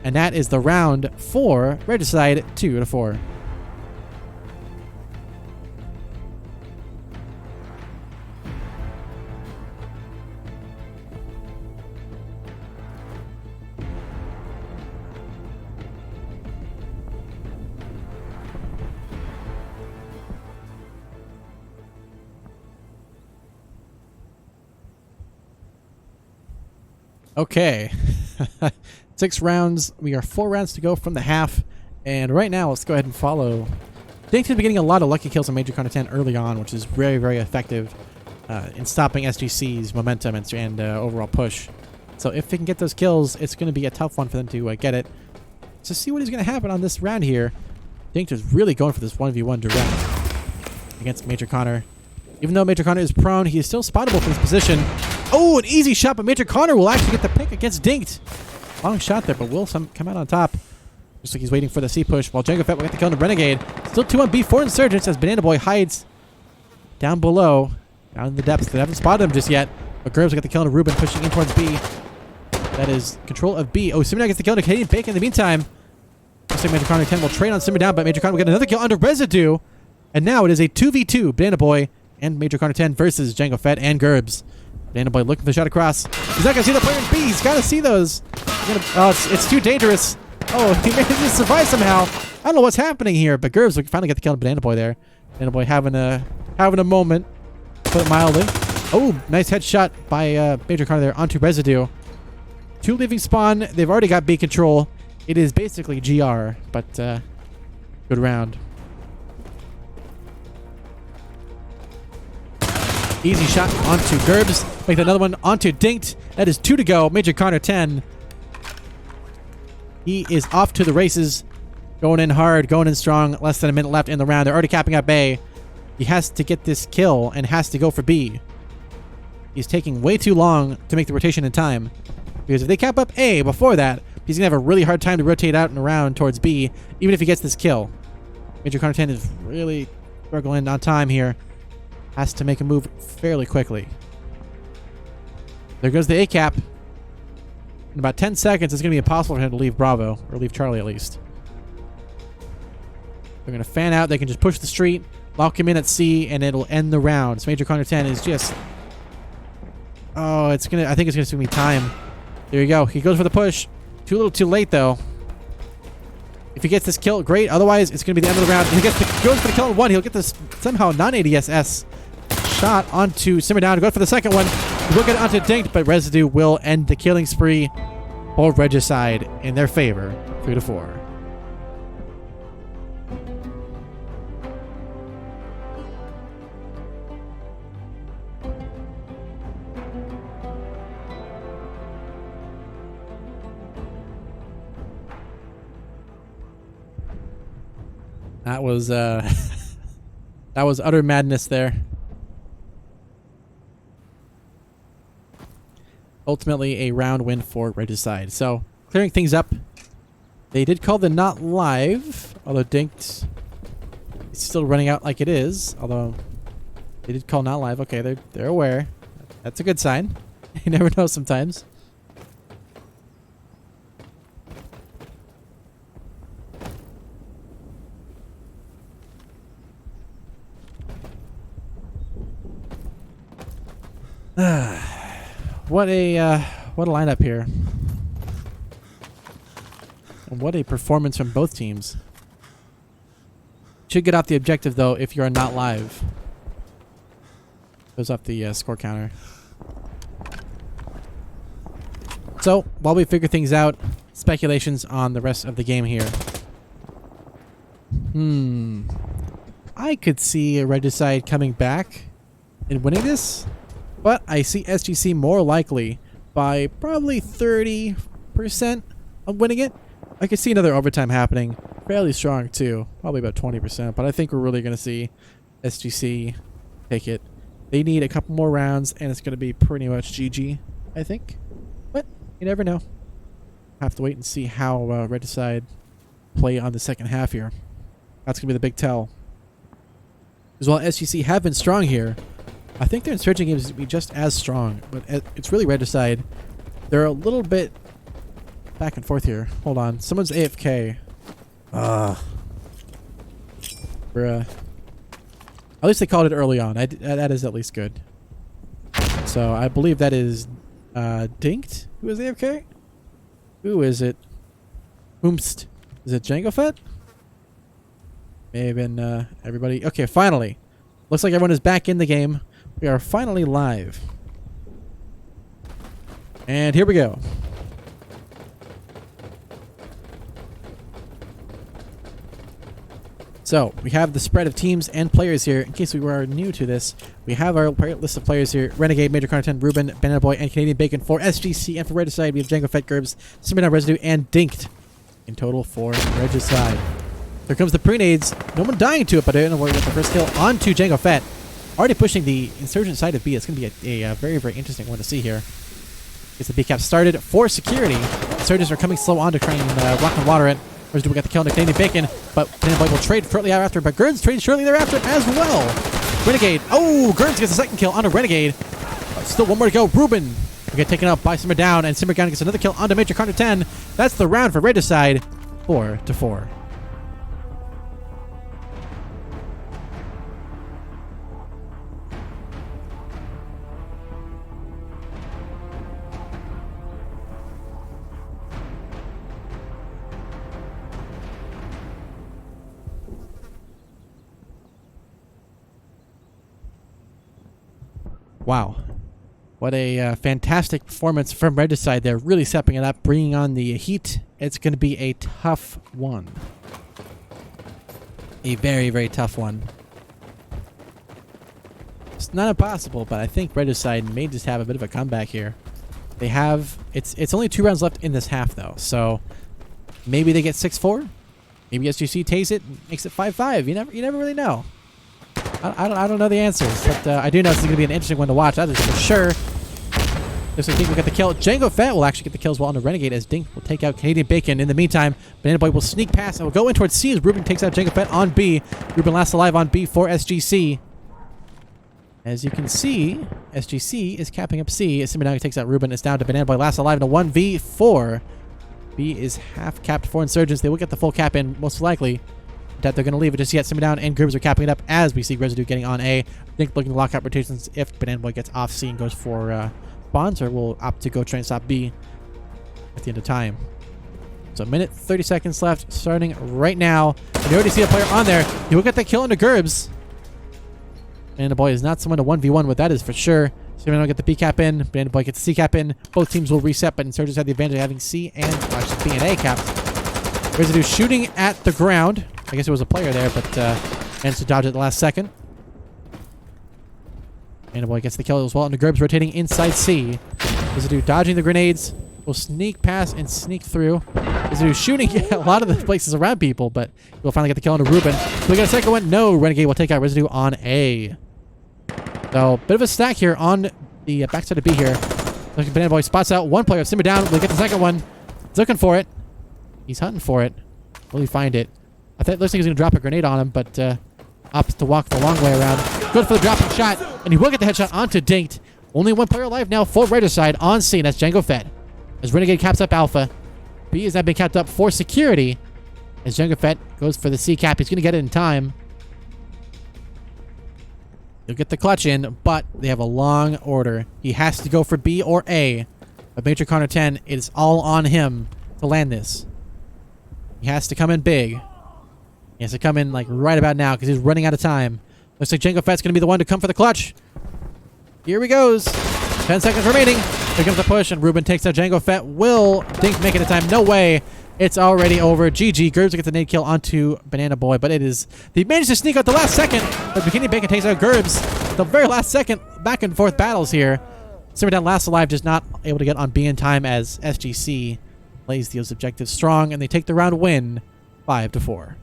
And that is the round for Regicide 2-4. Okay. 6 rounds. We are 4 rounds to go from the half. And right now, let's go ahead and follow. Dink has been getting a lot of lucky kills on Major Connor 10 early on, which is very, very effective in stopping SGC's momentum and overall push. So if they can get those kills, it's going to be a tough one for them to get it. So see what is going to happen on this round here. Dink is really going for this 1v1 direct against Major Connor. Even though Major Connor is prone, he is still spottable from his position. Oh, an easy shot, but Major Connor will actually get the pick against Dinked. Long shot there, but will come out on top. Looks like he's waiting for the C push, while Django Fett will get the kill on the Renegade. Still 2-1 B4 Insurgents as Banana Boy hides down below, down in the depths. They haven't spotted him just yet, but Gerbs will get the kill on Ruben, pushing in towards B. That is control of B. Oh, Simmerdown gets the kill on Canadian Bacon in the meantime. Looks like Major Connor 10 will trade on Simmerdown, but Major Connor will get another kill under Residue. And now it is a 2v2, Banana Boy and Major Connor 10 versus Django Fett and Gerbs. Banana Boy looking for the shot across. He's not going to see the player in B. He's got to see those. Oh, it's too dangerous. Oh, he managed to survive somehow. I don't know what's happening here, but Gerbs will finally get the kill on Banana Boy there. Banana Boy having a moment, to put it mildly. Oh, nice headshot by Major Connor there onto Residue. 2 leaving spawn. They've already got B control. It is basically GR, but good round. Easy shot onto Gerbs. Make another one onto Dinked. That is 2 to go. Major Connor 10. He is off to the races. Going in hard, going in strong. Less than a minute left in the round. They're already capping up A. He has to get this kill and has to go for B. He's taking way too long to make the rotation in time. Because if they cap up A before that, he's going to have a really hard time to rotate out and around towards B, even if he gets this kill. Major Connor 10 is really struggling on time here. Has to make a move fairly quickly. There goes the A cap. In about 10 seconds, it's going to be impossible for him to leave Bravo, or leave Charlie at least. They're going to fan out. They can just push the street, lock him in at C, and it'll end the round. So Major Connor 10 is just... Oh, I think it's going to be time. There you go. He goes for the push. Too little too late, though. If he gets this kill, great. Otherwise, it's going to be the end of the round. He goes for the kill on 1. He'll get this somehow non-ADSS shot onto Simmerdown. Go for the second one. We'll get it onto Dinked, but Residue will end the killing spree for Regicide in their favor, 3-4. That was that was utter madness there. Ultimately, a round win for Regicide. So, clearing things up. They did call the not live, although Dinked is still running out like it is. Although they did call not live. Okay, they're aware. That's a good sign. You never know sometimes. What a lineup here. And what a performance from both teams. Should get off the objective though if you're not live. Goes off the score counter. So while we figure things out, speculations on the rest of the game here. I could see a Regicide coming back and winning this. But I see SGC more likely by probably 30% of winning it. I could see another overtime happening. Fairly strong too. Probably about 20%. But I think we're really going to see SGC take it. They need a couple more rounds and it's going to be pretty much GG, I think. But you never know. Have to wait and see how Regicide play on the second half here. That's going to be the big tell. As well, SGC have been strong here. I think their insurgent games will be just as strong, but it's really Regicide. They're a little bit back and forth here. Hold on. Someone's AFK. Bruh. At least they called it early on. That is at least good. So I believe that is Dinked, who is AFK? Who is it? Whomst. Is it Jango Fett? May have been everybody. Okay, finally. Looks like everyone is back in the game. We are finally live. And here we go. So, we have the spread of teams and players here. In case we were new to this, we have our list of players here. Renegade, Major Content, Ruben, Banana Boy, and Canadian Bacon for SGC. And for Regicide, we have Jango Fett, Gerbs, Simmerdown Residue, and Dinked. In total for Regicide. Here comes the pre-nades. No one dying to it, but I don't know where we get the first kill onto Jango Fett. Already pushing the Insurgent side of B. It's going to be a very, very interesting one to see here. Gets the B cap started for security. Insurgents are coming slow on to try and rock and water it. Whereas do we get the kill on the Canadian Bacon, but Banana Boy will trade shortly after, but Gurns trades shortly thereafter as well. Renegade. Oh, Gurns gets the second kill onto Renegade. Still one more to go. Ruben will get taken out by Simmerdown, and Simmerdown gets another kill onto Major Content 10. That's the round for Regicide. 4-4. Wow. What a fantastic performance from Regicide. They're really stepping it up, bringing on the heat. It's going to be a tough one. A very, very tough one. It's not impossible, but I think Regicide may just have a bit of a comeback here. They have... It's only 2 rounds left in this half, though, so maybe they get 6-4. Maybe SGC takes it and makes it 5-5. You never really know. I don't know the answers, but I do know this is going to be an interesting one to watch. That is for sure. Just I think we'll get the kill. Jango Fett will actually get the kill as well on the Renegade as Dink will take out Canadian Bacon. In the meantime, Banana Boy will sneak past and will go in towards C as Ruben takes out Jango Fett on B. Ruben last alive on B for SGC. As you can see, SGC is capping up C. As Simmerdown takes out Ruben, it's down to Banana Boy last alive in a 1v4. B is half capped for Insurgents. They will get the full cap in, most likely. That they're going to leave it just yet. Simmerdown and Gerbs are capping it up as we see Residue getting on A. Dink looking to lock out rotations if Banana Boy gets off C and goes for spawns, or will opt to go try and stop B at the end of time. So a minute, 30 seconds left, starting right now. And you already see a player on there. He will get the kill into Gerbs. Banana Boy is not someone to 1v1 with, that is for sure. Simmerdown will get the B cap in. Banana Boy gets the C cap in. Both teams will reset, but Insurgents have the advantage of having C and B and A capped. Residue shooting at the ground. I guess it was a player there, but managed to dodge it at the last second. Banana Boy gets the kill as well, and the Gerbs rotating inside C. Residue dodging the grenades. Will sneak past and sneak through. Residue shooting a lot of the places around people, but we'll finally get the kill on Ruben. Do we get a second one? No. Renegade will take out Residue on A. So, bit of a stack here on the backside of B here. Banana Boy spots out one player. Simmerdown will get the second one. He's looking for it. He's hunting for it. Will he find it? I thought it looks like he's going to drop a grenade on him, but opts to walk the long way around. Goes for the dropping shot, and he will get the headshot onto Dinked. Only one player alive now for Regicide on scene. That's Jango Fett. As Renegade caps up Alpha. B is now being capped up for security. As Jango Fett goes for the C cap. He's going to get it in time. He'll get the clutch in, but they have a long order. He has to go for B or A. But Major Connor 10, it is all on him to land this. He has to come in big. He has to come in like right about now because he's running out of time. Looks like Jango Fett's going to be the one to come for the clutch. Here he goes. 10 seconds remaining. Here comes the push, and Ruben takes out Jango Fett. Will Dink make it in time? No way. It's already over. GG. Gerbs gets the nade kill onto Banana Boy, but it is... They managed to sneak out the last second, but Bikini Bacon takes out Gerbs. The very last second back and forth battles here. Simmerdown last alive, just not able to get on B in time as SGC plays those objectives strong, and they take the round win 5-4.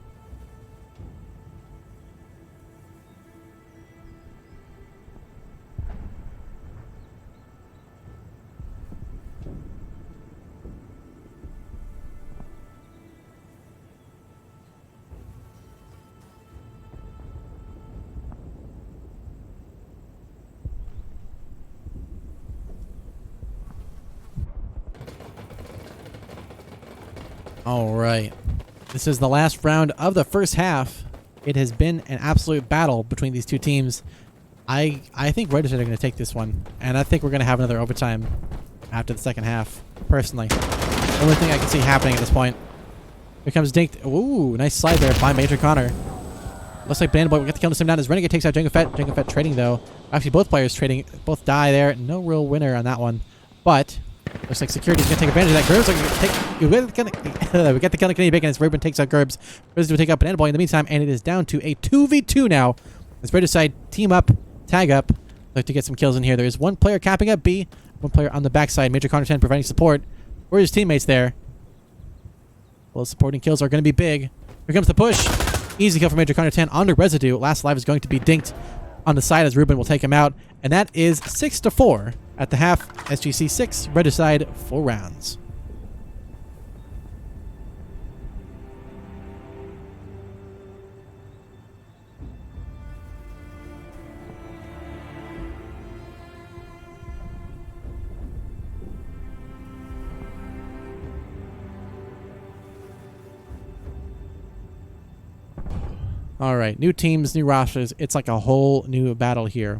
All right. This is the last round of the first half. It has been an absolute battle between these two teams. I think Regicide are going to take this one, and I think we're going to have another overtime after the second half, personally. The only thing I can see happening at this point. Here comes Dink. Ooh, nice slide there by Major Connor. Looks like Banana Boy will get the kill to sim down as Renegade takes out Jango Fett. Jango Fett trading, though. Actually, both players trading. Both die there. No real winner on that one. But looks like Security's going to take advantage of that. Gerbs we get the kill to Canadian Bacon as Ruben takes out Gerbs. Resident will take out Banana Boy in the meantime, and it is down to a 2v2 now. As Regicide team up, tag up. Like to get some kills in here. There is one player capping up B. One player on the backside. Major Connor 10 providing support. Where are his teammates there? Well, supporting kills are going to be big. Here comes the push. Easy kill for Major Connor 10 onto Residue. Last life is going to be dinked on the side as Ruben will take him out. And that is 6-4 at the half. SGC 6, Regicide 4 rounds. All right, new teams, new rosters. It's like a whole new battle here.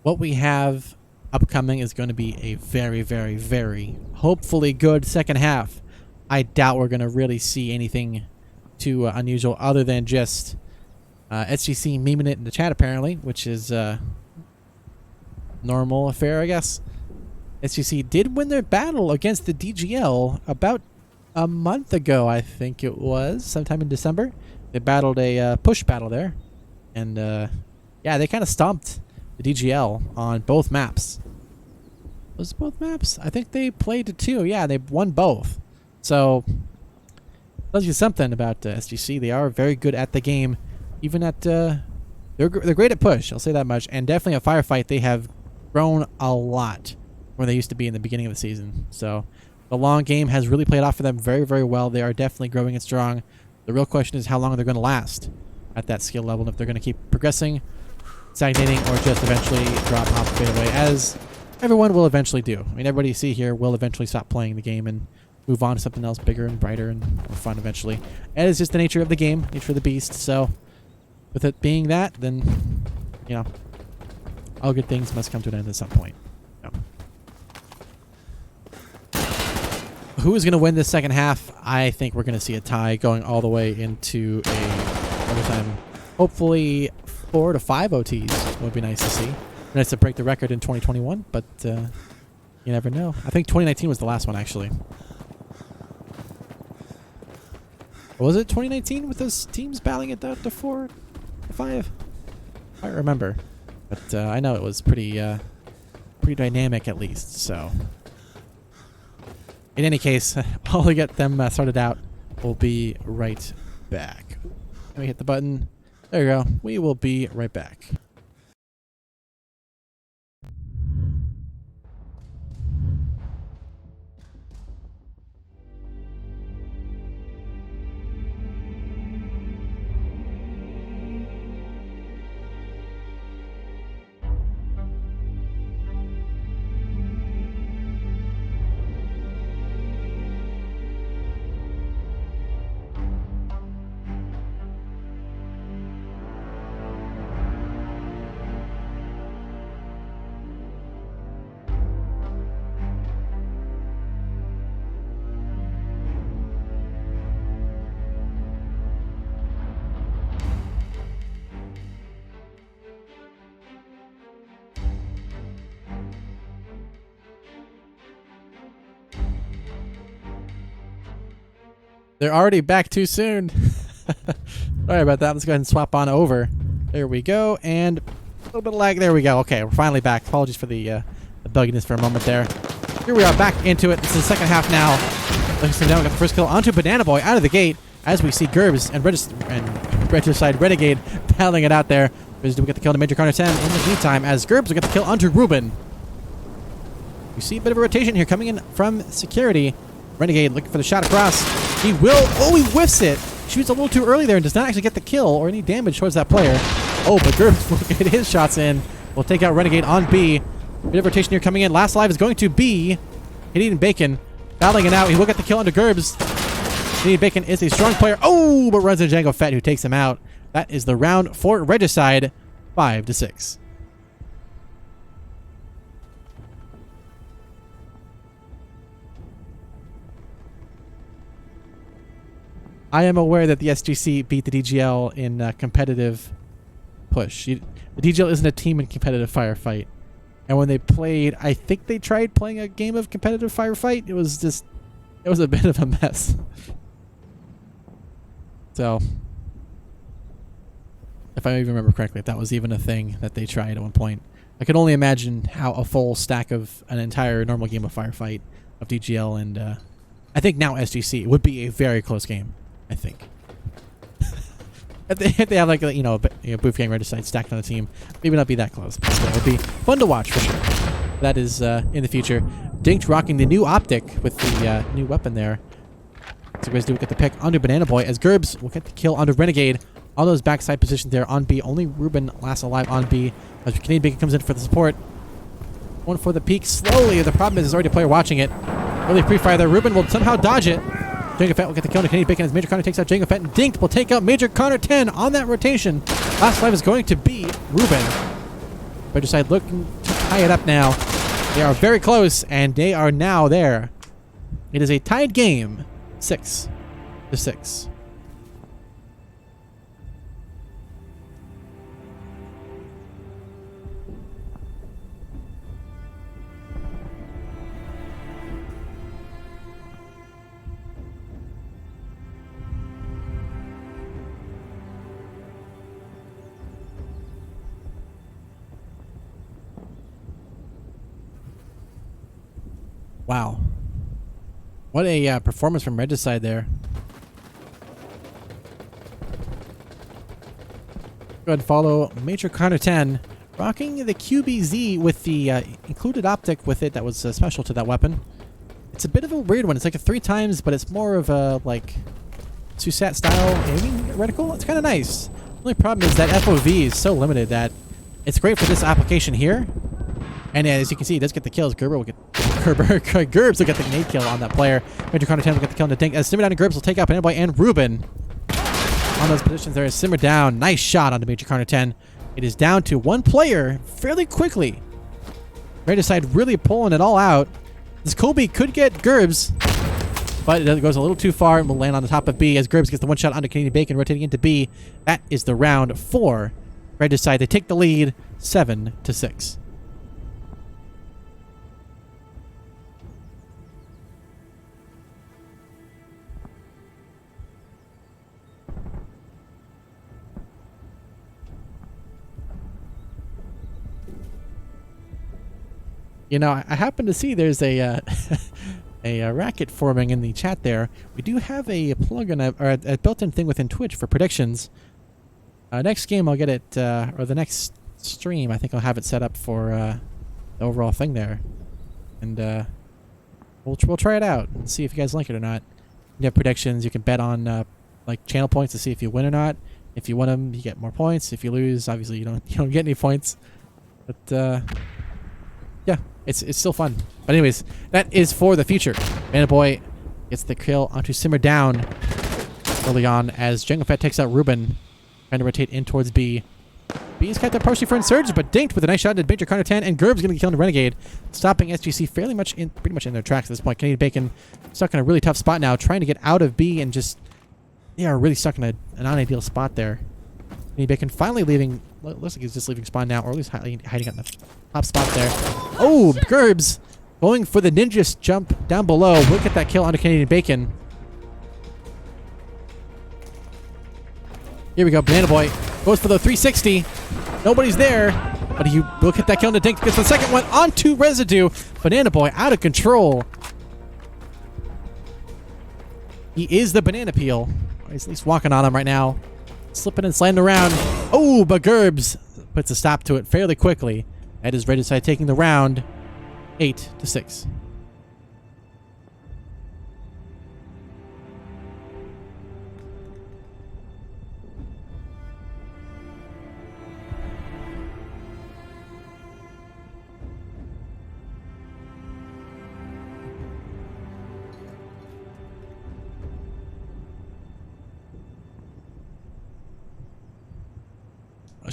What we have upcoming is going to be a very, very, very hopefully good second half. I doubt we're going to really see anything too unusual other than just SGC memeing it in the chat apparently, which is normal affair, I guess. SGC did win their battle against the DGL about a month ago, I think it was, sometime in December. They battled a push battle there. And, yeah, they kind of stomped the DGL on both maps. Was it both maps? I think they played to 2. Yeah, they won both. So, tells you something about SGC. They are very good at the game. Even at, they're great at push, I'll say that much. And definitely at firefight, they have grown a lot where they used to be in the beginning of the season. So, the long game has really played off for them very, very well. They are definitely growing and strong. The real question is how long they're going to last at that skill level, and if they're going to keep progressing, stagnating, or just eventually drop off and fade away, as everyone will eventually do. I mean, everybody you see here will eventually stop playing the game and move on to something else bigger and brighter and more fun eventually. And it's just the nature of the game, nature of the beast. So with it being that, then, you know, all good things must come to an end at some point. Who is going to win this second half? I think we're going to see a tie going all the way into a overtime. Hopefully 4 to 5 OTs would be nice to see. Nice to break the record in 2021, but you never know. I think 2019 was the last one, actually. Was it 2019 with those teams battling it down to 4 to 5? I don't remember, but I know it was pretty dynamic at least. So. In any case, while we get them sorted out, we'll be right back. Let me hit the button. There you go. We will be right back. They're already back too soon. Sorry about that. Let's go ahead and swap on over. There we go. And a little bit of lag. There we go. Okay, we're finally back. Apologies for the bugginess for a moment there. Here we are back into it. This is the second half now. Looking down, we got the first kill onto Banana Boy out of the gate as we see Gerbs and Regicide Renegade battling it out there. We get the kill to Major Connor 10 in the meantime as Gerbs will get the kill onto Ruben. We see a bit of a rotation here coming in from security. Renegade looking for the shot across. He will. Oh, he whiffs it. Shoots a little too early there and does not actually get the kill or any damage towards that player. Oh, but Gerbs will get his shots in. We'll take out Renegade on B. Bit of rotation here coming in. Last live is going to be Canadian Bacon. battling it out. He will get the kill onto Gerbs. Canadian Bacon is a strong player. Oh, but runs into Django Fett, who takes him out. That is the round for Regicide, 5-6. I am aware that the SGC beat the DGL in competitive push. The DGL isn't a team in competitive firefight. And when they played, I think they tried playing a game of competitive firefight. It was a bit of a mess. So, if I even remember correctly, if that was even a thing that they tried at one point. I could only imagine how a full stack of an entire normal game of firefight of DGL and I think now SGC would be a very close game. I think. if they have like a, Booth Gang Regicide stacked on the team, maybe not be that close, but still, it would be fun to watch for sure. That is in the future. Dinked rocking the new optic with the new weapon there. So guys do get the pick onto Banana Boy as Gerbs will get the kill onto Renegade. All those backside positions there on B. Only Ruben lasts alive on B as Canadian Bacon comes in for the support. One for the peak slowly. The problem is there's already a player watching it. Early pre-fire there. Ruben will somehow dodge it. Django Fett will get the kill on Canadian Bacon as Major Connor takes out Django Fett, and Dinked will take out Major Connor 10 on that rotation. Last life is going to be Ruben. Regicide looking to tie it up now. They are very close, and they are now there. It is a tied game, 6-6. Wow. What a performance from Regicide there. Go ahead and follow Major Connor 10, rocking the QBZ with the included optic with it that was special to that weapon. It's a bit of a weird one. It's like a 3 times, but it's more of a like Susat style aiming reticle. It's kind of nice. The only problem is that FOV is so limited that it's great for this application here. And as you can see, he does get the kills. Gerbs will get the nade kill on that player. Major Connor 10 will get the kill on the Dink. As Simmer Down and Gerbs will take out Banana Boy and Ruben. On those positions there is Simmer Down. Nice shot onto Major Connor 10. It is down to 1 player fairly quickly. Regicide really pulling it all out. This Kobe could get Gerbs, but it goes a little too far and will land on the top of B as Gerbs gets the 1 shot onto Canadian Bacon, rotating into B. That is the round for Regicide. They take the lead 7-6. You know, I happen to see there's a a racket forming in the chat there. We do have a plugin or a built-in thing within Twitch for predictions. Next game I'll get it, or the next stream I think I'll have it set up for the overall thing there, and we'll try it out and see if you guys like it or not. You have predictions. You can bet on like channel points to see if you win or not. If you win them, you get more points. If you lose, obviously you don't get any points. But yeah. It's still fun. But anyways, that is for the future. Banana Boy gets the kill onto Simmer Down early on as Django Fett takes out Ruben, trying to rotate in towards B. B is kept up partially for Insurge, but Dinked with a nice shot at Major Connor 10, and Gerb's going to kill the Renegade, stopping SGC pretty much in their tracks at this point. Canadian Bacon stuck in a really tough spot now, trying to get out of B, and just they are really stuck in an unideal spot there. Canadian Bacon finally leaving. Looks like he's just leaving spawn now, or at least hiding on the top spot there. Oh, Gerbs going for the ninja jump down below. We'll get that kill onto Canadian Bacon. Here we go. Banana Boy goes for the 360. Nobody's there, but he will get that kill on the Dink. Gets the second one onto Residue. Banana Boy out of control. He is the banana peel. He's at least walking on him right now. Slipping and sliding around. Oh, but Gerbs puts a stop to it fairly quickly. That is Regicide taking the round 8-6.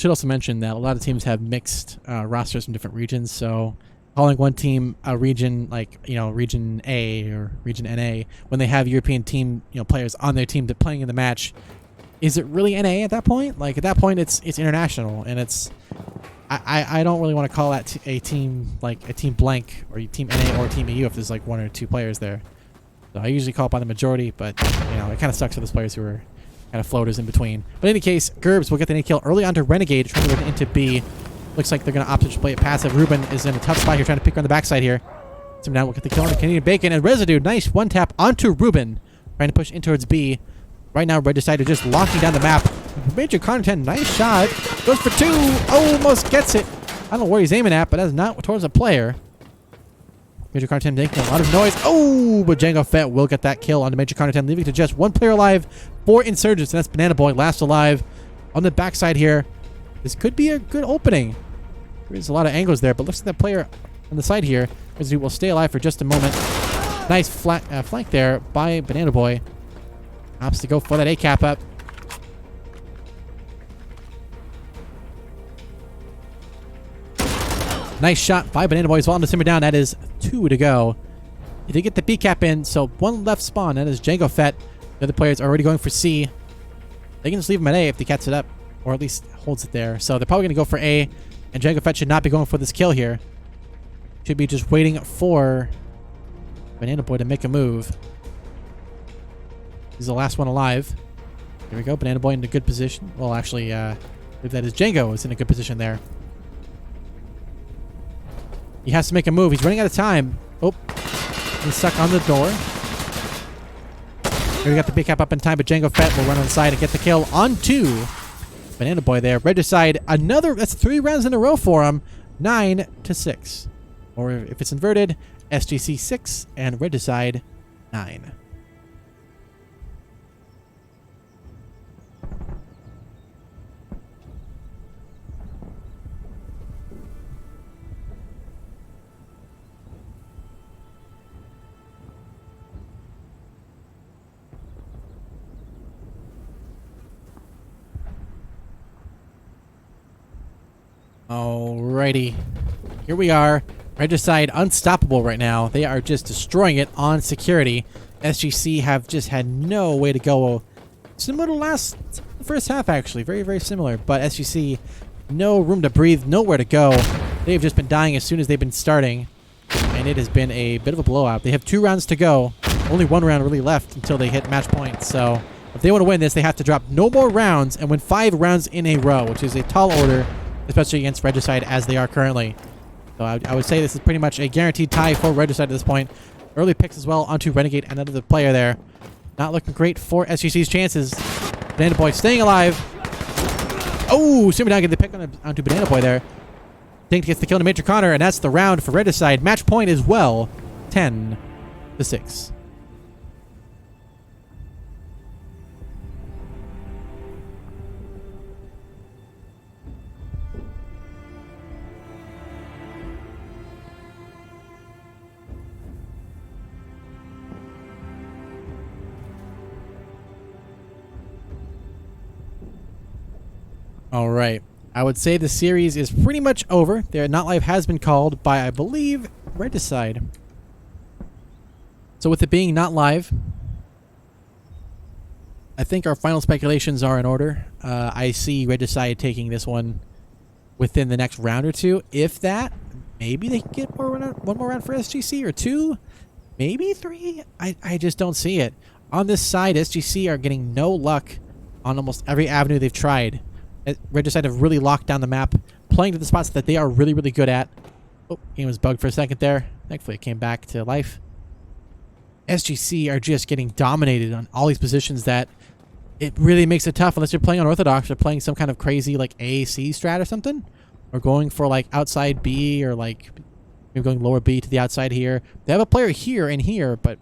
should also mention that a lot of teams have mixed rosters from different regions, so calling one team a region like, region A or region NA when they have European team, players on their team that playing in the match, is it really NA at that point? Like at that point it's international, and it's I don't really want to call that a team like a team blank or team NA or team EU if there's like one or two players there. So I usually call it by the majority, but it kind of sucks for those players who are kind of floaters in between. But in any case, Gerbs will get the nade kill early onto Renegade, trying to get into B. Looks like they're going to opt to play it passive. Ruben is in a tough spot here, trying to pick on the backside here. So now we'll get the kill on the Canadian Bacon, and Residue, nice one tap onto Ruben, trying to push in towards B. Right now, Red decided just locking down the map. Major content, nice shot. Goes for two, almost gets it. I don't know where he's aiming at, but that's not towards a player. Major Content making a lot of noise. Oh, but Django Fett will get that kill on the Major Content, leaving to just one player alive for Insurgents, and that's Banana Boy, last alive on the backside here. This could be a good opening. There's a lot of angles there, but looks like that player on the side here will stay alive for just a moment. Nice flank there by Banana Boy. Opts to go for that A cap up. Nice shot by Banana Boy as well on the simmer down. That is 2 to go. He did get the B cap in, so one left spawn. That is Django Fett. The other players are already going for C. They can just leave him at A if he gets it up, or at least holds it there. So they're probably going to go for A, and Django Fett should not be going for this kill here. Should be just waiting for Banana Boy to make a move. He's the last one alive. There we go. Banana Boy in a good position. Well, actually, I believe that is Django is in a good position there. He has to make a move. He's running out of time. Oh, he's stuck on the door. Here we got the big cap up in time, but Django Fett will run on the side and get the kill on 2. Banana Boy there. Regicide, another, that's 3 rounds in a row for him. 9 to 6. Or if it's inverted, SGC 6 and Regicide 9. Alrighty, here we are. Regicide unstoppable right now. They are just destroying it on security. SGC have just had no way to go. Similar to the first half, actually. Very, very similar. But SGC, no room to breathe, nowhere to go. They've just been dying as soon as they've been starting. And it has been a bit of a blowout. They have 2 rounds to go. Only 1 round really left until they hit match point. So if they want to win this, they have to drop no more rounds and win 5 rounds in a row, which is a tall order, especially against Regicide as they are currently. So I would say this is pretty much a guaranteed tie for Regicide at this point. Early picks as well onto Renegade, another player there. Not looking great for SGC's chances. Banana Boy staying alive. Oh, Simmer down, get the pick onto Banana Boy there. Dink gets the kill to Major Connor, and that's the round for Regicide. Match point as well, 10 to 6. All right. I would say the series is pretty much over. Their Not Live has been called by, I believe, Regicide. So with it being not live, I think our final speculations are in order. I see Regicide taking this one within the next round or 2. If that, maybe they can get one more round for SGC, or 2, maybe 3. I just don't see it. On this side, SGC are getting no luck on almost every avenue they've tried. Regicide have really locked down the map, playing to the spots that they are really, really good at. Oh, game was bugged for a second there. Thankfully, it came back to life. SGC are just getting dominated on all these positions that it really makes it tough unless you're playing unorthodox or playing some kind of crazy like AAC strat or something, or going for like outside B, or like maybe going lower B to the outside here. They have a player here and here, but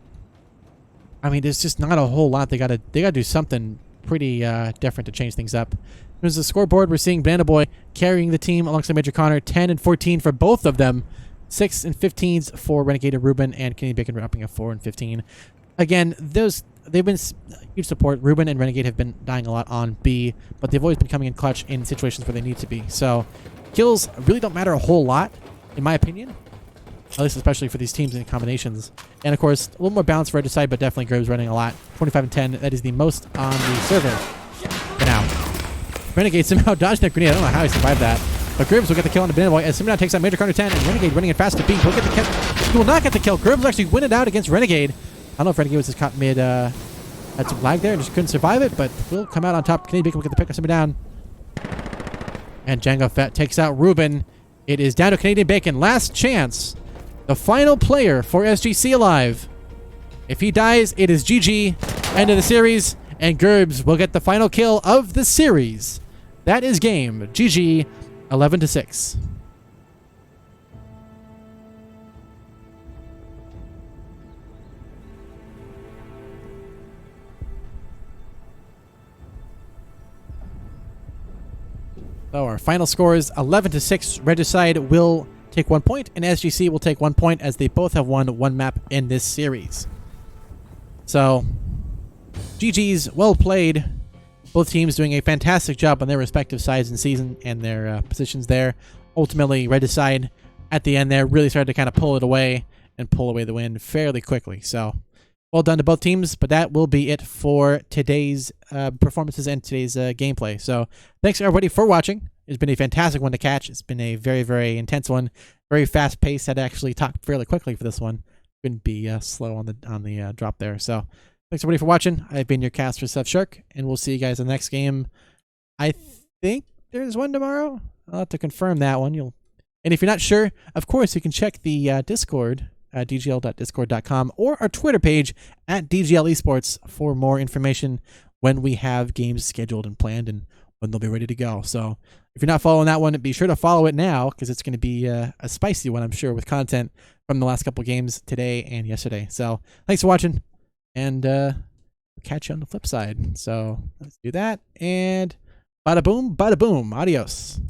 I mean, there's just not a whole lot. They gotta do something pretty different to change things up. There's the scoreboard. We're seeing Banana Boy carrying the team alongside Major Connor. 10 and 14 for both of them. 6 and 15s for Renegade and Ruben, and Canadian Bacon dropping a 4 and 15. Again, those they've been huge support. Ruben and Renegade have been dying a lot on B, but they've always been coming in clutch in situations where they need to be. So kills really don't matter a whole lot, in my opinion. At least especially for these teams and combinations. And of course, a little more balance for Regicide, but definitely Gribs running a lot. 25 and 10. That is the most on the server for now. Renegade somehow dodged that grenade. I don't know how he survived that. But Gribs will get the kill on the Banana Boy as Simon takes out Major Corner 10, and Renegade running it fast to beat. Will get the kill. He will not get the kill. Gribs will actually win it out against Renegade. I don't know if Renegade was just caught mid, had some lag there and just couldn't survive it, but will come out on top. Canadian Bacon will get the pick on Simon down. And Django Fett takes out Ruben. It is down to Canadian Bacon. Last chance. The final player for SGC alive. If he dies, it is GG. End of the series. And Gerbs will get the final kill of the series. That is game. GG. 11-6. So our final score is 11-6. Regicide will take 1 point, and SGC will take 1 point as they both have won one map in this series. So, GG's, well played. Both teams doing a fantastic job on their respective sides and season and their positions there. Ultimately, Regicide at the end there really started to kind of pull it away and pull away the win fairly quickly. So, well done to both teams, but that will be it for today's performances and today's gameplay. So, thanks everybody for watching. It's been a fantastic one to catch. It's been a very, very intense one. Very fast-paced. Had to actually talk fairly quickly for this one. Couldn't be slow on the drop there. So, thanks everybody for watching. I've been your caster, Seth Shark, and we'll see you guys in the next game. I think there's one tomorrow. I'll have to confirm that one. And if you're not sure, of course, you can check the Discord, dgl.discord.com, or our Twitter page at DGL Esports for more information when we have games scheduled and planned and when they'll be ready to go. So if you're not following that one, be sure to follow it now because it's going to be a spicy one, I'm sure, with content from the last couple games today and yesterday. So thanks for watching, and catch you on the flip side. So let's do that, and bada boom, adios.